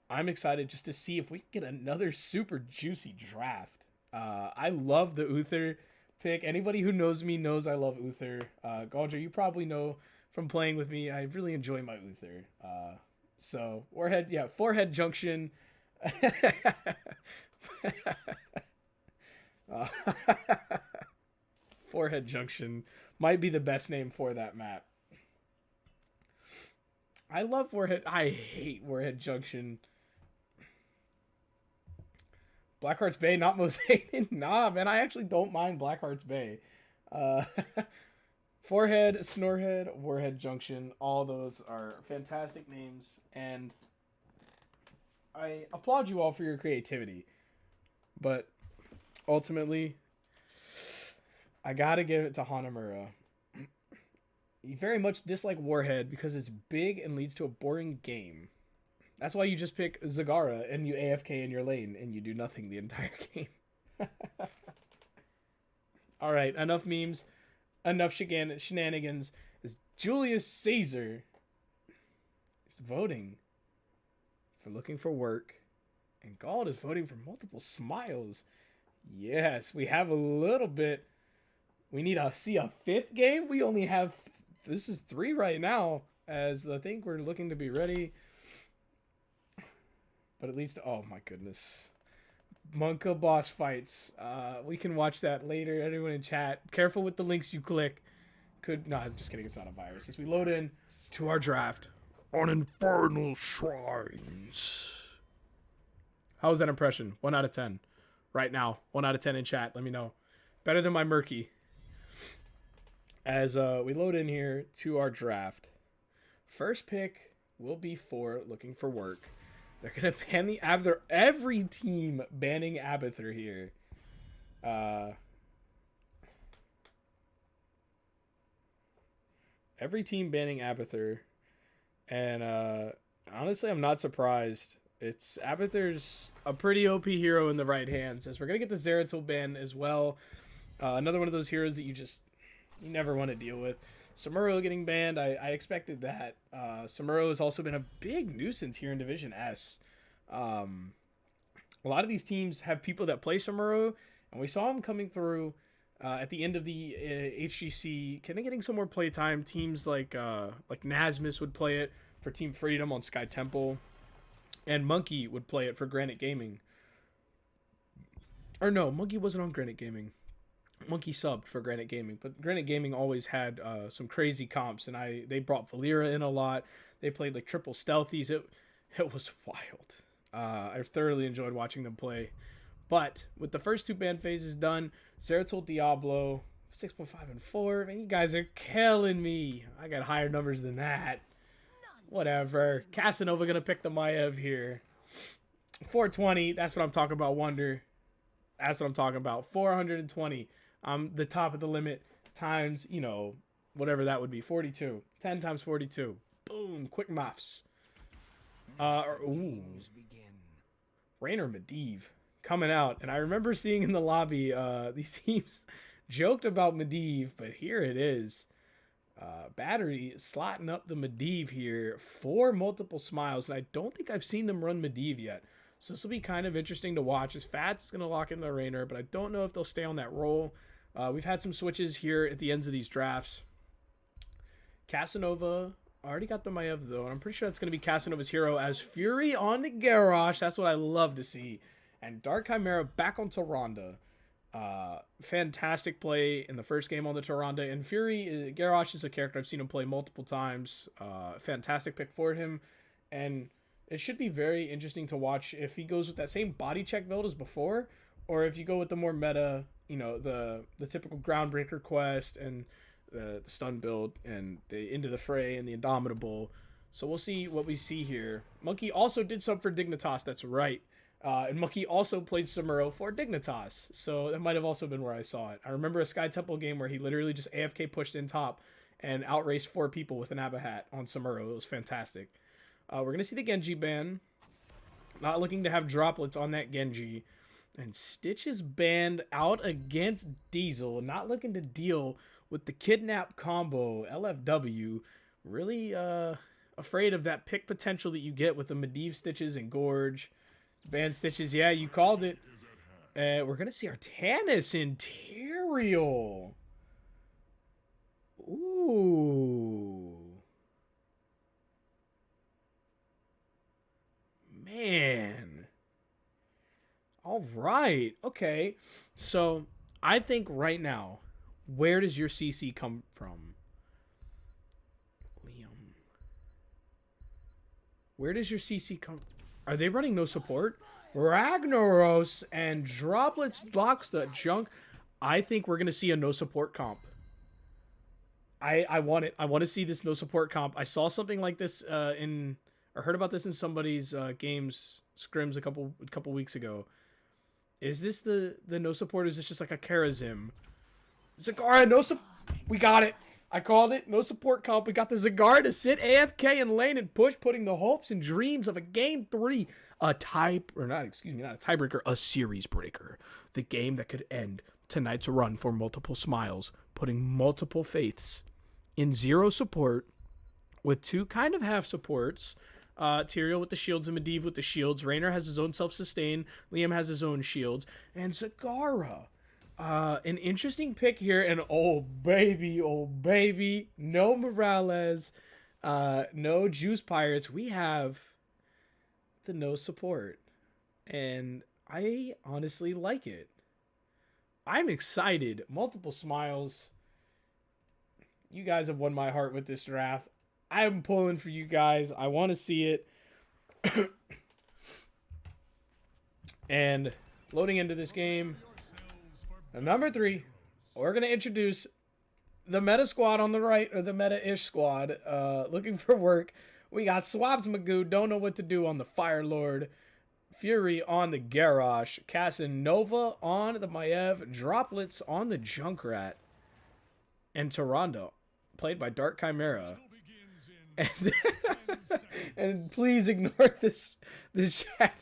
I'm excited just to see if we can get another super juicy draft. I love the Uther pick. Anybody who knows me knows I love Uther. Gaudra, you probably know from playing with me, I really enjoy my Uther. So, Forehead Junction. Forehead Junction might be the best name for that map. I love Warhead. I hate Warhead Junction. Blackheart's Bay, not most hated. Nah, man, I actually don't mind Blackheart's Bay. Forehead, Snorehead, Warhead Junction, all those are fantastic names, and I applaud you all for your creativity. But ultimately, I gotta give it to Hanamura. You very much dislike Warhead because it's big and leads to a boring game. That's why you just pick Zagara and you AFK in your lane and you do nothing the entire game. Alright, enough memes, enough shenanigans. As Julius Caesar is voting for looking for work, and Gald is voting for Multiple Smiles. Yes, we have a little bit. We need to see a 5th game. We only have, this is 3 right now, as I think we're looking to be ready. But it leads to, oh my goodness. Monka boss fights. We can watch that later. Everyone in chat, careful with the links you click. I'm just kidding. It's not a virus. As we load in to our draft on Infernal Shrines. How was that impression? 1 out of 10. Right now. 1 out of 10 in chat. Let me know. Better than my Murky. As we load in here to our draft. First pick will be for looking for work. They're going to ban the Abathur. Every team banning Abathur here. Every team banning Abathur. And honestly, I'm not surprised. It's Abathur's a pretty OP hero in the right hands, as we're gonna get the Zeratul ban as well. Another one of those heroes that you never want to deal with. Samuro getting banned, I expected that. Samuro has also been a big nuisance here in Division S. A lot of these teams have people that play Samuro, and we saw him coming through at the end of the HGC, kind of getting some more play time. Teams like Nasmus would play it for Team Freedom on Sky Temple, and Monkey would play it for Granite Gaming. Or no, Monkey wasn't on Granite Gaming. Monkey subbed for Granite Gaming, but Granite Gaming always had some crazy comps, and they brought Valera in a lot. They played like triple stealthies. It was wild. I thoroughly enjoyed watching them play. But with the first two ban phases done, Zeratul Diablo 6.5 and 4. Man, you guys are killing me. I got higher numbers than that. Whatever. Casanova gonna pick the Maiev here. 420. That's what I'm talking about. Wonder. That's what I'm talking about. 420. The top of the limit times, whatever that would be. 42. 10 times 42. Boom. Quick muffs. Ooh. Raynor Medivh coming out. And I remember seeing in the lobby, these teams joked about Medivh, but here it is. Battery slotting up the Medivh here for multiple smiles. And I don't think I've seen them run Medivh yet. So this will be kind of interesting to watch. As Fats is going to lock in the Raynor, but I don't know if they'll stay on that roll. We've had some switches here at the ends of these drafts. Casanova already got the Maiev though, and I'm pretty sure that's going to be Casanova's hero as Fury on the Garrosh. That's what I love to see. And Dark Chimera back on Tyrande. Fantastic play in the first game on the Tyrande. And Fury, Garrosh is a character I've seen him play multiple times. Fantastic pick for him. And it should be very interesting to watch if he goes with that same body check build as before, or if you go with the more meta, the typical Groundbreaker quest and the stun build and the Into the Fray and the Indomitable. So we'll see what we see here. Monkey also did sub for Dignitas, that's right. And Monkey also played Samuro for Dignitas. So that might have also been where I saw it. I remember a Sky Temple game where he literally just AFK pushed in top and outraced 4 people with an Abahat on Samuro. It was fantastic. We're going to see the Genji ban. Not looking to have droplets on that Genji. And Stitch is banned out against Diesel. Not looking to deal with the kidnap combo. LFW. Really afraid of that pick potential that you get with the Medivh Stitches and Gorge. Ban Stitches. Yeah, you called it. We're going to see Artanis Interial. Ooh. Man. All right. Okay. So I think right now, where does your CC come from? Liam. Where does your CC come? Are they running no support? Ragnaros and Droplets box the junk. I think we're going to see a no support comp. I want it. I want to see this no support comp. I saw something like this I heard about this in somebody's games scrims a couple weeks ago. Is this the no support? Or is this just like a Karazim? Zagara, no support. We got it. I called it. No support comp. We got the Zagara to sit AFK in lane and push, putting the hopes and dreams of a game 3, not a tiebreaker, a series breaker. The game that could end tonight's run for multiple smiles, putting multiple faiths in 0 support with 2 kind of half supports. Tyrael with the shields and Medivh with the shields. Raynor has his own self-sustain. Liam has his own shields. And Zagara. An interesting pick here. And oh baby. No Morales. No Juice Pirates. We have the no support. And I honestly like it. I'm excited. Multiple smiles. You guys have won my heart with this draft. I'm pulling for you guys. I want to see it. And loading into this game, number 3, we're going to introduce the meta squad on the right, or the meta-ish squad, looking for work. We got Swabs Magoo, don't know what to do on the Fire Lord. Fury on the Garrosh. Casanova on the Maiev. Droplets on the Junkrat. And Tyrande, played by Dark Chimera. And, and please ignore this chat.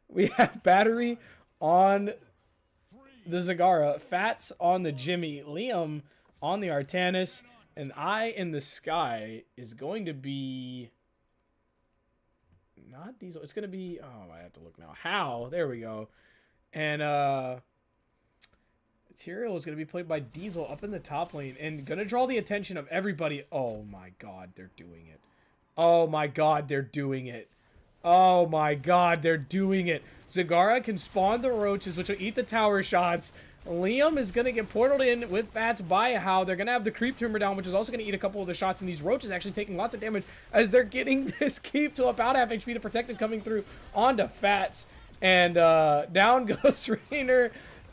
We have Battery on the Zagara, Fats on the Jimmy, Liam on the Artanis, and Eye in the Sky is going to be not Diesel. It's going to be, oh, I have to look now. How? There we go. And Tyrael is going to be played by Diesel up in the top lane and going to draw the attention of everybody. Oh my god, they're doing it. Oh my god, they're doing it. Oh my god, they're doing it. Zagara can spawn the roaches, which will eat the tower shots. Liam is going to get portaled in with Fats by How. They're going to have the creep tumor down, which is also going to eat a couple of the shots. And these roaches actually taking lots of damage as they're getting this keep to about half HP. The protected coming through onto Fats. And down goes Raynor.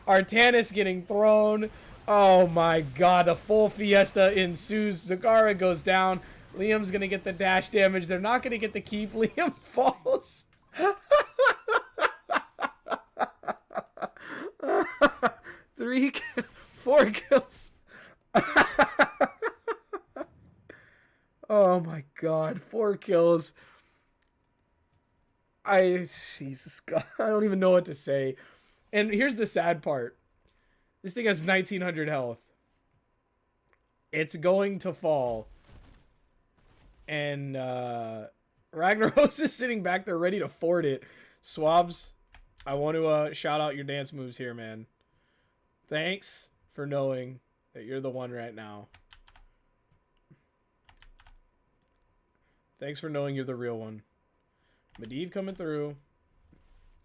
Artanis getting thrown. Oh my god, a full fiesta ensues. Zagara goes down. Liam's going to get the dash damage. They're not going to get the keep. Liam falls. 4 kills. Oh my god, 4 kills. Jesus God, I don't even know what to say. And here's the sad part. This thing has 1900 health. It's going to fall. And Ragnaros is sitting back there ready to fort it. Swabs, I want to shout out your dance moves here, man. Thanks for knowing that you're the one right now. Thanks for knowing you're the real one. Medivh coming through.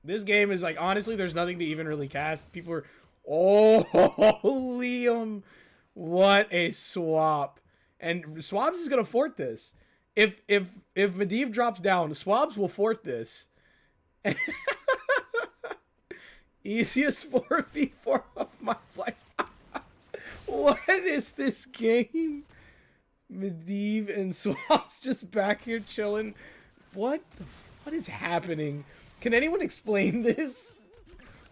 This game is like, honestly, there's nothing to even really cast. People are, oh, Liam, what a swap. And Swabs is gonna fort this. If Medivh drops down, Swabs will fort this. Easiest 4v4 of my life. What is this game? Medivh and Swabs just back here chilling. What is happening? Can anyone explain this?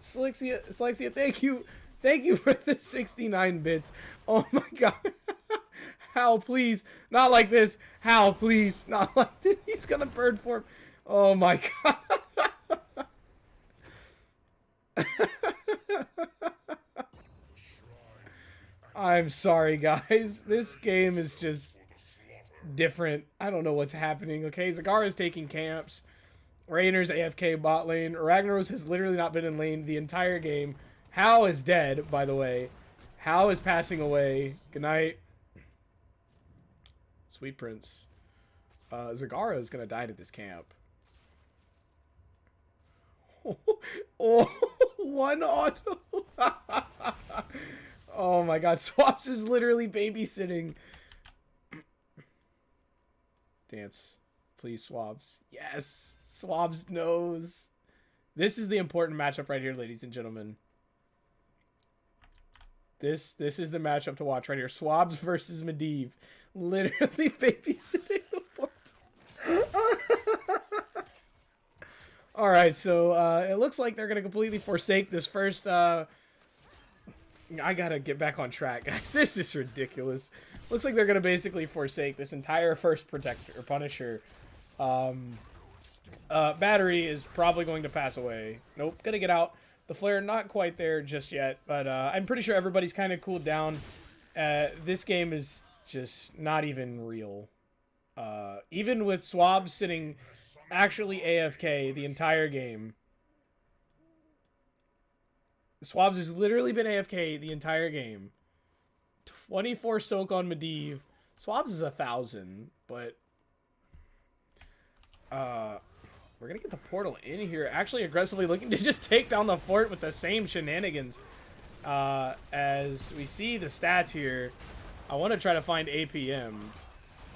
Slexia, thank you. Thank you for the 69 bits. Oh my god. Hal, please. Not like this. Hal, please. Not like this. He's gonna bird form. Oh my god. I'm sorry, guys. This game is just different. I don't know what's happening. Okay, Zagara's taking camps. Raynor's AFK bot lane. Ragnaros has literally not been in lane the entire game. Hal is dead, by the way. Hal is passing away. Good night. Sweet Prince. Zagara is going to die to this camp. Oh, one auto. Oh my god, Swaps is literally babysitting. Dance. Please, Swabs. Yes! Swabs knows. This is the important matchup right here, ladies and gentlemen. This is the matchup to watch right here. Swabs versus Medivh. Literally babysitting the fort. Alright, so it looks like they're going to completely forsake this first... I gotta get back on track, guys. This is ridiculous. Looks like they're gonna basically forsake this entire first protector or Punisher. Battery is probably going to pass away. Nope, gonna get out. The flare not quite there just yet, but I'm pretty sure everybody's kind of cooled down. This game is just not even real. Even with Swab sitting actually AFK the entire game. Swabs has literally been AFK the entire game. 24 soak on Medivh. Swabs is 1,000, but we're gonna get the portal in here. Actually, aggressively looking to just take down the fort with the same shenanigans. As we see the stats here, I want to try to find APM.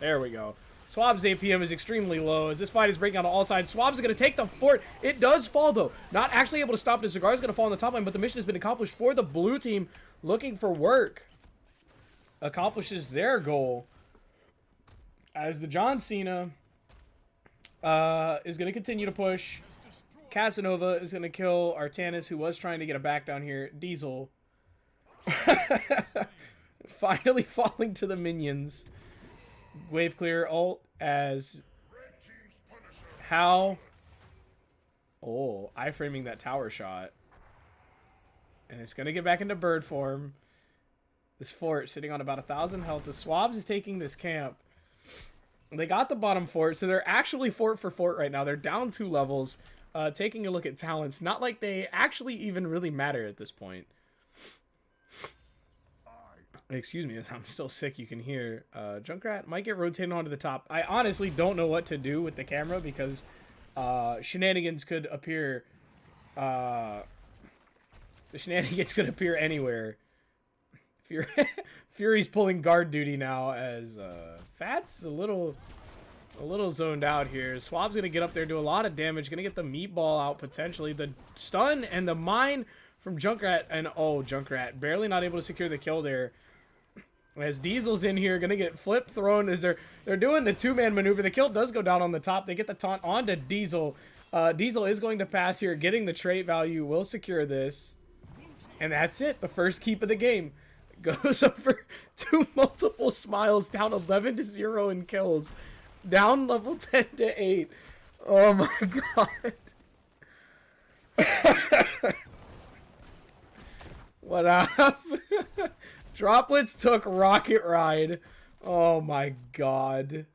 There we go. Swab's APM is extremely low as this fight is breaking out on all sides. Swab's is going to take the fort. It does fall, though. Not actually able to stop this. Zagar is going to fall on the top line, but the mission has been accomplished for the blue team looking for work. Accomplishes their goal as the John Cena is going to continue to push. Casanova is going to kill Artanis, who was trying to get a back down here. Diesel finally falling to the minions. Wave clear, ult, as how... Oh, iframing that tower shot. And it's going to get back into bird form. This fort sitting on about 1,000 health. The Swabs is taking this camp. They got the bottom fort, so they're actually fort for fort right now. They're down 2 levels. Taking a look at talents. Not like they actually even really matter at this point. Excuse me, I'm still sick, you can hear. Junkrat might get rotated onto the top. I honestly don't know what to do with the camera because shenanigans could appear. The shenanigans could appear anywhere. Fury's pulling guard duty now as Fat's a little zoned out here. Swab's gonna get up there, do a lot of damage, gonna get the meatball out potentially. The stun and the mine from Junkrat, and oh, Junkrat barely not able to secure the kill there. As Diesel's in here, gonna get flip thrown as they're doing the 2-man maneuver. The kill does go down on the top. They get the taunt onto Diesel. Diesel is going to pass here, getting the trait value, will secure this. And that's it. The first keep of the game goes over to multiple smiles, down 11-0 in kills. Down level 10-8. Oh my god. What up? Droplets took Rocket Ride. Oh my god.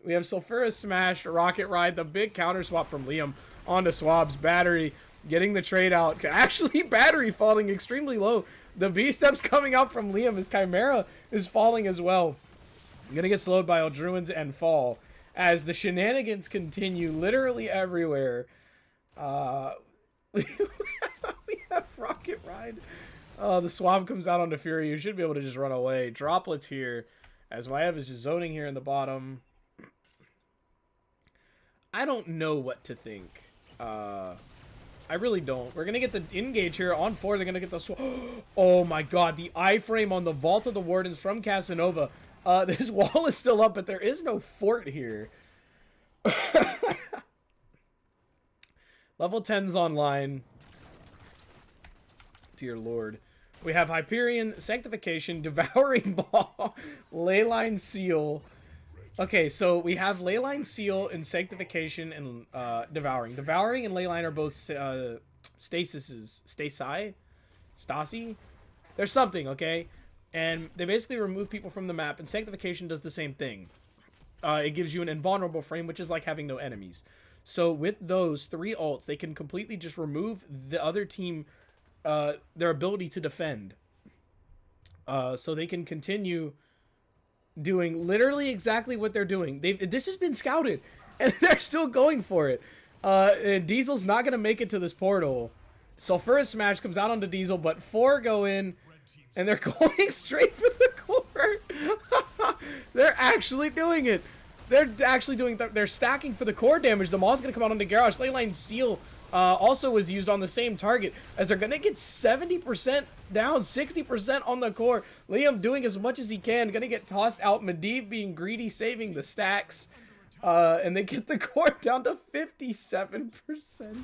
We have Sulfuras smashed, Rocket Ride, the big counter swap from Liam onto Swab's battery, getting the trade out. Actually, battery falling extremely low. The B-steps coming out from Liam. His Chimera is falling as well. I'm gonna get slowed by Eldruins and fall as the shenanigans continue literally everywhere. We have Rocket Ride. The Swab comes out onto Fury. You should be able to just run away. Droplets here as Maiev is just zoning here in the bottom. I don't know what to think. I really don't. We're going to get the engage here on 4. They're going to get the... Oh my god. The iframe on the Vault of the Wardens from Casanova. This wall is still up, but there is no fort here. Level 10's online. Dear lord. We have Hyperion, Sanctification, Devouring Ball, Leyline Seal. Okay, so we have Leyline Seal and Sanctification and Devouring. Devouring and Leyline are both Stasises. Stasi? There's something, okay? And they basically remove people from the map, and Sanctification does the same thing. It gives you an invulnerable frame, which is like having no enemies. So with those 3 ults, they can completely just remove the other team, their ability to defend. So they can continue doing literally exactly what they're doing. This has been scouted, and they're still going for it. And Diesel's not going to make it to this portal. Sulfuras Smash comes out onto Diesel, but 4 go in, and they're going straight for the core. They're actually doing it. They're actually doing... They're stacking for the core damage. The Maul's going to come out onto Garrosh. Leyline Seal also was used on the same target, as they're going to get 70% down, 60% on the core. Liam doing as much as he can, going to get tossed out. Medivh being greedy, saving the stacks. And they get the core down to 57%.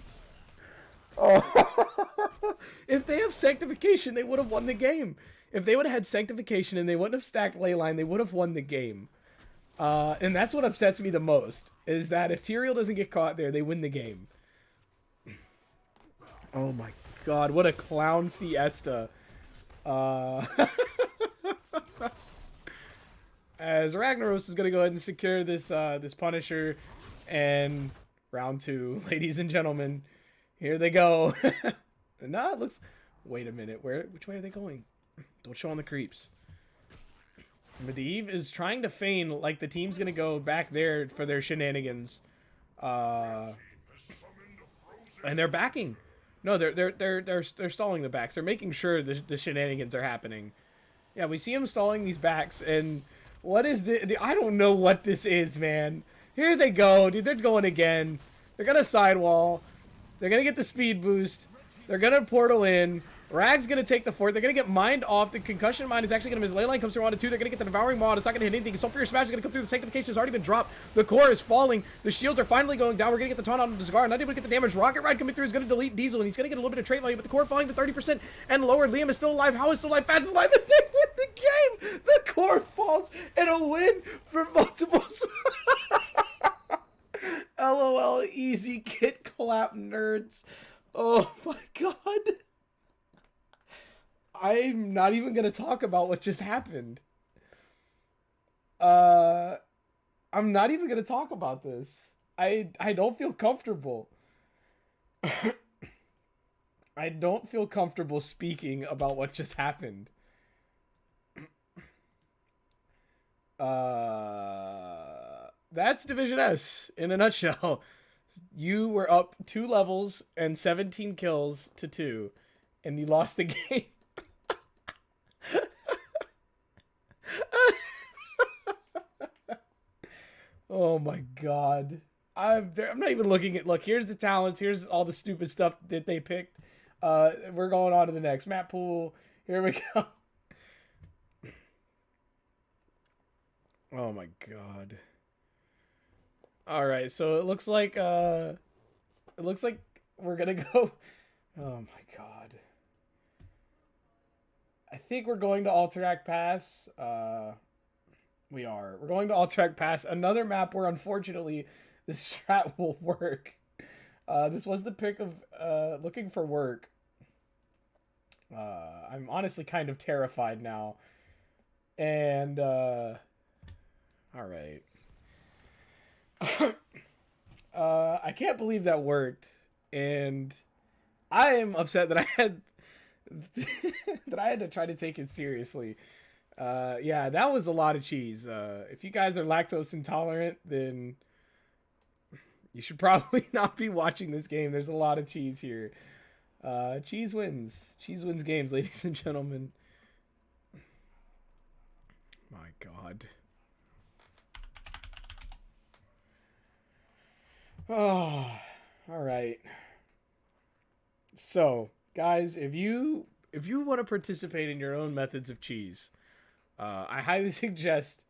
Oh. If they have Sanctification, they would have won the game. If they would have had Sanctification and they wouldn't have stacked Leyline, they would have won the game. And that's what upsets me the most, is that if Tyrael doesn't get caught there, they win the game. Oh my god, what a clown fiesta. As Ragnaros is going to go ahead and secure this this Punisher, and round 2, ladies and gentlemen, here they go. Nah, it looks... Wait a minute, which way are they going? Don't show on the creeps. Medivh is trying to feign like the team's going to go back there for their shenanigans. And they're backing. No, they're stalling the backs. They're making sure the shenanigans are happening. Yeah, we see them stalling these backs, and what is the I don't know what this is, man. Here they go, dude. They're going again. They're gonna sidewall. They're gonna get the speed boost. They're gonna portal in. Rag's gonna take the fort. They're gonna get mined off. The concussion mine is actually gonna miss. Leyline comes through onto 2. They're gonna get the devouring mod. It's not gonna hit anything. Sulfuras Smash is gonna come through. The Sanctification has already been dropped. The core is falling. The shields are finally going down. We're gonna get the taunt on the Cigar. Not able to get the damage. Rocket Ride coming through is gonna delete Diesel, and he's gonna get a little bit of trait value, but the core falling to 30% and lower. Liam is still alive. How is still alive? Fat's alive, and they win the game. The core falls, and a win for multiple. LOL, easy kit clap nerds. Oh my god. I'm not even gonna talk about what just happened. I'm not even gonna talk about this. I don't feel comfortable. I don't feel comfortable speaking about what just happened. That's Division S in a nutshell. You were up 2 levels and 17 kills to 2, and you lost the game. Oh my god. I'm not even looking at. Look, here's the talents. Here's all the stupid stuff that they picked. We're going on to the next map pool. Here we go. Oh my god. All right, so it looks like we're gonna go. Oh my god. I think we're going to Alterac Pass. We are. We're going to Alterac Pass, another map where unfortunately the strat will work. This was the pick of looking for work. I'm honestly kind of terrified now. And all right. I can't believe that worked, and I am upset that I had to try to take it seriously. Yeah, that was a lot of cheese. If you guys are lactose intolerant, then you should probably not be watching this game. There's a lot of cheese here. Cheese wins. Cheese wins games, ladies and gentlemen. My god. Oh, all right. So, guys, if you want to participate in your own methods of cheese, I highly suggest.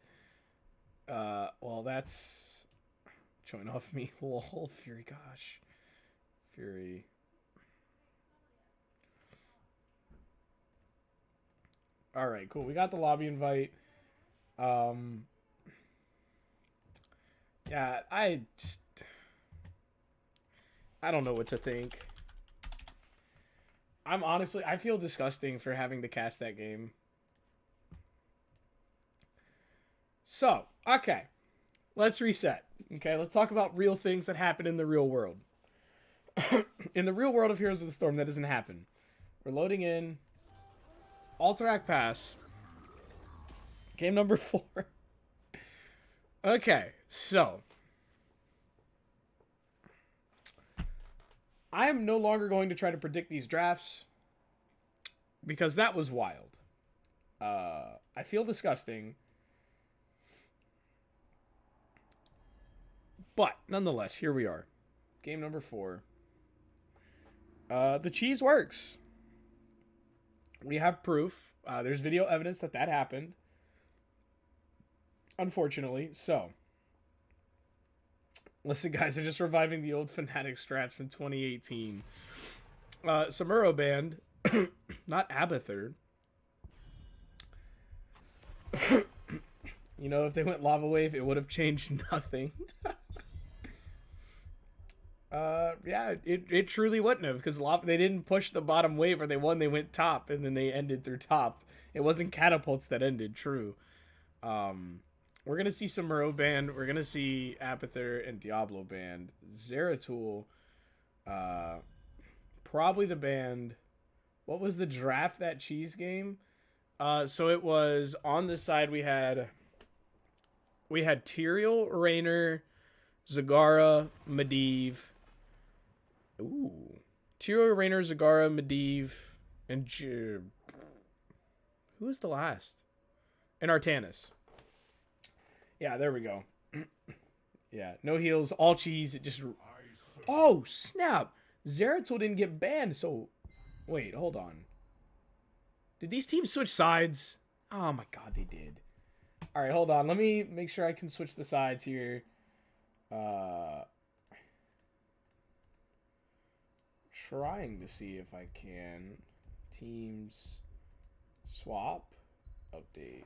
Well, that's showing off me. Lol, Fury. Gosh, Fury. All right, cool. We got the lobby invite. Yeah, I don't know what to think. I feel disgusting for having to cast that game. So, okay. Let's reset. Okay, let's talk about real things that happen in the real world. In the real world of Heroes of the Storm, that doesn't happen. We're loading in Alterac Pass. Game number 4. Okay, so I am no longer going to try to predict these drafts because that was wild. I feel disgusting. But nonetheless, here we are. Game number 4. The cheese works. We have proof. There's video evidence that happened. Unfortunately, so. Listen, guys, they're just reviving the old Fnatic strats from 2018. Samuro banned, not Abathur. You know, if they went Lava Wave, it would have changed nothing. Yeah, it truly wouldn't have, because they didn't push the bottom wave, or they went top, and then they ended through top. It wasn't catapults that ended, true. We're going to see Samuro banned. We're going to see Abathur and Diablo banned. Zeratul, probably the banned. What was the draft that cheese game? So it was, on this side we had Tyrael, Raynor, Zagara, Medivh. Ooh. Tyrael, Raynor, Zagara, Medivh, and who was the last? And Artanis. Yeah, there we go. Yeah, no heals, all cheese. It just. Oh snap! Zeratul didn't get banned. So, wait, hold on. Did these teams switch sides? Oh my god, they did. All right, hold on. Let me make sure I can switch the sides here. Trying to see if I can. Teams swap update.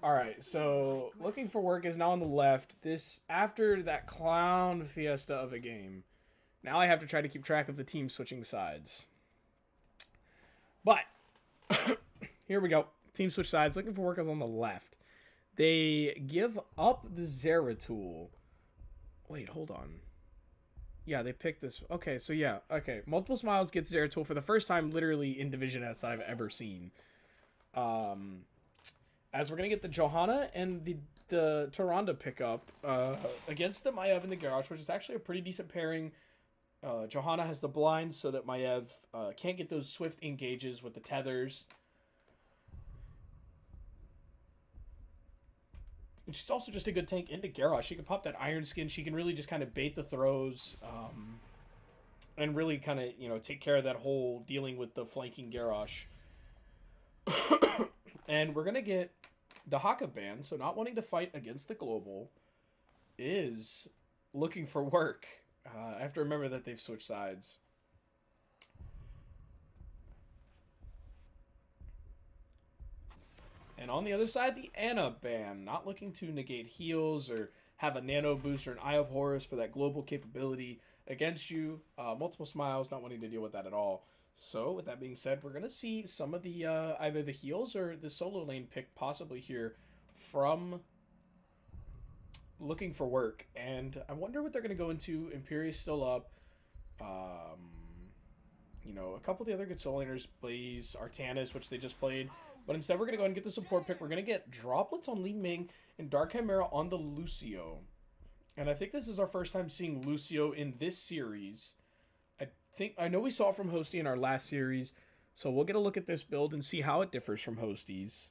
All right, so looking for work is now on the left. This after that clown fiesta of a game. Now I have to try to keep track of the team switching sides. But here we go. Team switch sides. Looking for work is on the left. They give up the Zeratul. Wait, hold on. Yeah, they picked this. Okay, so yeah. Okay, Multiple Smiles gets Zeratul for the first time literally in Division S that I've ever seen. As we're going to get the Johanna and the Tyrande pickup against the Maiev and the Garrosh, which is actually a pretty decent pairing. Johanna has the blind so that Maiev can't get those swift engages with the tethers. And she's also just a good tank into Garrosh. She can pop that Iron Skin. She can really just kind of bait the throws and really kind of, take care of that whole dealing with the flanking Garrosh. And we're going to get Dahaka banned, so not wanting to fight against the global is looking for work. I have to remember that they've switched sides. And on the other side, the Ana ban, not looking to negate heals or have a nano boost or an Eye of Horus for that global capability against you. Multiple Smiles, not wanting to deal with that at all. So, with that being said, we're going to see some of the either the heals or the solo lane pick possibly here from looking for work. And I wonder what they're going to go into. Imperius still up. A couple of the other good solo laners, Blaze, Artanis, which they just played. But instead, we're going to go ahead and get the support pick. We're going to get Droplets on Li Ming and Dark Chimera on the Lucio. And I think this is our first time seeing Lucio in this series. I know we saw it from Hosty in our last series, so we'll get a look at this build and see how it differs from Hosty's.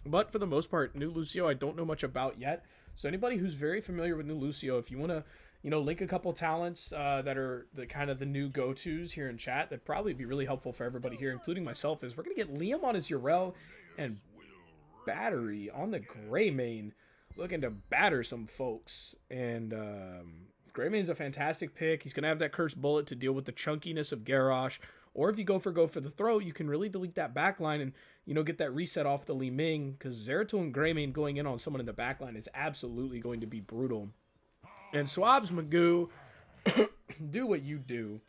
But for the most part, new Lucio I don't know much about yet. So anybody who's very familiar with new Lucio, if you want to, link a couple talents that are the kind of the new go-tos here in chat, that'd probably be really helpful for everybody here, including myself, is we're going to get Liam on his Yrel and Battery on the Greymane, looking to batter some folks. And Greymane's a fantastic pick. He's going to have that Cursed Bullet to deal with the chunkiness of Garrosh. Or if you go for the throw, you can really delete that backline and, get that reset off the Li Ming. Because Zeratul and Greymane going in on someone in the backline is absolutely going to be brutal. And Swabs Magoo, do what you do.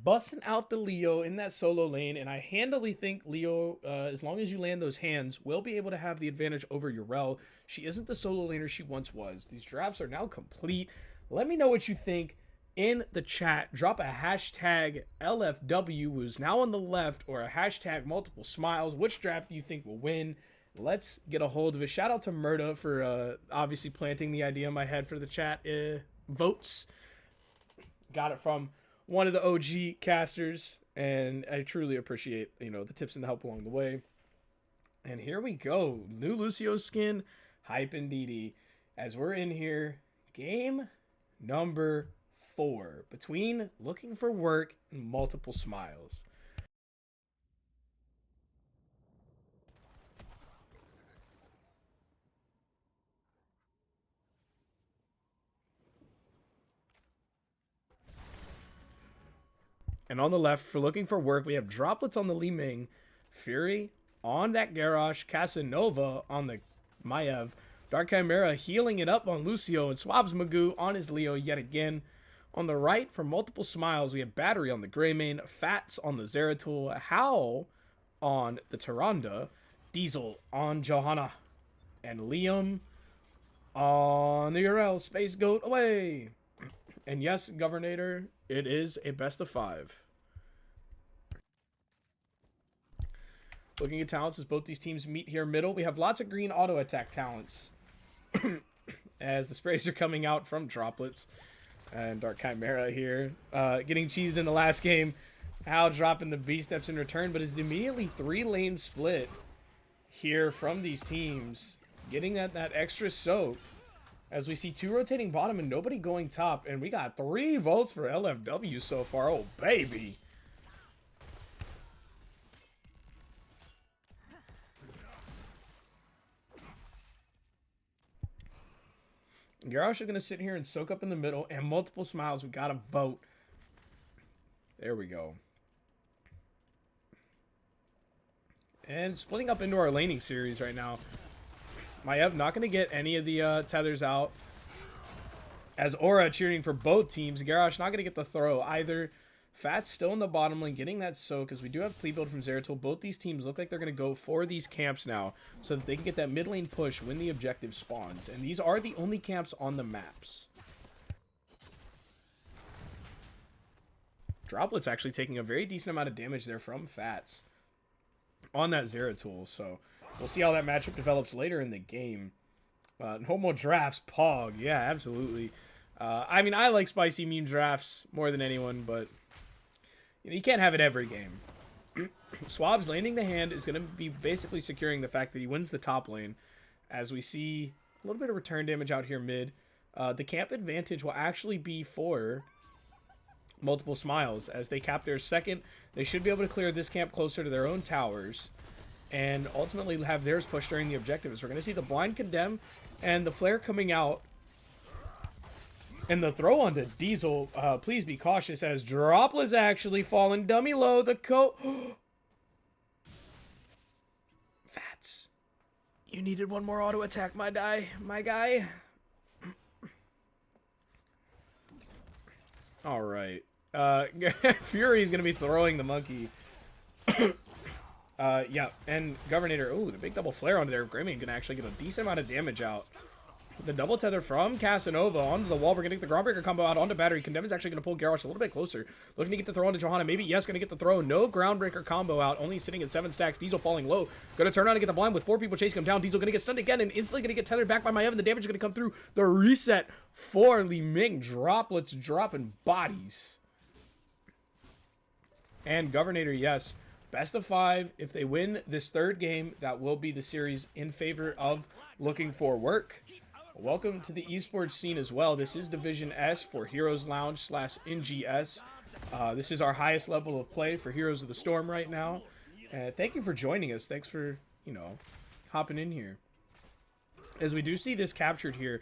Busting out the Leo in that solo lane. And I handily think Leo, as long as you land those hands, will be able to have the advantage over Yrel. She isn't the solo laner she once was. These drafts are now complete. Let me know what you think in the chat. Drop a hashtag LFW, who's now on the left, or a hashtag Multiple Smiles. Which draft do you think will win? Let's get a hold of it. Shout out to Murda for obviously planting the idea in my head for the chat votes. Got it from one of the OG casters, and I truly appreciate, the tips and the help along the way. And here we go. New Lucio skin, hype indeedy. As we're in here, game number 4 between looking for work and Multiple Smiles. And on the left, for looking for work, we have Droplets on the Li Ming, Fury on that Garrosh, Casanova on the Maiev, Dark Chimera healing it up on Lucio, and Swabs Magoo on his Leo yet again. On the right, for Multiple Smiles, we have Battery on the Greymane, Fats on the Zeratul, Howl on the Tyrande, Diesel on Johanna, and Liam on the Yrel. Space Goat away! And yes, Governator, it is a best of 5. Looking at talents as both these teams meet here middle, we have lots of green auto attack talents as the sprays are coming out from Droplets. And Dark Chimera here getting cheesed in the last game. Hal dropping the B steps in return, but is immediately 3-lane split here from these teams, getting that extra soak. As we see 2 rotating bottom and nobody going top. And we got 3 votes for LFW so far. Oh, baby. Garrosh is going to sit here and soak up in the middle. And Multiple Smiles, we got to vote. There we go. And splitting up into our laning series right now. Maiev not going to get any of the tethers out. As Aura cheering for both teams. Garrosh not going to get the throw either. Fat's still in the bottom lane getting that soak, as we do have plea build from Zeratul. Both these teams look like they're going to go for these camps now so that they can get that mid lane push when the objective spawns. And these are the only camps on the maps. Droplet's actually taking a very decent amount of damage there from Fats on that Zeratul. So we'll see how that matchup develops later in the game. No more drafts, Pog. Yeah, absolutely. I mean, I like spicy meme drafts more than anyone, but you can't have it every game. Swab's landing the hand is going to be basically securing the fact that he wins the top lane. As we see a little bit of return damage out here mid. The camp advantage will actually be for Multiple Smiles. As they cap their second, they should be able to clear this camp closer to their own towers. And ultimately have theirs pushed during the objectives. We're going to see the blind condemn and the flare coming out. And the throw onto Diesel, please be cautious, as Droplet's actually falling dummy low. The Fats, you needed one more auto attack, my guy. All right. Fury's going to be throwing the monkey. Yeah, and Governator, ooh, the big double flare onto there. Greymane can actually get a decent amount of damage out. The double tether from Casanova onto the wall. We're going to get the Groundbreaker combo out onto Battery. Condemn is actually going to pull Garrosh a little bit closer. Looking to get the throw onto Johanna. Maybe, yes, going to get the throw. No Groundbreaker combo out. Only sitting at 7 stacks. Diesel falling low. Going to turn on and get the blind with 4 people chasing him down. Diesel going to get stunned again and instantly going to get tethered back by Maiev. And the damage is going to come through the reset for Li Ming. Droplets dropping bodies. And Governator, yes. Best of 5. If they win this third game, that will be the series in favor of Looking for Work. Welcome to the esports scene as well. This is Division S for Heroes Lounge / NGS. This is our highest level of play for Heroes of the Storm right now. Thank you for joining us. Thanks for, hopping in here. As we do see this captured here,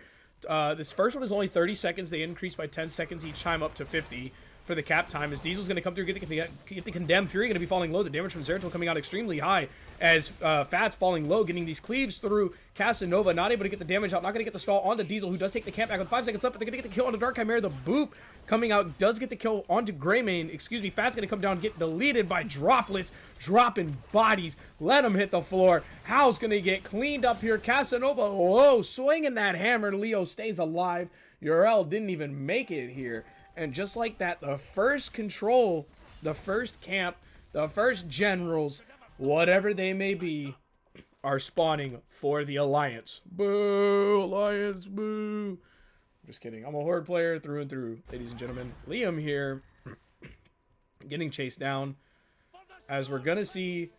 this first one is only 30 seconds. They increase by 10 seconds each time up to 50. For the cap time, as Diesel's going to come through, get the condemn. Fury going to be falling low. The damage from Zeratul coming out extremely high as Fat's falling low, getting these cleaves through Casanova, not able to get the damage out, not going to get the stall onto Diesel, who does take the camp back with 5 seconds left, but they're going to get the kill on the Dark Chimera. The boop coming out does get the kill onto Greymane. Excuse me, Fat's going to come down, get deleted by Droplets, dropping bodies. Let him hit the floor. Hal's going to get cleaned up here. Casanova low, swinging that hammer. Leo stays alive. Uriel didn't even make it here. And just like that, the first control, the first camp, the first generals, whatever they may be, are spawning for the Alliance. Boo! Alliance, boo! Just kidding. I'm a Horde player through and through, ladies and gentlemen. Liam here, getting chased down. As we're going to see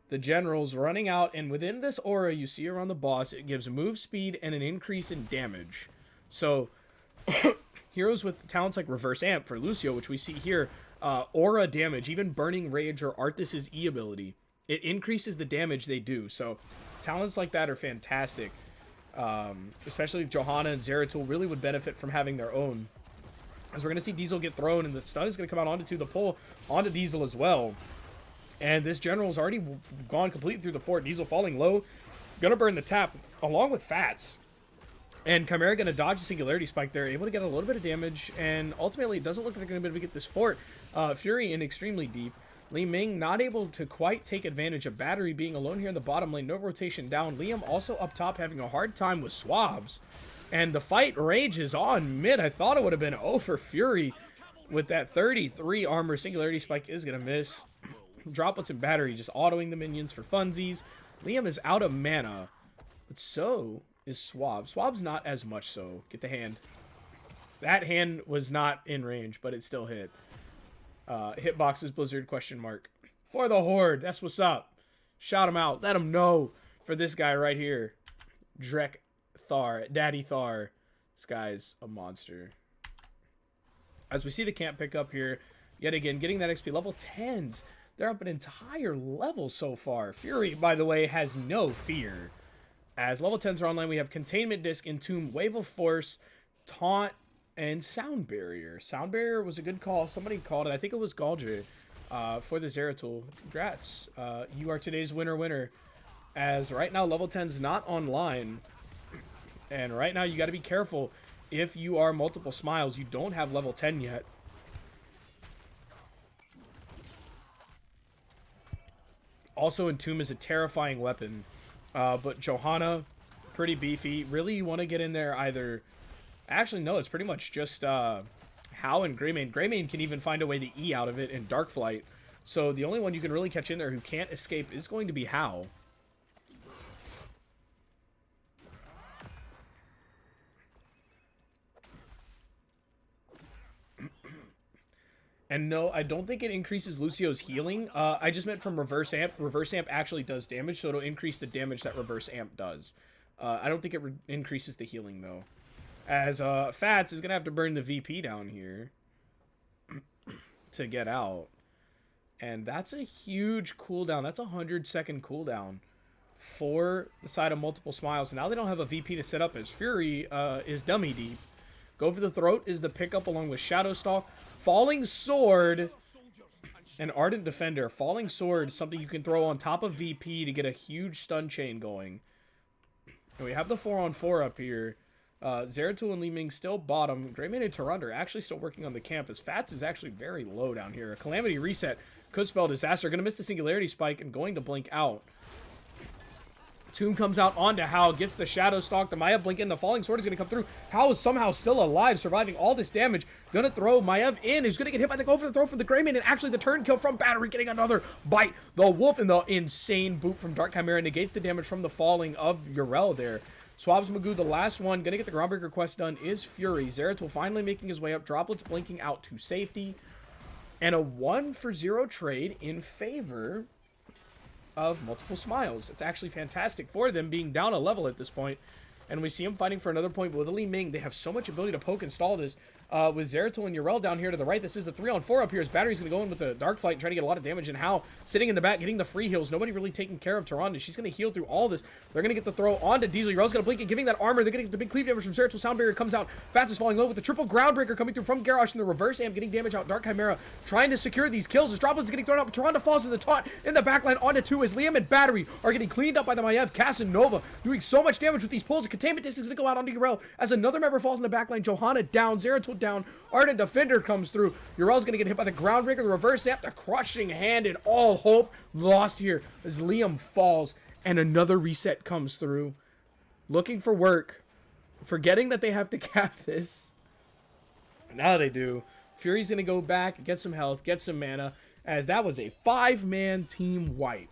the generals running out. And within this aura you see around the boss, it gives move speed and an increase in damage. So... Heroes with talents like Reverse Amp for Lucio, which we see here, aura damage, even Burning Rage or Arthas' E ability, it increases the damage they do. So talents like that are fantastic. Especially Johanna and Zeratul really would benefit from having their own. As we're going to see Diesel get thrown, and the stun is going to come out onto the pull onto Diesel as well. And this general's already gone completely through the fort. Diesel falling low, going to burn the tap along with Fats. And Chimera going to dodge the Singularity Spike there, able to get a little bit of damage, and ultimately it doesn't look like they're going to be able to get this fort. Fury in extremely deep. Li Ming not able to quite take advantage of Battery being alone here in the bottom lane, no rotation down. Liam also up top having a hard time with Swabs. And the fight rages on mid. I thought it would have been for Fury with that 33 armor. Singularity Spike is going to miss. Droplets and Battery just autoing the minions for funsies. Liam is out of mana, but so... is Swab. Swab's not as much so. Get the hand. That hand was not in range, but it still hit. Hitboxes Blizzard question mark. For the Horde. That's what's up. Shout him out. Let him know for this guy right here. Drek Thar. Daddy Thar. This guy's a monster. As we see the camp pick up here, yet again, getting that XP. Level 10s. They're up an entire level so far. Fury, by the way, has no fear. As level 10s are online, we have Containment Disc, Entomb, Wave of Force, Taunt, and Sound Barrier. Sound Barrier was a good call. Somebody called it. I think it was Galdrick. for the Zeratul. Congrats. You are today's winner. As right now, level 10's not online. And right now, you got to be careful. If you are multiple smiles, you don't have level 10 yet. Also, Entomb is a terrifying weapon. But Johanna, pretty beefy. Really, you want to get in there either... Actually, no, it's pretty much just Hao and Greymane. Greymane can even find a way to E out of it in Dark Flight. So the only one you can really catch in there who can't escape is going to be Hao. And no, I don't think it increases Lucio's healing. I just meant from Reverse Amp. Reverse Amp actually does damage, so it'll increase the damage that Reverse Amp does. I don't think it increases the healing, though. As Fats is going to have to burn the VP down here to get out. And that's a huge cooldown. That's a 100-second cooldown for the side of multiple smiles. Now they don't have a VP to set up as Fury is dummy deep. Go for the throat is the pickup along with Shadow Stalk. Falling Sword and Ardent Defender. Falling Sword, something you can throw on top of VP to get a huge stun chain going. And we have the 4-on-4 up here. Zeratul and Li Ming still bottom. Greymane and Tyrande are actually still working on the camp, as Fats is actually very low down here. A Calamity Reset could spell disaster. Going to miss the Singularity Spike and going to blink out. Tomb comes out onto Hao, gets the Shadow Stalk. The Maiev blink in. The Falling Sword is going to come through. Hao is somehow still alive, surviving all this damage. Going to throw Maiev in. Who's going to get hit by the go for the throw from the Greymane. And actually the turn kill from Battery getting another bite. The Wolf and the insane boot from Dark Chimera negates the damage from the falling of Yrel there. Swabs Magoo, the last one. Going to get the Groundbreaker quest done is Fury. Zeratul finally making his way up. Droplets blinking out to safety. And a 1-for-0 trade in favor of multiple smiles. It's actually fantastic for them being down a level at this point. And we see him fighting for another point. But with Li Ming, they have so much ability to poke and stall this. With Zeratul and Yrel down here to the right, this is the 3-on-4 up here. As Battery's going to go in with the Dark Flight and try to get a lot of damage. And Hao sitting in the back, getting the free heals. Nobody really taking care of Tyrande. She's going to heal through all this. They're going to get the throw onto Diesel. Yrel's going to blink and giving that armor. They're going to get the big cleave damage from Zeratul. Sound Barrier comes out. Fats is falling low with the triple Groundbreaker coming through from Garrosh and the Reverse Amp getting damage out. Dark Chimera trying to secure these kills. As Droplets getting thrown out. Tyrande falls in the taunt in the backline onto 2 as Liam and Battery are getting cleaned up by the Maiev. Casanova doing so much damage with these pulls. The containment distance is going to go out onto Yrel as another member falls in the backline. Johanna down. Zeratul down. Ardent Defender comes through. Yrel's going to get hit by the Groundbreaker, the Reverse Amp, the Crushing Hand, and all hope lost here as Liam falls and another reset comes through. Looking for work. Forgetting that they have to cap this. Now they do. Fury's going to go back, get some health, get some mana, as that was a 5-man team wipe.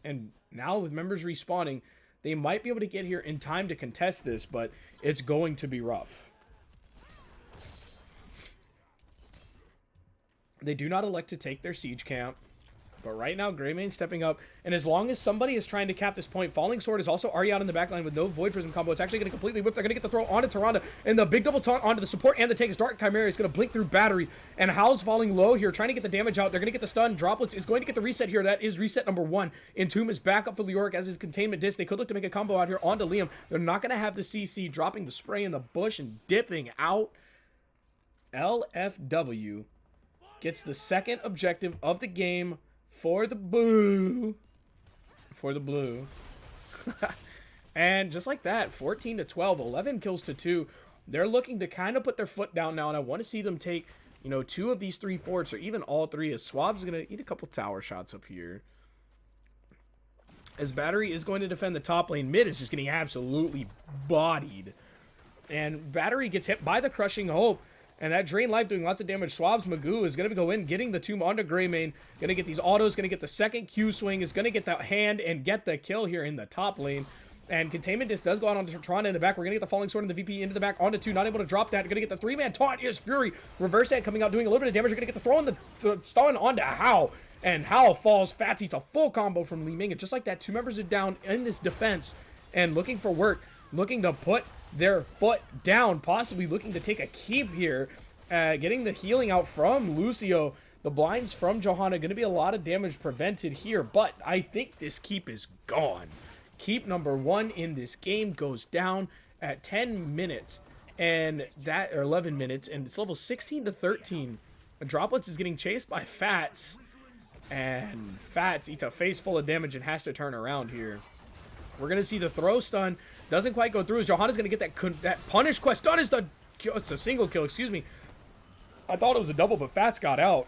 And now with members respawning, they might be able to get here in time to contest this, but it's going to be rough. They do not elect to take their siege camp. But right now, Greymane stepping up. And as long as somebody is trying to cap this point, Falling Sword is also already out in the backline with no Void Prism combo. It's actually going to completely whip. They're going to get the throw onto Tyrande. And the big double taunt onto the support and the tank. Dark Chimera is going to blink through Battery. And Hao's falling low here, trying to get the damage out. They're going to get the stun. Droplets is going to get the reset here. That is reset number 1. Entomb is back up for Leoric as his containment disc. They could look to make a combo out here onto Liam. They're not going to have the CC, dropping the spray in the bush and dipping out. LFW gets the second objective of the game for the blue. And just like that, 14-12, 11 kills to 2. They're looking to kind of put their foot down now, and I want to see them take, 2 of these 3 forts, or even all 3, as Swab's going to eat a couple tower shots up here. As Battery is going to defend the top lane, mid is just getting absolutely bodied. And Battery gets hit by the Crushing Hope. And that Drain Life doing lots of damage. Swabs Magoo is going to go in, getting the Tomb onto Greymane. Going to get these autos, going to get the second Q swing, is going to get that hand and get the kill here in the top lane. And Containment Disc does go out onto Tyrande in the back. We're going to get the Falling Sword and the VP into the back onto 2. Not able to drop that. Going to get the 3-man taunt is Fury. Reverse Ant coming out doing a little bit of damage. We're going to get the throw on the stun onto Hao. And Hao falls. Fats eats a full combo from Li Ming. And just like that, 2 members are down in this defense and looking for work. Looking to put their foot down. Possibly looking to take a keep here. Getting the healing out from Lucio. The blinds from Johanna. Going to be a lot of damage prevented here. But I think this keep is gone. Keep number 1 in this game goes down at 10 minutes. And or 11 minutes. And it's level 16-13. Droplets is getting chased by Fats. And Fats eats a face full of damage and has to turn around here. We're going to see the throw stun. Doesn't quite go through as Johanna's going to get that punish quest done. It's a single kill, excuse me. I thought it was a double, but Fats got out.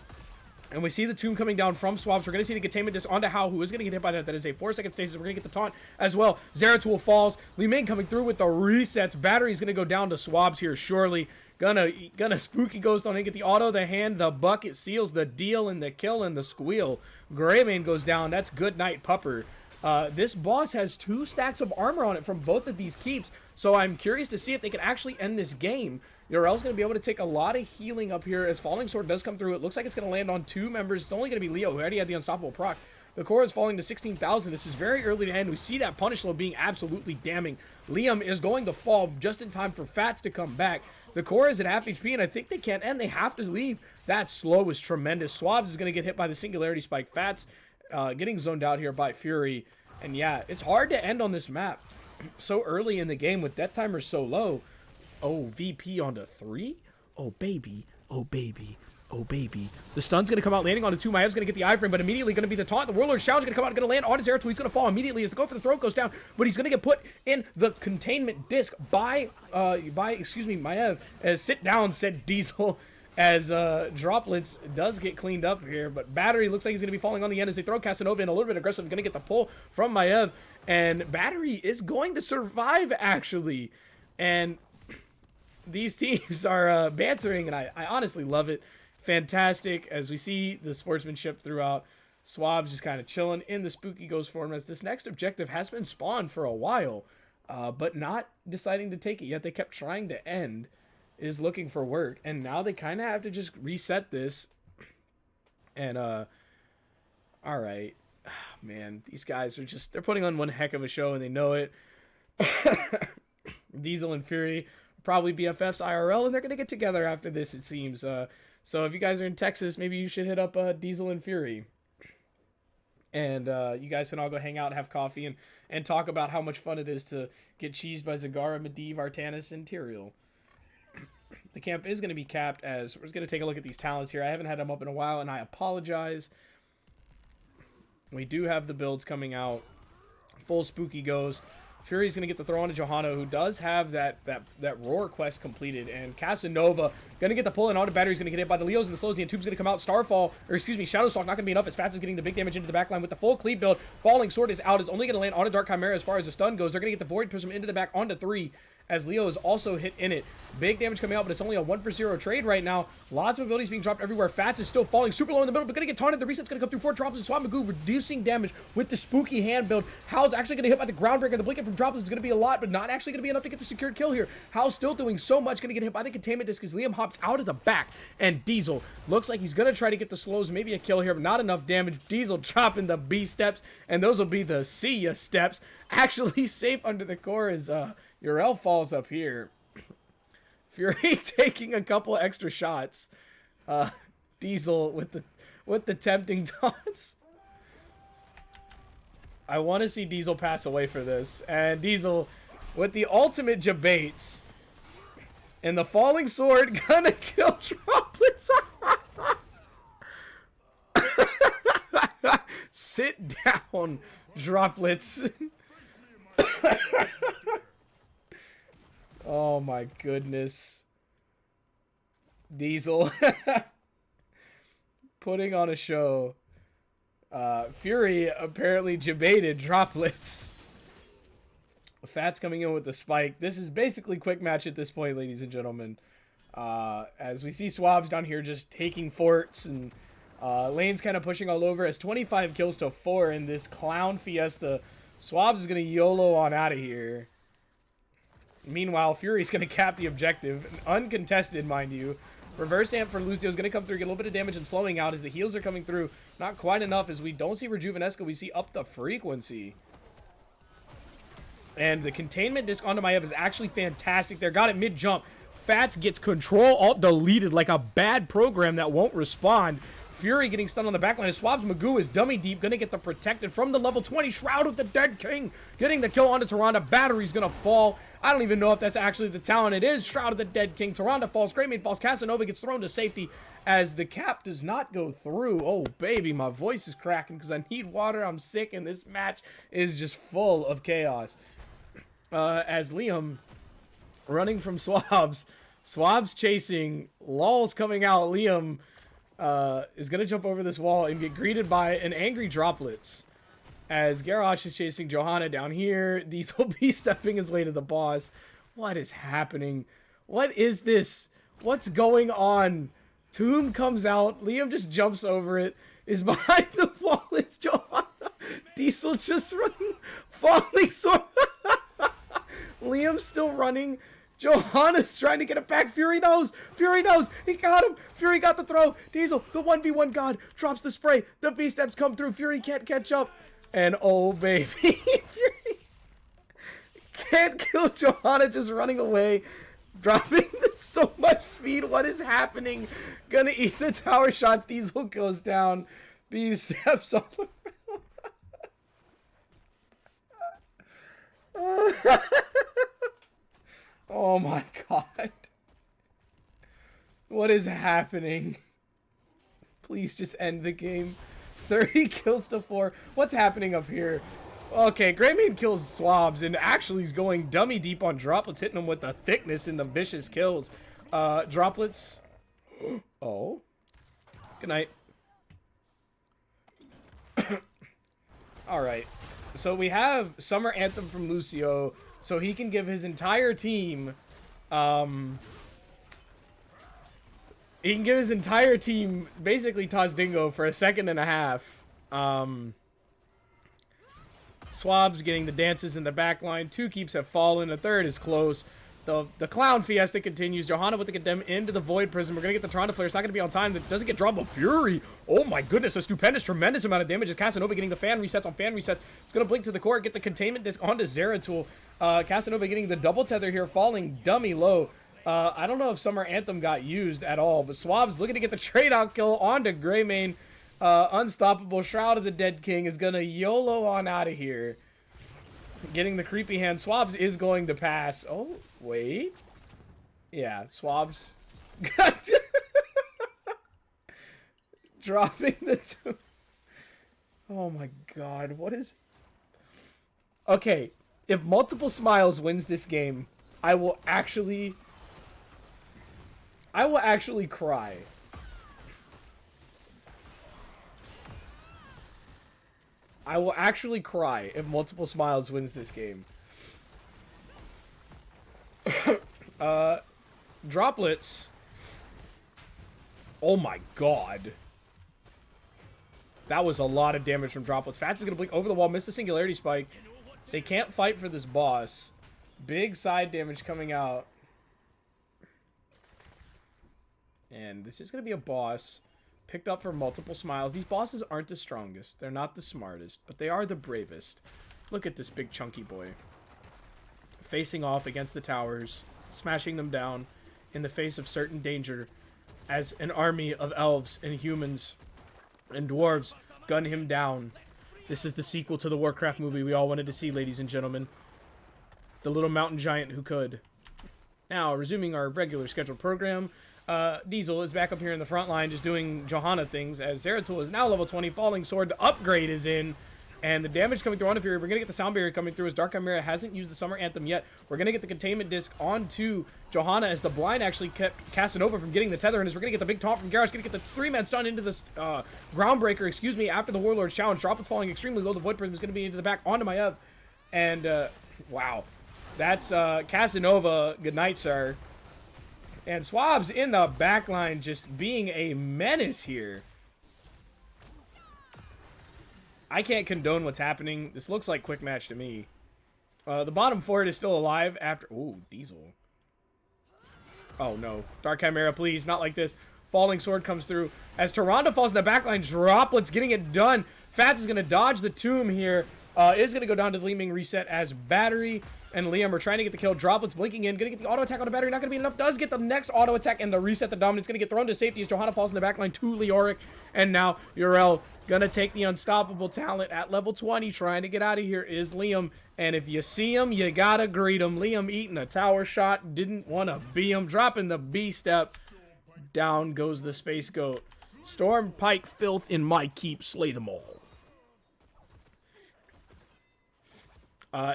And we see the tomb coming down from Swabs. We're going to see the containment disc onto Hao, who is going to get hit by that. That is a 4-second stasis. We're going to get the taunt as well. Zeratul falls. Li Ming coming through with the resets. Battery's going to go down to Swabs here, surely. Gonna Spooky Ghost on and get the auto, the hand, the bucket seals, the deal, and the kill, and the squeal. Greymane goes down. That's good night, Pupper. This boss has 2 stacks of armor on it from both of these keeps, so I'm curious to see if they can actually end this game. Yorel's going to be able to take a lot of healing up here as Falling Sword does come through. It looks like it's going to land on 2 members. It's only going to be Leo, who already had the unstoppable proc. The core is falling to 16,000. This is very early to end. We see that punish low being absolutely damning. Liam is going to fall just in time for Fats to come back. The core is at half HP, and I think they can't end. They have to leave. That slow is tremendous. Swabs is going to get hit by the Singularity Spike. Fats getting zoned out here by Fury. And yeah, it's hard to end on this map so early in the game with death timers so low. Oh, VP onto 3? Oh, baby. Oh, baby. Oh, baby. The stun's going to come out, landing onto 2. Maev's going to get the iframe, but immediately going to be the taunt. The Warlord's Challenge going to come out, going to land on his Zeratul. He's going to fall immediately as the go for the throat goes down, but he's going to get put in the containment disc by Maev. As sit down, said Diesel, as Droplets does get cleaned up here, but Battery looks like he's going to be falling on the end as they throw Casanova in a little bit aggressive, going to get the pull from Maev, and Battery is going to survive, actually. And these teams are bantering, and I honestly love it. Fantastic as we see the sportsmanship throughout. Swabs just kind of chilling in the Spooky Ghost form as this next objective has been spawned for a while, but not deciding to take it yet. They kept trying to end, is looking for work, and now they kind of have to just reset this. And all right, man, these guys are just, they're putting on one heck of a show, and they know it. Diesel and Fury probably BFFs IRL, and they're gonna get together after this, it seems. So if you guys are in Texas, maybe you should hit up Diesel and Fury. And you guys can all go hang out, have coffee, and talk about how much fun it is to get cheesed by Zagara, Medivh, Artanis, and Tyrael. The camp is going to be capped as we're going to take a look at these talents here. I haven't had them up in a while, and I apologize. We do have the builds coming out. Full Spooky Ghost. Fury's going to get the throw on to Johanna, who does have that Roar quest completed. And Casanova going to get the pull, and auto Battery's going to get hit by the Leos and the Slows. The Entomb's going to come out. Shadowstalk not going to be enough as Fats is getting the big damage into the backline with the full cleave build. Falling Sword is out. It's only going to land on a Dark Chimera as far as the stun goes. They're going to get the Void Prism into the back onto 3. As Leo is also hit in it. Big damage coming out, but it's only a 1-for-0 trade right now. Lots of abilities being dropped everywhere. Fats is still falling super low in the middle, but going to get taunted. The reset's going to come through 4 drops, and Swap Magoo reducing damage with the spooky hand build. Hao's actually going to hit by the Groundbreaker. The blanket from droplets is going to be a lot, but not actually going to be enough to get the secured kill here. Hao's still doing so much, going to get hit by the containment disc as Liam hops out of the back, and Diesel looks like he's going to try to get the slows, maybe a kill here, but not enough damage. Diesel chopping the B steps, and those will be the see ya steps. Actually safe under the core as Yorel falls up here. Fury taking a couple extra shots. Diesel with the tempting taunts. I want to see Diesel pass away for this. And Diesel with the ultimate jabates. And the falling sword gonna kill droplets. Sit down, droplets. Oh my goodness. Diesel putting on a show. Fury apparently debated droplets. Fats coming in with the spike. This is basically quick match at this point, ladies and gentlemen. As we see Swabs down here just taking forts, and Lane's kind of pushing all over as 25 kills to 4 in this clown fiesta. Swabs is going to YOLO on out of here. Meanwhile, Fury's going to cap the objective. Uncontested, mind you. Reverse amp for Lucio is going to come through, get a little bit of damage and slowing out as the heals are coming through. Not quite enough as we don't see Rejuvenesca. We see up the frequency. And the containment disc onto Maev is actually fantastic there. Got it mid-jump. Fats gets control alt deleted like a bad program that won't respond. Fury getting stunned on the backline as Swabs Magoo is dummy deep. Going to get the protected from the level 20. Shroud of the Dead King getting the kill onto Tyrande. Battery's going to fall. I don't even know if that's actually the talent. It is Shroud of the Dead King. Tyrande falls. Greymane falls. Casanova gets thrown to safety as the cap does not go through. Oh, baby, my voice is cracking because I need water. I'm sick, and this match is just full of chaos. As Liam running from Swabs. Swabs chasing. Lol's coming out. Liam is going to jump over this wall and get greeted by an angry Droplets. As Garrosh is chasing Johanna down here. Diesel B stepping his way to the boss. What is happening? What is this? What's going on? Tomb comes out. Liam just jumps over it. Is behind the wall. It's Johanna. Diesel just running. Falling sword. Liam's still running. Johanna's trying to get it back. Fury knows. Fury knows. He got him. Fury got the throw. Diesel, the 1v1 god, drops the spray. The B-steps come through. Fury can't catch up. And oh, baby. Fury can't kill Johanna, just running away. Dropping so much speed. What is happening? Gonna eat the tower shots. Diesel goes down. B-steps off the Oh my god. What is happening? Please just end the game. 30 kills to 4. What's happening up here? Okay, Greymane kills Swabs and actually is going dummy deep on Droplets, hitting them with the thickness and the vicious kills. Droplets. Oh. Good night. Alright. So we have Summer Anthem from Lucio, so he can give his entire team, basically Tozdingo for a second and a half. Swab's getting the dances in the back line. 2 keeps have fallen. A 3rd is close. The Clown Fiesta continues. Johanna with the condemn into the Void Prism. We're going to get the Toronto Flare. It's not going to be on time. That doesn't get drawn by Fury. Oh my goodness. A stupendous, tremendous amount of damage. As Casanova getting the fan resets on fan resets. It's going to blink to the core. Get the containment disc onto Zeratul. Casanova getting the double tether here. Falling dummy low. I don't know if Summer Anthem got used at all. But Swab's looking to get the trade out kill onto Greymane. Unstoppable. Shroud of the Dead King is going to YOLO on out of here. Getting the creepy hand. Swabs is going to pass. Oh, wait. Yeah, Swabs. Dropping the 2. Oh my god, what is... Okay, if Multiple Smiles wins this game, I will actually cry. I will actually cry if Multiple Smiles wins this game. Droplets. Oh my god. That was a lot of damage from Droplets. Fats is going to blink over the wall, miss the Singularity Spike. They can't fight for this boss. Big side damage coming out. And this is going to be a boss picked up for Multiple Smiles. These bosses aren't the strongest. They're not the smartest, but they are the bravest. Look at this big chunky boy. Facing off against the towers, smashing them down in the face of certain danger as an army of elves and humans and dwarves gun him down. This is the sequel to the Warcraft movie we all wanted to see, ladies and gentlemen. The little mountain giant who could. Now, resuming our regular scheduled program, Diesel is back up here in the front line just doing Johanna things as Zeratul is now level 20. Falling Sword, the upgrade is in. And the damage coming through onto Fury. We're going to get the Sound Barrier coming through as Dark Chimera hasn't used the Summer Anthem yet. We're going to get the Containment Disc onto Johanna as the Blind actually kept Casanova from getting the Tether. And as we're going to get the big taunt from Garrosh, going to get the 3-man stun into this Groundbreaker, excuse me, after the Warlord's challenge. Droplets falling extremely low. The Void Prism is going to be into the back onto Maiev. And, wow. That's Casanova. Good night, sir. And Swab's in the back line just being a menace here. I can't condone what's happening. This looks like quick match to me. The bottom forward is still alive after... Ooh, Diesel. Oh, no. Dark Chimera, please. Not like this. Falling Sword comes through. As Tyrande falls in the backline, Droplets getting it done. Fats is going to dodge the tomb here. Is going to go down to the Gleaming Reset as Battery and Liam are trying to get the kill. Droplets blinking in. Going to get the auto attack on the Battery. Not going to be enough. Does get the next auto attack and the Reset the Dominance. Going to get thrown to safety as Johanna falls in the backline to Leoric. And now Yrel going to take the Unstoppable talent at level 20. Trying to get out of here is Liam. And if you see him, you got to greet him. Liam eating a tower shot. Didn't want to be him. Dropping the B-step. Down goes the Space Goat. Storm, Pike, Filth, in my keep. Slay them all.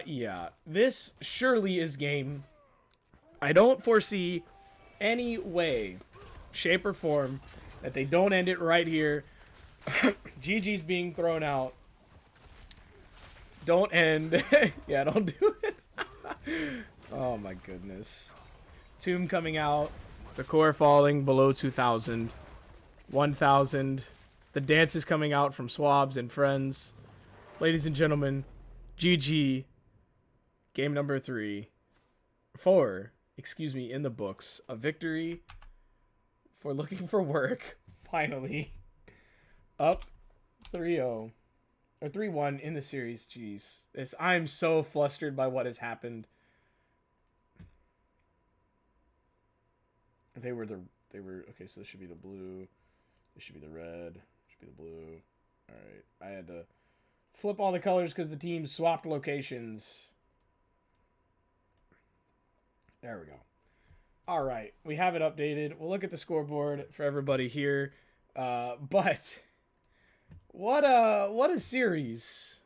Yeah. This surely is game. I don't foresee any way, shape, or form that they don't end it right here. GG's being thrown out. Don't end. Yeah, don't do it. Oh my goodness. Tomb coming out. The core falling below 2,000. 1,000. The dance is coming out from Swabs and friends. Ladies and gentlemen, GG. Game number 4, excuse me, in the books. A victory for looking for work. Finally. Up 3-0. Or 3-1 in the series. Jeez. I'm so flustered by what has happened. They were okay, so this should be the blue. This should be the red. This should be the blue. Alright. I had to flip all the colors because the teams swapped locations. There we go. Alright. We have it updated. We'll look at the scoreboard for everybody here. But what a series.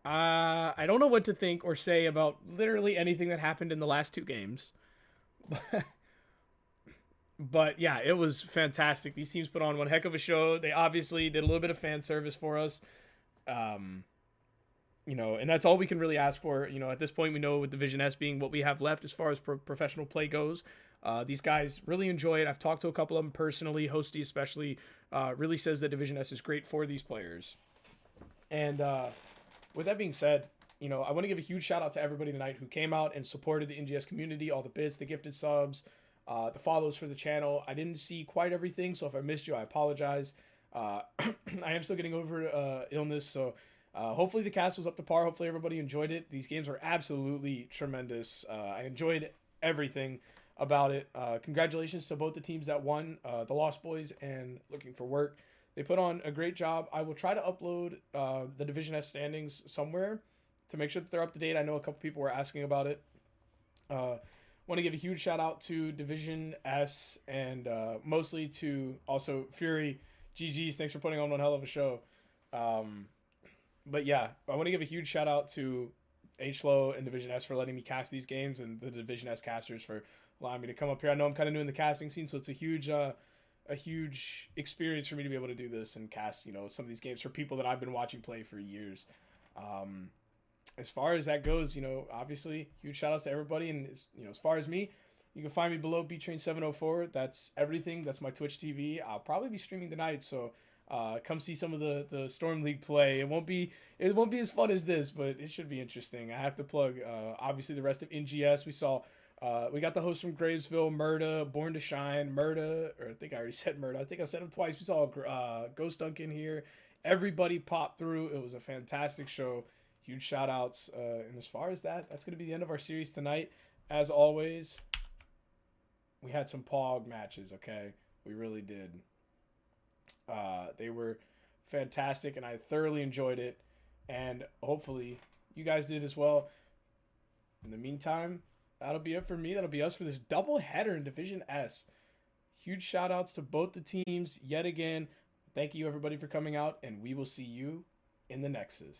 I don't know what to think or say about literally anything that happened in the last 2 games. But yeah, it was fantastic. These teams put on one heck of a show. They obviously did a little bit of fan service for us. You know, and that's all we can really ask for. You know, at this point, we know with Division S being what we have left as far as professional play goes, these guys really enjoy it. I've talked to a couple of them personally. Hosty especially really says that Division S is great for these players. And with that being said, you know, I want to give a huge shout out to everybody tonight who came out and supported the NGS community, all the bits, the gifted subs, the follows for the channel. I didn't see quite everything, so if I missed you, I apologize. I am still getting over illness, so hopefully the cast was up to par. Hopefully everybody enjoyed it. These games were absolutely tremendous. I enjoyed everything about it. Congratulations to both the teams that won, the Lost Boys and Looking for Work. They put on a great job. I will try to upload the Division S standings somewhere to make sure that they're up to date. I know a couple people were asking about it. Want to give a huge shout out to Division S and mostly to also Fury. GG's, thanks for putting on one hell of a show. But yeah, I want to give a huge shout out to HLO and Division S for letting me cast these games, and the Division S casters for allowing me to come up here. I know I'm kind of new in the casting scene, so it's a huge experience for me to be able to do this and cast, you know, some of these games for people that I've been watching play for years. As far as that goes, you know, obviously huge shout outs to everybody. And you know, as far as me, you can find me below BTrain704. That's everything. That's my Twitch TV. I'll probably be streaming tonight, so come see some of the Storm League play. It won't be as fun as this, but it should be interesting. I have to plug obviously the rest of NGS. We got the host from Gravesville, Murda, Born to Shine, Murda, or I think I already said Murda. I think I said him twice. We saw Ghost Dunk in here. Everybody popped through. It was a fantastic show. Huge shout outs. And as far as that's going to be the end of our series tonight. As always, we had some POG matches, okay? We really did. They were fantastic, and I thoroughly enjoyed it. And hopefully you guys did as well. In the meantime, that'll be it for me. That'll be us for this double header in Division S. Huge shout outs to both the teams yet again. Thank you, everybody, for coming out, and we will see you in the Nexus.